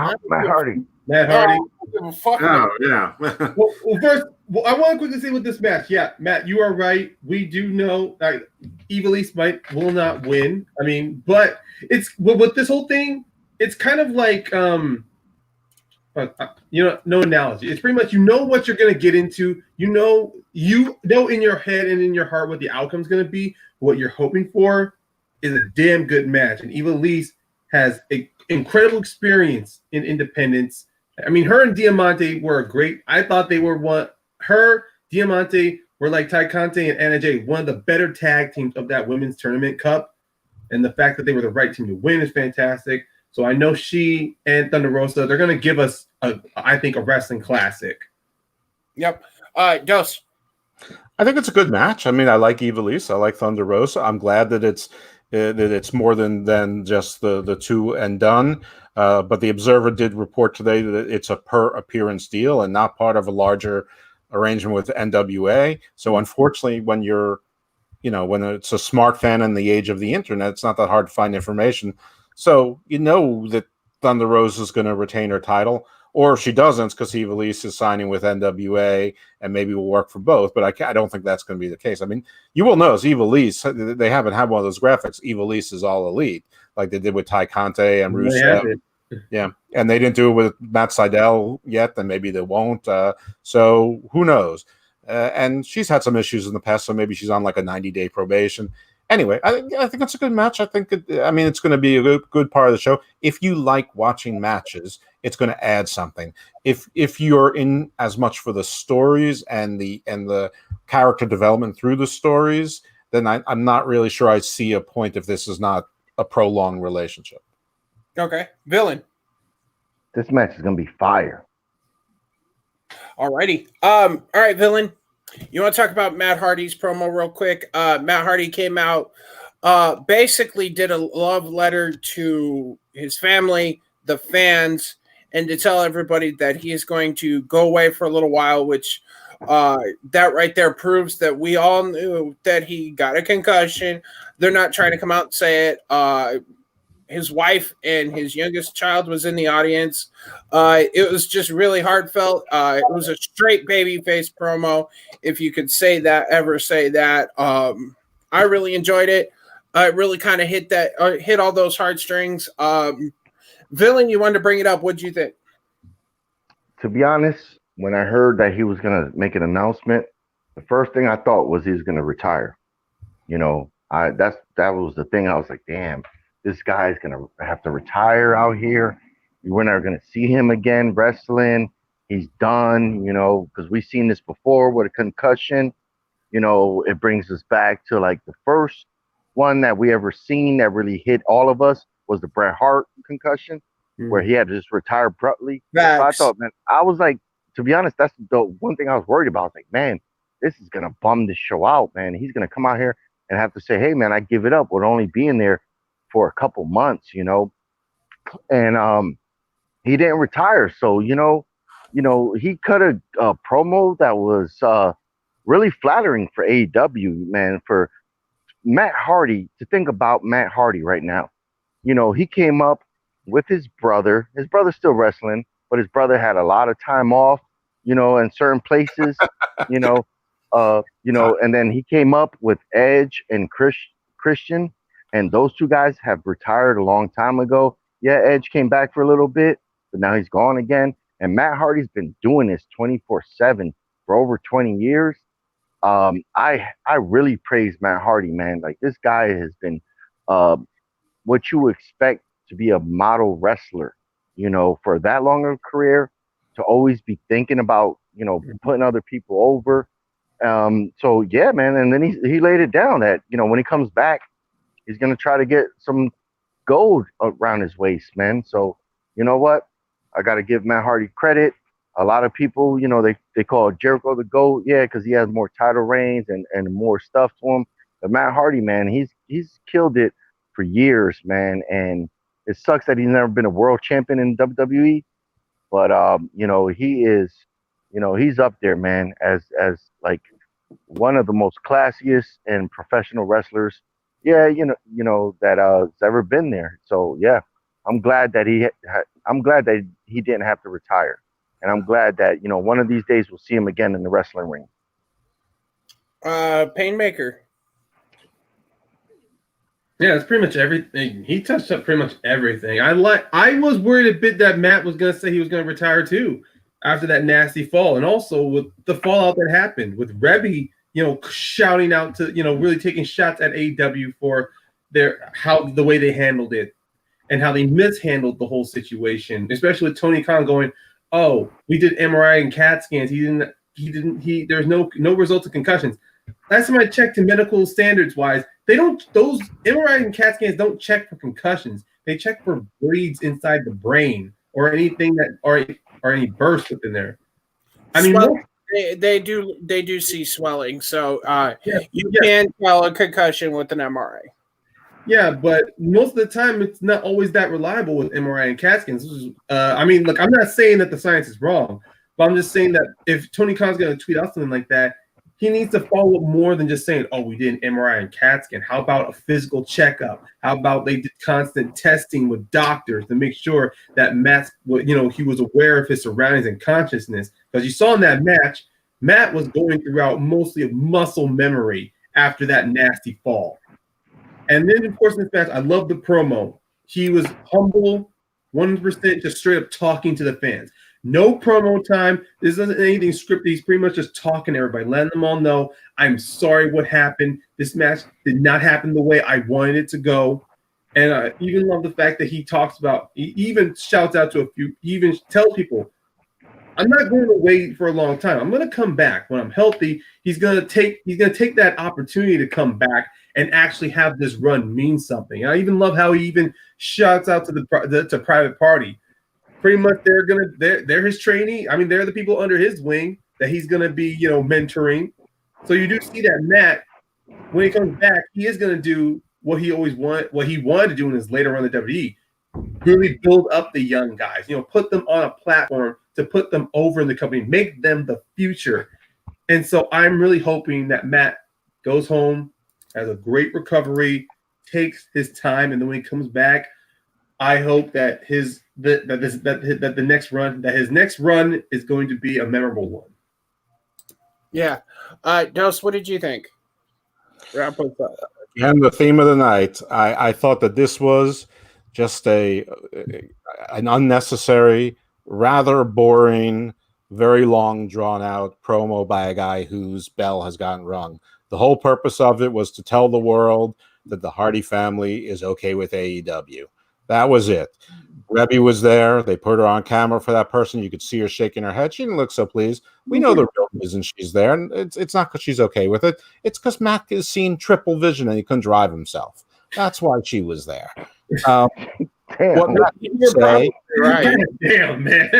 Hardy. Matt Hardy. I don't give a fuck. Oh, yeah. Well, first, I want to quickly say with this match. Yeah, Matt, you are right. We do know that Ivelisse will not win. I mean, but it's with this whole thing, it's kind of like no analogy. It's pretty much what you're going to get into. You know in your head and in your heart what the outcome's going to be. What you're hoping for is a damn good match, and Ivelisse has an incredible experience in independence. I mean, her and Diamante were great. I thought they were Diamante were like Ty Conte and Anna Jay, one of the better tag teams of that women's tournament cup. And the fact that they were the right team to win is fantastic. So I know she and Thunder Rosa, they're going to give us, I think, a wrestling classic. Yep. Dos. I think it's a good match. I mean, I like Ivelisse. I like Thunder Rosa. I'm glad that it's more than just the two and done. But the Observer did report today that it's a per appearance deal and not part of a larger arrangement with NWA. So unfortunately, when it's a smart fan in the age of the internet, it's not that hard to find information. So that Thunder Rosa is going to retain her title, or if she doesn't, because Ivelisse is signing with NWA and maybe will work for both. But I don't think that's going to be the case. I mean, you will notice Ivelisse, they haven't had one of those graphics. Ivelisse is all elite, like they did with Ty Conte and Rusev. Yeah, and they didn't do it with Matt Sydal yet, and maybe they won't. So who knows? And she's had some issues in the past, so maybe she's on like a 90-day probation. Anyway, I think it's a good match. It's going to be a good part of the show. If you like watching matches, it's going to add something. If you're in as much for the stories and the character development through the stories, then I'm not really sure I see a point if this is not a prolonged relationship. Okay. Villain. This match is going to be fire. Alrighty. All right, Villain. You want to talk about Matt Hardy's promo real quick? Matt Hardy came out, basically did a love letter to his family, the fans, and to tell everybody that he is going to go away for a little while, which that right there proves that we all knew that he got a concussion. They're not trying to come out and say it. His wife and his youngest child was in the audience. It was just really heartfelt. It was a straight babyface promo, if you could ever say that. I really enjoyed it. It really kind of hit all those heartstrings. Villain, you wanted to bring it up. What'd you think? To be honest, when I heard that he was going to make an announcement, the first thing I thought was he was going to retire. That was the thing. I was like, damn. This guy's going to have to retire out here. We're never going to see him again wrestling. He's done, because we've seen this before with a concussion. It brings us back to like the first one that we ever seen that really hit all of us was the Bret Hart concussion, where he had to just retire abruptly. So I thought, man, I was like, to be honest, that's the one thing I was worried about. I was like, man, this is going to bum this show out, man. He's going to come out here and have to say, hey, man, I give it up with only being there for a couple months, and he didn't retire. So, he cut a promo that was really flattering for AEW, man, for Matt Hardy to think about Matt Hardy right now. He came up with his brother. His brother's still wrestling, but his brother had a lot of time off, in certain places, And then he came up with Edge and Christian, and those two guys have retired a long time ago. Yeah, Edge came back for a little bit, but now he's gone again. And Matt Hardy's been doing this 24/7 for over 20 years. I really praise Matt Hardy, man. Like, this guy has been what you expect to be a model wrestler, for that long of a career, to always be thinking about, putting other people over. So yeah, man. And then he laid it down that, when he comes back, he's going to try to get some gold around his waist, man. So you know what? I got to give Matt Hardy credit. A lot of people, they call Jericho the GOAT, yeah, because he has more title reigns and more stuff to him. But Matt Hardy, man, he's killed it for years, man. And it sucks that he's never been a world champion in WWE. But he is, he's up there, man, as like one of the most classiest and professional wrestlers, yeah, that's ever been there. So yeah, I'm glad that he didn't have to retire. And I'm glad that, one of these days we'll see him again in the wrestling ring. PAYNEMAKER. Yeah, it's pretty much everything. He touched up pretty much everything. I was worried a bit that Matt was going to say he was going to retire too after that nasty fall. And also with the fallout that happened with Rebby, shouting out to, really taking shots at AEW for the way they handled it and how they mishandled the whole situation, especially with Tony Khan going, "Oh, we did MRI and CAT scans. There's no results of concussions." Last time I checked, to medical standards wise, those MRI and CAT scans don't check for concussions. They check for bleeds inside the brain or anything or any bursts within there. I mean, they do see swelling, so you can tell a concussion with an MRI. Yeah, but most of the time it's not always that reliable with MRI and CAT scans. Look, I'm not saying that the science is wrong, but I'm just saying that if Tony Khan's going to tweet out something like that, he needs to follow up more than just saying, "Oh, we did an MRI and CAT scan." How about a physical checkup? How about they did constant testing with doctors to make sure that he was aware of his surroundings and consciousness? Because you saw in that match, Matt was going throughout mostly of muscle memory after that nasty fall. And then, of course, in this match, I love the promo. He was humble, 100%, just straight up talking to the fans. No promo time. This isn't anything scripted. He's pretty much just talking to everybody, letting them all know, "I'm sorry what happened. This match did not happen the way I wanted it to go." And I even love the fact that he even shouts out to he even tells people, "I'm not going to wait for a long time. I'm going to come back when I'm healthy." He's going to take that opportunity to come back and actually have this run mean something. And I even love how he even shouts out to Private Party. Pretty much they're his trainee. I mean, they're the people under his wing that he's going to be, mentoring. So you do see that Matt, when he comes back, he is going to do what he wanted to do in his later run in the WWE. Really build up the young guys, put them on a platform to put them over in the company, make them the future. And so I'm really hoping that Matt goes home, has a great recovery, takes his time, and then when he comes back, I hope that his next run is going to be a memorable one. Yeah. Dos, what did you think? Wrap us up. And the theme of the night, I thought that this was just an unnecessary, rather boring, very long, drawn-out promo by a guy whose bell has gotten rung. The whole purpose of it was to tell the world that the Hardy family is okay with AEW. That was it. Rebby was there. They put her on camera for that person. You could see her shaking her head. She didn't look so pleased. We know the real reason she's there. And it's not because she's okay with it. It's because Matt has seen triple vision and he couldn't drive himself. That's why she was there. What Matt say, damn, man.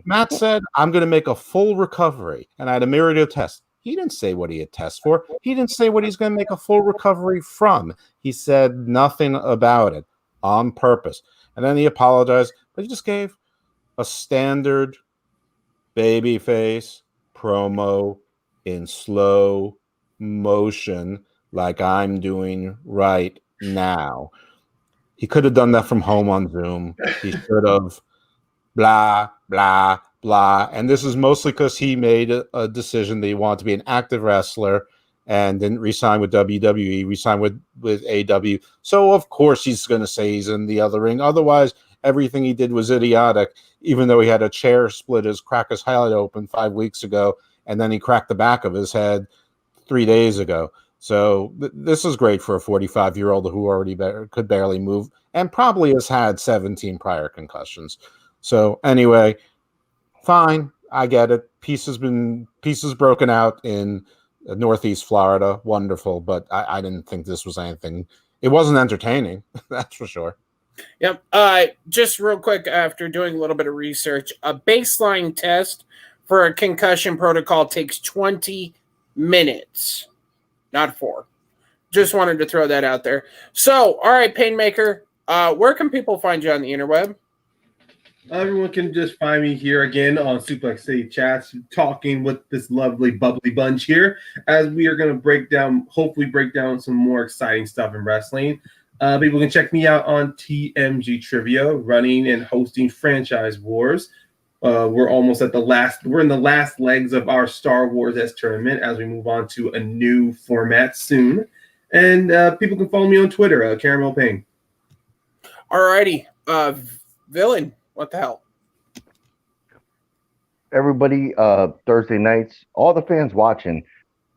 Matt said, "I'm going to make a full recovery." And I had a mirror to test. He didn't say what he had tested for. He didn't say what he's going to make a full recovery from. He said nothing about it on purpose. And then he apologized, but he just gave a standard babyface promo in slow motion like I'm doing right now. He could have done that from home on Zoom. He should have blah, blah, blah. And this is mostly because he made a decision that he wanted to be an active wrestler and didn't re-sign with WWE, re-sign with AW. So of course he's going to say he's in the other ring. Otherwise, everything he did was idiotic, even though he had a chair crack his head open 5 weeks ago, and then he cracked the back of his head 3 days ago. So this is great for a 45-year-old who already could barely move and probably has had 17 prior concussions. So anyway, fine, I get it. Pieces broken out in Northeast Florida, wonderful. But I didn't think this was anything. It wasn't entertaining, that's for sure. Yep. Just real quick, after doing a little bit of research, a baseline test for a concussion protocol takes 20 minutes, not 4. Just wanted to throw that out there. So, all right, PAYNEMAKER, where can people find you on the interweb? Everyone can just find me here again on Suplex City Chats, talking with this lovely, bubbly bunch here, as we are going to hopefully break down some more exciting stuff in wrestling. People can check me out on TMG Trivia, running and hosting Franchise Wars. We're almost at we're in the last legs of our Star Wars S tournament as we move on to a new format soon. And people can follow me on Twitter, Caramel Payne. Alrighty. Villain, what the hell? Everybody, Thursday nights, all the fans watching,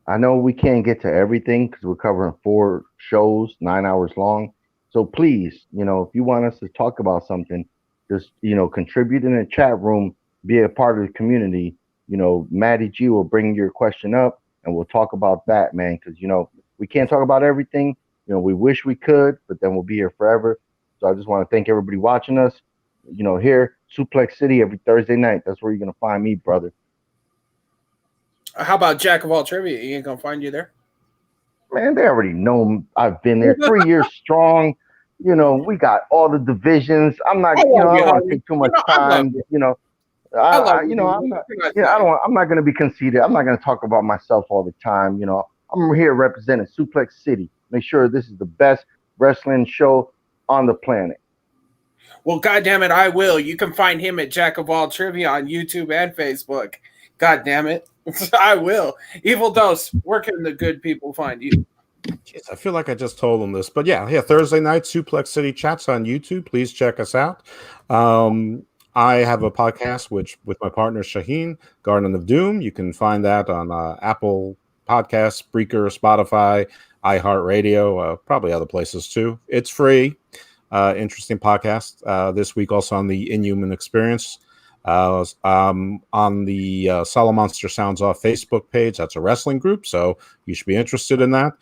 I know we can't get to everything because we're covering 4 shows, 9 hours long. So please, if you want us to talk about something, just, contribute in the chat room, be a part of the community. Matty G will bring your question up and we'll talk about that, man. Because, we can't talk about everything. We wish we could, but then we'll be here forever. So I just want to thank everybody watching us. Here, Suplex City every Thursday night. That's where you're going to find me, brother. How about Jack of all trivia? He ain't going to find you there? Man, they already know I've been there 3 years strong. We got all the divisions. I'm not, I don't want to take too much time. I'm not going to be conceited. I'm not going to talk about myself all the time. I'm here representing Suplex City. Make sure this is the best wrestling show on the planet. Well, goddammit, I will. You can find him at Jack of all trivia on YouTube and Facebook. God damn it. I will. Evil Dose, where can the good people find you? Jeez, I feel like I just told them this, but yeah, Thursday night, Suplex City Chats on YouTube. Please check us out. I have a podcast with my partner Shaheen, Garden of Doom. You can find that on Apple Podcasts, Spreaker, Spotify, iHeartRadio, probably other places too. It's free. Interesting podcast. This week also on the Inhuman Experience. On the Solid Monster Sounds Off Facebook page. That's a wrestling group, so you should be interested in that.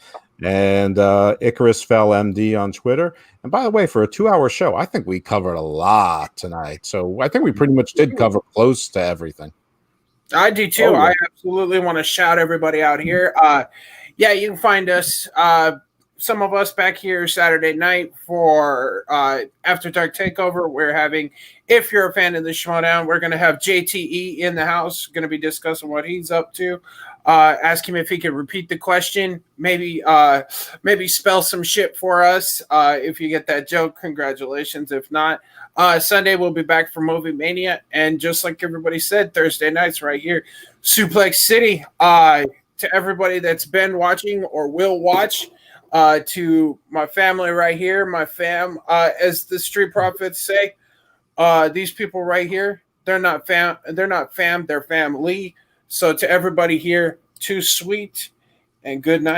And Icarus Fell MD on Twitter. And by the way, for a 2-hour show, I think we covered a lot tonight. So I think we pretty much did cover close to everything. I do too. I absolutely want to shout everybody out here. Yeah, you can find us. Some of us back here Saturday night for After Dark Takeover. We're having, if you're a fan of the Schmodown, we're going to have JTE in the house, going to be discussing what he's up to. Ask him if he can repeat the question, maybe spell some shit for us. If you get that joke, congratulations. If not, Sunday we'll be back for Movie Mania. And just like everybody said, Thursday nights right here, Suplex City. To everybody that's been watching or will watch, to my family right here, my fam, as the Street Profits say, these people right here, they're not fam, they're family. So to everybody here, too sweet and good night.